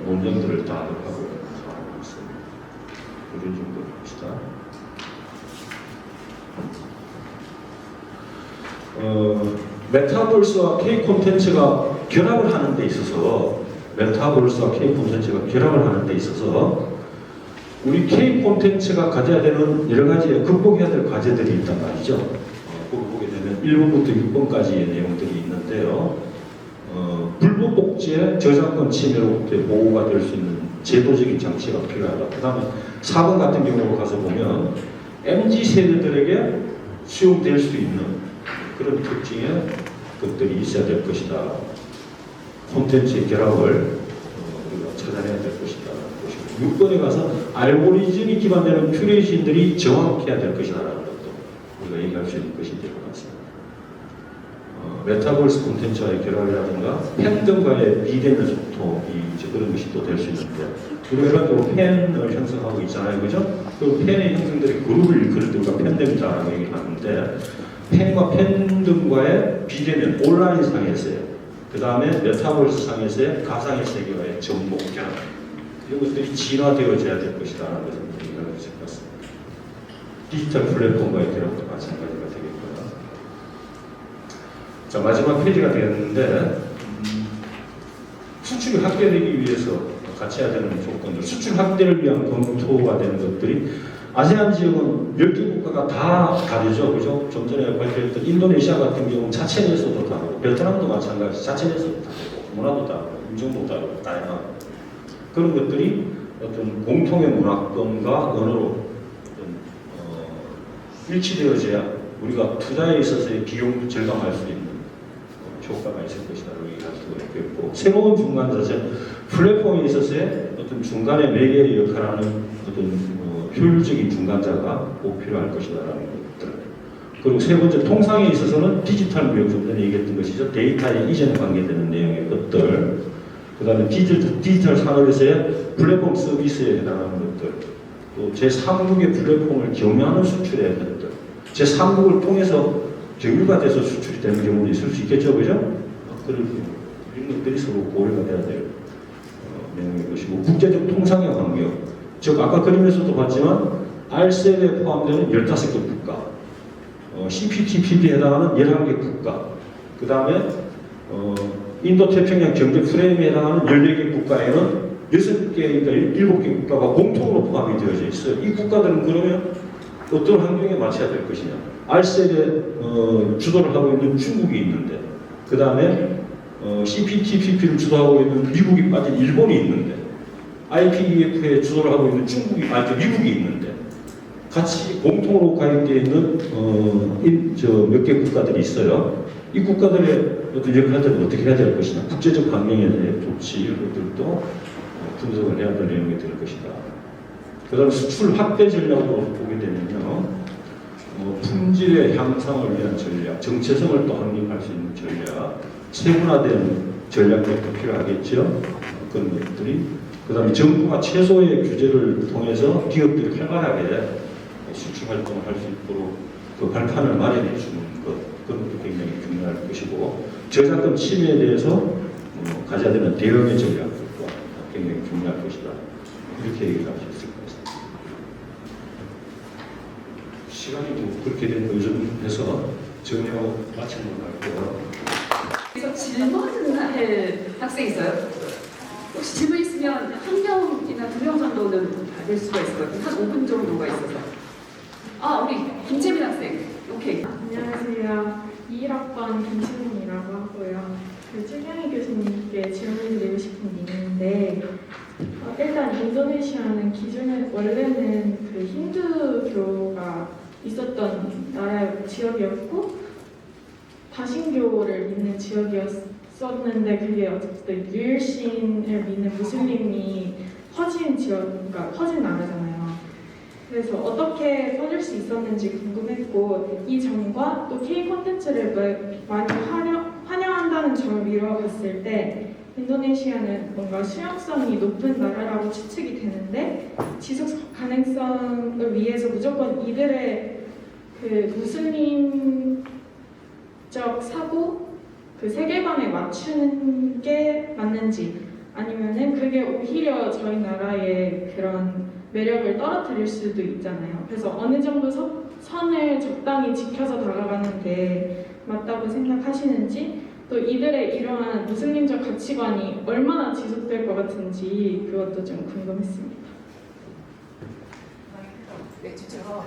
논쟁들을 다 하고 있습니다. 이런 정도 봅시다. 메타버스와 K 콘텐츠가 결합을 하는 데 있어서, 메타버스와 K 콘텐츠가 결합을 하는 데 있어서 우리 K 콘텐츠가 가져야 되는 여러 가지 극복해야 될 과제들이 있단 말이죠. 그걸 보게 되면 1번부터 6번까지의 내용들이 있는데요. 불법 복제, 저작권 침해로부터 보호가 될 수 있는 제도적인 장치가 필요하다. 그 다음에 4번 같은 경우로 가서 보면 MZ 세대들에게 수용될 수 있는 그런 특징의 것들이 있어야 될 것이다. 콘텐츠의 결합을 우리가 찾아내야 될 것이다. 6번에 가서 알고리즘이 기반되는 큐레이션들이 정확해야 될 것이다라는 것도 우리가 얘기할 수 있는 것이 될 것 같습니다. 메타버스 콘텐츠와의 결합이라든가 팬덤과의 비대면 소통이 이제 그런 것이 또 될 수 있는데, 우리가 일반적으로 팬을 형성하고 있잖아요, 그죠? 그 팬의 형성들이 그룹을 일컬을 때 우리가 팬덤이다라고 얘기를 하는데, 팬과 팬덤과의 비대면 온라인 상에서의, 그 다음에 메타버스 상에서의 가상의 세계와의 접목 결합, 이런 것들이 진화되어져야 될 것이다라는 것을 얘기할 수 있을 것 같습니다. 디지털 플랫폼과의 결합도 마찬가지가 되겠고요. 자, 마지막 페이지가 되었는데 수출이 확대되기 위해서 갖춰야 되는 조건들, 수출 확대를 위한 검토가 되는 것들이 아세안 지역은 10개 국가가 다 다르죠. 그죠? 좀 전에 발표했던 인도네시아 같은 경우는 자체내에서도 다르고, 베트남도 마찬가지, 자체내에서도 다르고, 문화도 다르고, 인종도 다르고, 다양하고. 그런 것들이 어떤 공통의 문화권과 언어로 일치되어져야 우리가 투자에 있어서의 비용도 절감할 수 있는 효과가 있을 것이라고 얘기할 수가 있겠고, 새로운 중간 자체 플랫폼에 있어서의 어떤 중간의 매개의 역할을 하는 어떤 효율적인 중간자가 꼭 필요할 것이다라는 것들. 그리고 세 번째, 통상에 있어서는 디지털 무역, 좀 전에 얘기했던 것이죠. 데이터에 이전에 관계되는 내용의 것들. 그 다음에 디지털 산업에서의 플랫폼 서비스에 해당하는 것들. 또 제3국의 플랫폼을 경유하는 수출의 것들. 제3국을 통해서 경유가 돼서 수출이 되는 경우도 있을 수 있겠죠. 그죠? 그런 것들이 서로 고려가 돼야 될 내용인 것이고, 국제적 통상의 환경. 즉 아까 그림에서도 봤지만 RCEP에 포함되는 15개 국가, CPTPP에 해당하는 11개 국가, 그 다음에 인도태평양 경제 프레임에 해당하는 14개 국가에는 6개, 그러니까 7개 국가가 공통으로 포함이 되어져 있어요. 이 국가들은 그러면 어떤 환경에 맞춰야 될 것이냐. RCEP에 주도를 하고 있는 중국이 있는데, 그 다음에 CPTPP를 주도하고 있는 미국이 빠진 일본이 있는데, IPEF에 주도를 하고 있는 미국이 있는데, 같이 공통으로 가입되어 있는 몇 개 국가들이 있어요. 이 국가들의 어떤 역할들을 어떻게 해야 될 것이냐, 국제적 환경에 대해 조치 이런 것들도 분석을 해야 될 내용이 될 것이다. 그다음 수출 확대 전략으로 보게 되면요, 품질의 향상을 위한 전략, 정체성을 또 확립할 수 있는 전략, 세분화된 전략도 필요하겠죠. 그런 것들이. 그 다음에 정부가 최소의 규제를 통해서 기업들이 활발하게 수출 활동을 할 수 있도록 그 발판을 마련해 주는 것, 그런 것도 굉장히 중요할 것이고, 저작권 침해에 대해서 가져야 되는 대응의 전략도 굉장히 중요할 것이다. 이렇게 얘기할 수 있을 것 같습니다. 시간이 뭐 그렇게 된 요즘에서 전혀 마치는 것 같고요. 그래서 질문을 할 학생 있어요? 혹시 질문 있으면 한 명이나 2명 정도는 받을 수가 있을 것 같아요. 한 5분 정도가 있어서. 우리 김재민 학생. 오케이. 안녕하세요. 21학번 김치민이라고 하고요. 그 최경희 교수님께 질문드리고 싶은 게 있는데, 일단 인도네시아는 기존에 원래는 그 힌두교가 있었던 지역이었고 다신교를 믿는 지역이었었는데, 그게 어쨌든 유일신을 믿는 무슬림이 퍼진 그러니까 퍼진 나라잖아요. 그래서 어떻게 퍼질 수 있었는지 궁금했고, 이 점과 또 K 콘텐츠를 많이 환영한다는 점을 미뤄봤을 때 인도네시아는 뭔가 수용성이 높은 나라라고 추측이 되는데, 지속 가능성을 위해서 무조건 이들의 그 무슬림적 사고, 그 세계관에 맞추는 게 맞는지, 아니면은 그게 오히려 저희 나라의 그런 매력을 떨어뜨릴 수도 있잖아요. 그래서 어느 정도 선을 적당히 지켜서 다가가는 게 맞다고 생각하시는지, 또 이들의 이러한 무슬림적 가치관이 얼마나 지속될 것 같은지 그것도 좀 궁금했습니다. 네, 주죠.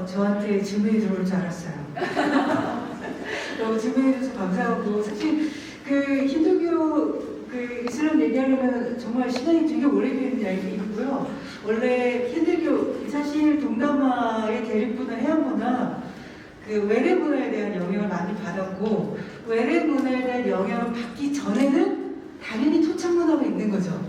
저한테 질문이 들어올 줄 알았어요. 너무 질문해줘서 감사하고, 사실 그 힌두교 그 이슬람 얘기하려면 정말 시간이 되게 오래 걸리는 이야기이고요. 원래 힌두교, 사실 동남아의 대륙부나 해안부나 그 외래 문화에 대한 영향을 많이 받았고, 외래 문화에 대한 영향을 받기 전에는 당연히 토착 문화가 있는 거죠.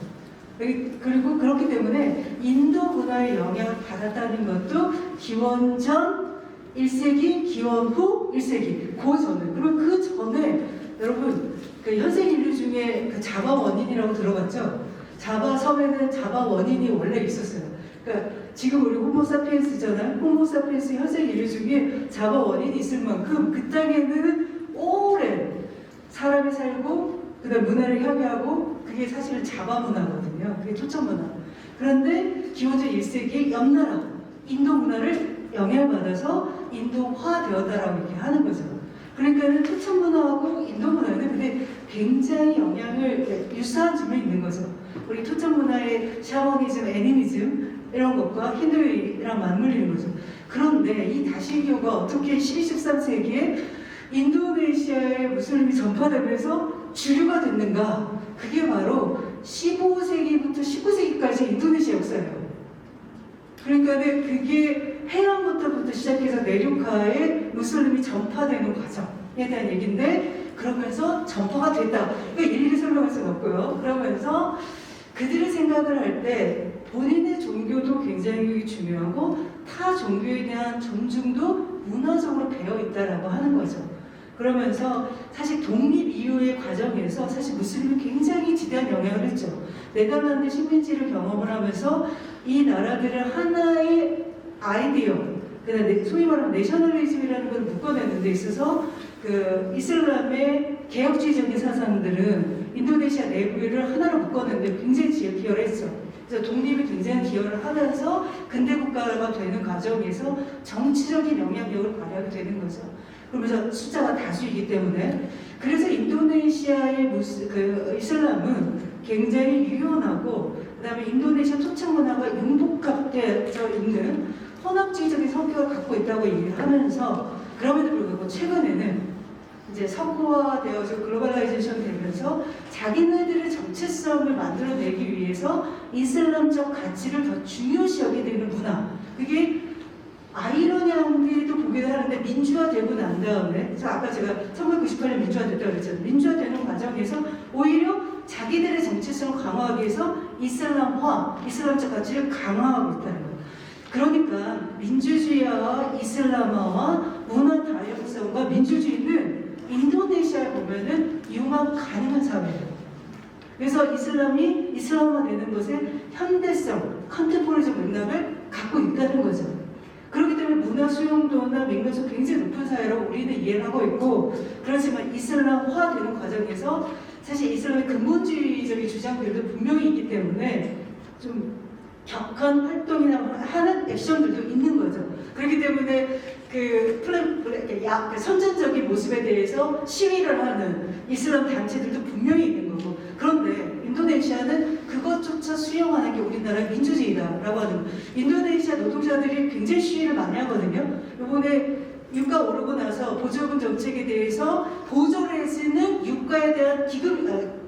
그리고 그렇기 때문에 인도 문화의 영향을 받았다는 것도 기원전 1세기, 기원 후 1세기, 그 전에. 그리고 그 전에 여러분, 그 현생 인류 중에 그 자바 원인이라고 들어봤죠? 자바 섬에는 자바 원인이 원래 있었어요. 그러니까 지금 우리 호모사피엔스잖아요. 호모사피엔스 현생 인류 중에 자바 원인이 있을 만큼 그 땅에는 오랜 사람이 살고, 그다음 문화를 향유하고, 그게 사실은 자바 문화거든요. 그게 토착 문화. 그런데 기원전 1세기 옆나라 인도 문화를 영향받아서 인도화되었다라고 이렇게 하는 거죠. 그러니까는 토착 문화하고 인도 문화는 근데 굉장히 영향을 유사한 점이 있는 거죠. 우리 토착 문화의 샤머니즘, 애니미즘 이런 것과 힌두이랑 맞물리는 거죠. 그런데 이 다신교가 어떻게 12, 13세기에 인도네시아의 무슬림이 전파되면서 주류가 됐는가? 그게 바로 15세기부터 19세기까지 인도네시아 역사예요. 그러니까 그게 해안부터부터 시작해서 내륙가에 무슬림이 전파되는 과정에 대한 얘기인데, 그러면서 전파가 됐다. 그러니까 일일이 설명할 수는 없고요. 그러면서 그들의 생각을 할 때 본인의 종교도 굉장히 중요하고 타 종교에 대한 존중도 문화적으로 배어 있다라고 하는 거죠. 그러면서 사실 독립 이후의 과정에서 사실 무슬림이 굉장히 지대한 영향을 했죠. 네덜란드 식민지를 경험을 하면서 이 나라들을 하나의 아이디어, 그다음에 소위 말하는 내셔널리즘이라는 걸 묶어내는 데 있어서 그 이슬람의 개혁주의적인 사상들은 인도네시아 내부를 하나로 묶어내는데 굉장히 기여를 했죠. 그래서 독립에 굉장히 기여를 하면서 근대 국가가 되는 과정에서 정치적인 영향력을 발휘하게 되는 거죠. 그러면서 숫자가 다수이기 때문에. 그래서 인도네시아의 이슬람은 굉장히 유연하고, 그 다음에 인도네시아 토착 문화가 융복합되어 있는 혼합주의적인 성격을 갖고 있다고 얘기를 하면서, 그럼에도 불구하고 최근에는 이제 석고화되어서 글로벌라이제이션 되면서 자기네들의 정체성을 만들어내기 위해서 이슬람적 가치를 더 중요시 여기게 되는 문화. 그게 아이러니한 게도 보기도 하는데, 민주화되고 난 다음에, 그래서 아까 제가 1998년 민주화됐다고 그랬잖아요. 민주화되는 과정에서 오히려 자기들의 정체성을 강화하기 위해서 이슬람화, 이슬람적 가치를 강화하고 있다는 거예요. 그러니까 민주주의와 이슬람화와 문화 다양성과 민주주의는 인도네시아에 보면은 융합 가능한 사회예요. 그래서 이슬람이 이슬람화되는 것에 현대성, 컨템포러리적 맥락을 갖고 있다는 거죠. 그렇기 때문에 문화 수용도나 민감성 굉장히 높은 사회라고 우리는 이해를 하고 있고, 그렇지만 이슬람화되는 과정에서 사실 이슬람의 근본주의적인 주장들도 분명히 있기 때문에 좀 격한 활동이나 하는 액션들도 있는 거죠. 그렇기 때문에 선전적인 모습에 대해서 시위를 하는 이슬람 단체들도 분명히 있는 거고, 그런데 인도네시아는 그것조차 수용하는 게 우리나라의 민주주의다라고 하는 거예요. 인도네시아 노동자들이 굉장히 시위를 많이 하거든요. 이번에 유가 오르고 나서 보조금 정책에 대해서 보조를 해주는 유가에 대한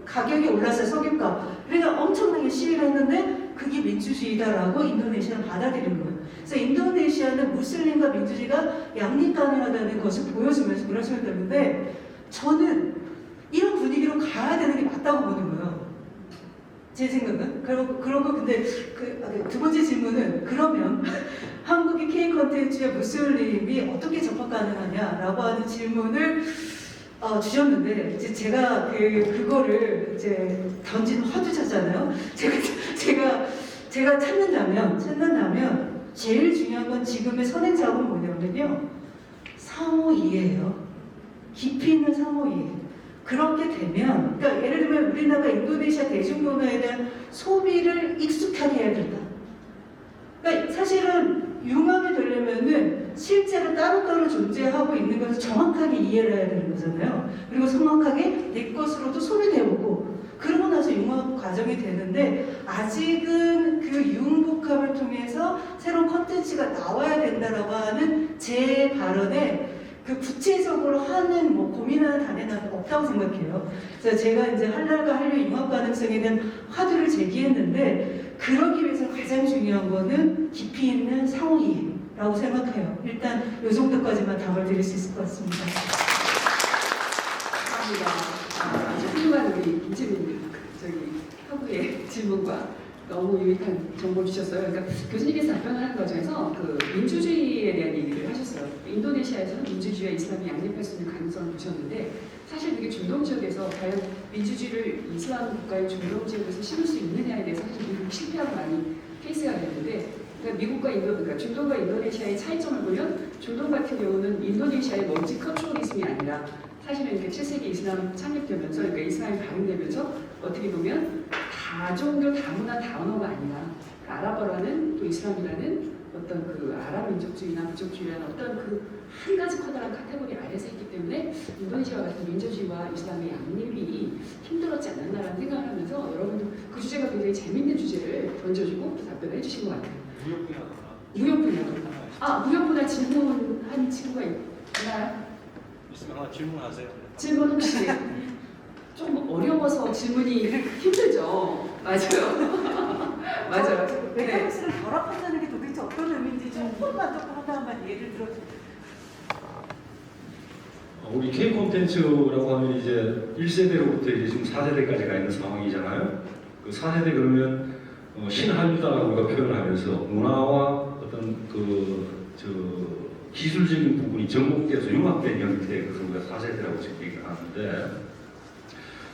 가격이 올랐어요, 석유가. 그러니까 엄청나게 시위를 했는데 그게 민주주의다라고 인도네시아는 받아들인 거예요. 그래서 인도네시아는 무슬림과 민주주의가 양립 가능하다는 것을 보여주면서 문화수용 때문에 저는 이런 분위기로 가야 되는 게 맞다고 보는 거예요. 제 생각은. 그러고 근데 두 번째 질문은, 그러면 한국의 K 콘텐츠에 무슬림이 어떻게 접합 가능하냐라고 하는 질문을 주셨는데, 이제 제가 그거를 이제 던진 화두잖아요. 제가 찾는다면 제일 중요한 건 지금의 선행 작업은 뭐냐면요, 상호 이해예요. 깊이 있는 상호 이해. 그렇게 되면, 그러니까 예를 들면 우리나라가 인도네시아 대중문화에 대한 소비를 익숙하게 해야 된다. 그러니까 사실은 융합이 되려면은 실제로 따로따로 존재하고 있는 것을 정확하게 이해를 해야 되는 거잖아요. 그리고 정확하게 내 것으로도 소비되고, 그러고 나서 융합 과정이 되는데, 아직은 그 융복합을 통해서 새로운 컨텐츠가 나와야 된다라고 하는 제 발언에 그 구체적으로 하는 고민하는 단계는 없다고 생각해요. 그래서 제가 이제 한랄과 한류 융합 가능성에 대한 화두를 제기했는데, 그러기 위해서 가장 중요한 거는 깊이 있는 상호 이해라고 생각해요. 일단 이 정도까지만 답을 드릴 수 있을 것 같습니다. 감사합니다. 아주 훌륭한 우리 김채민 학우의 질문과 너무 유익한 정보 주셨어요. 그러니까 교수님께서 답변하는 과정에서 그 민주주의에 대한 얘기를 하셨어요. 인도네시아에서는 민주주의와 이슬람이 양립할 수 있는 가능성을 보셨는데, 사실 그게 중동 지역에서 과연 민주주의를 이슬람 국가의 중동 지역에서 심을 수 있느냐에 대해서 사실 미국이 실패하고 많이 케이스가 됐는데, 그러니까 그러니까 중동과 인도네시아의 차이점을 보면, 중동 같은 경우는 인도네시아의 멀티컬처리즘이 아니라 사실은 이렇게 7세기 이슬람 창립되면서, 그러니까 이슬람이 발흥되면서 어떻게 보면 다 종교, 다 문화, 다 언어가 아니라, 그러니까 아랍어라는 또 이슬람이라는 어떤 그 아랍 민족주의나 부족주의라는 어떤 그 한 가지 커다란 카테고리 아래서 있기 때문에 인도네시아와 같은 민주주의와 이슬람의 양립이 힘들었지 않았나라는 생각을 하면서 여러분들 그 주제가 굉장히 재밌는 주제를 던져주고 또 답변을 해주신 것 같아요. 무역 분야. 무역 분야 질문한 친구가 있나요? 있으면 하나 질문하세요. 질문 혹시 좀 어려워서 질문이 힘들죠? 맞아요. 맞아요. 메타버스를 결합한다는 게 도대체 어떤 의미인지 조금만 하나만 예를 들어주세요. 우리 K 콘텐츠라고 하면 이제 1세대로부터 이제 지금 4세대까지 가 있는 상황이잖아요. 그 4세대 그러면 신한류다라고 우리가 표현을 하면서 문화와 어떤 기술적인 부분이 접목돼서 융합된 형태의 그래서 우리가 4세대라고 지금 얘기를 하는데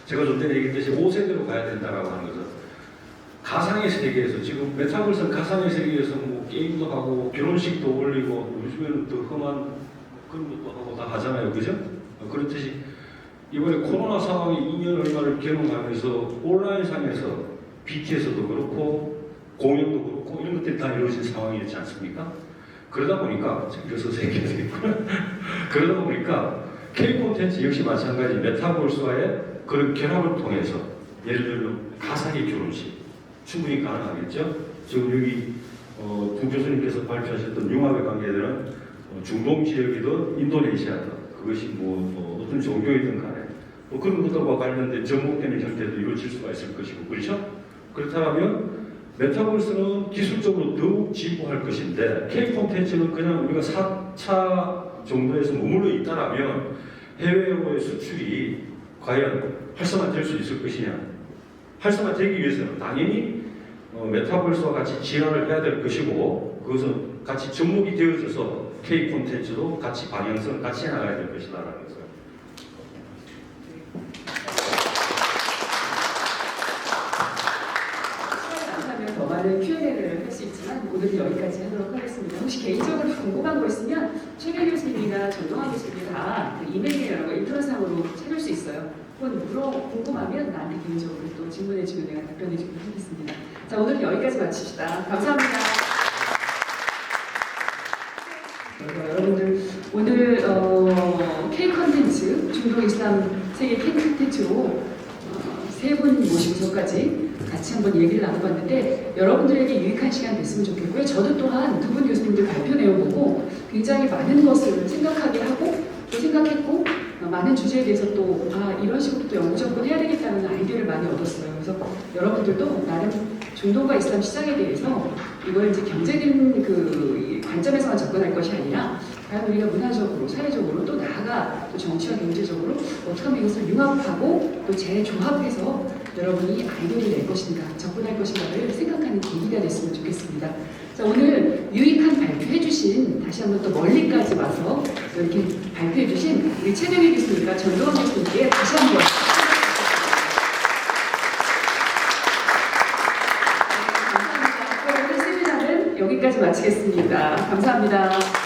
제가 좀 전에 얘기했듯이 5세대로 가야 된다라고 하는 것은 가상의 세계에서 지금 메타버스는 가상의 세계에서 뭐 게임도 하고 결혼식도 올리고 요즘에는 또 험한 그런 것도 하고 다 하잖아요. 그죠? 그렇듯이 이번에 코로나 상황이 2년 얼마를 경험하면서 온라인상에서 BTS도 그렇고 공연도 그렇고 이런 것들이 다 이루어진 상황이었지 않습니까? 그러다 보니까 그래서 세계가 되겠구나. 그러다 보니까 K 콘텐츠 역시 마찬가지 메타버스와의 그런 결합을 통해서 예를 들면 가상의 결혼식 충분히 가능하겠죠. 지금 여기 두 교수님께서 발표하셨던 융합의 관계들은 중동 지역이든 인도네시아든 그것이 뭐 어떤 종교이든 간에 뭐 그런 것들과 관련된 접목되는 형태도 이루어질 수가 있을 것이고 그렇죠? 그렇다면 메타버스는 기술적으로 더욱 진보할 것인데 K 콘텐츠는 그냥 우리가 4차 정도에서 머물러 있다라면 해외로의 수출이 과연 활성화될 수 있을 것이냐? 활성화되기 위해서는 당연히 메타버스와 같이 진화를 해야 될 것이고 그것은 같이 접목이 되어져서 K 콘텐츠도 같이 방향성을 같이 나가야 될 것이다라는 거죠. 시간이 많다면 더 많은 Q&A를 할 수 있지만 오늘은 여기까지 하도록 하겠습니다. 혹시 개인적으로 궁금한 거 있으면 최경 교수님이나 전동환 교수님이 다 이메일이라고 인터넷상으로 찾을 수 있어요. 혹은 궁금하면 나한테 개인적으로 또 질문해주면 내가 답변해주도록 하겠습니다. 자, 오늘은 여기까지 마칩시다. 감사합니다. 여러분들 오늘 K 콘텐츠 중동 이슬람 세계 K 콘텐츠로 세 분 모시고서까지 같이 한번 얘기를 나눠봤는데 여러분들에게 유익한 시간 됐으면 좋겠고요. 저도 또한 두 분 교수님들 발표 내용보고 굉장히 많은 것을 생각하게 하고 또 생각했고 많은 주제에 대해서 또 이런 식으로 또 연구 접근해야 되겠다는 아이디어를 많이 얻었어요. 그래서 여러분들도 나름 중동과 이슬람 시장에 대해서 이걸 이제 경제적인 그 관점에서만 접근할 것이 아니라 과연 우리가 문화적으로, 사회적으로 또 나아가 또 정치와 경제적으로 어떻게 하면 이것을 융합하고 또 재조합해서 여러분이 아이디어를 낼 것인가, 접근할 것인가를 생각하는 계기가 됐으면 좋겠습니다. 자, 오늘 유익한 발표해주신, 다시 한번 또 멀리까지 와서 이렇게 발표해주신 우리 최경희 교수님과 전동환 교수님께 다시 한번 감사합니다. 오늘 세미나는 여기까지 마치겠습니다. 감사합니다.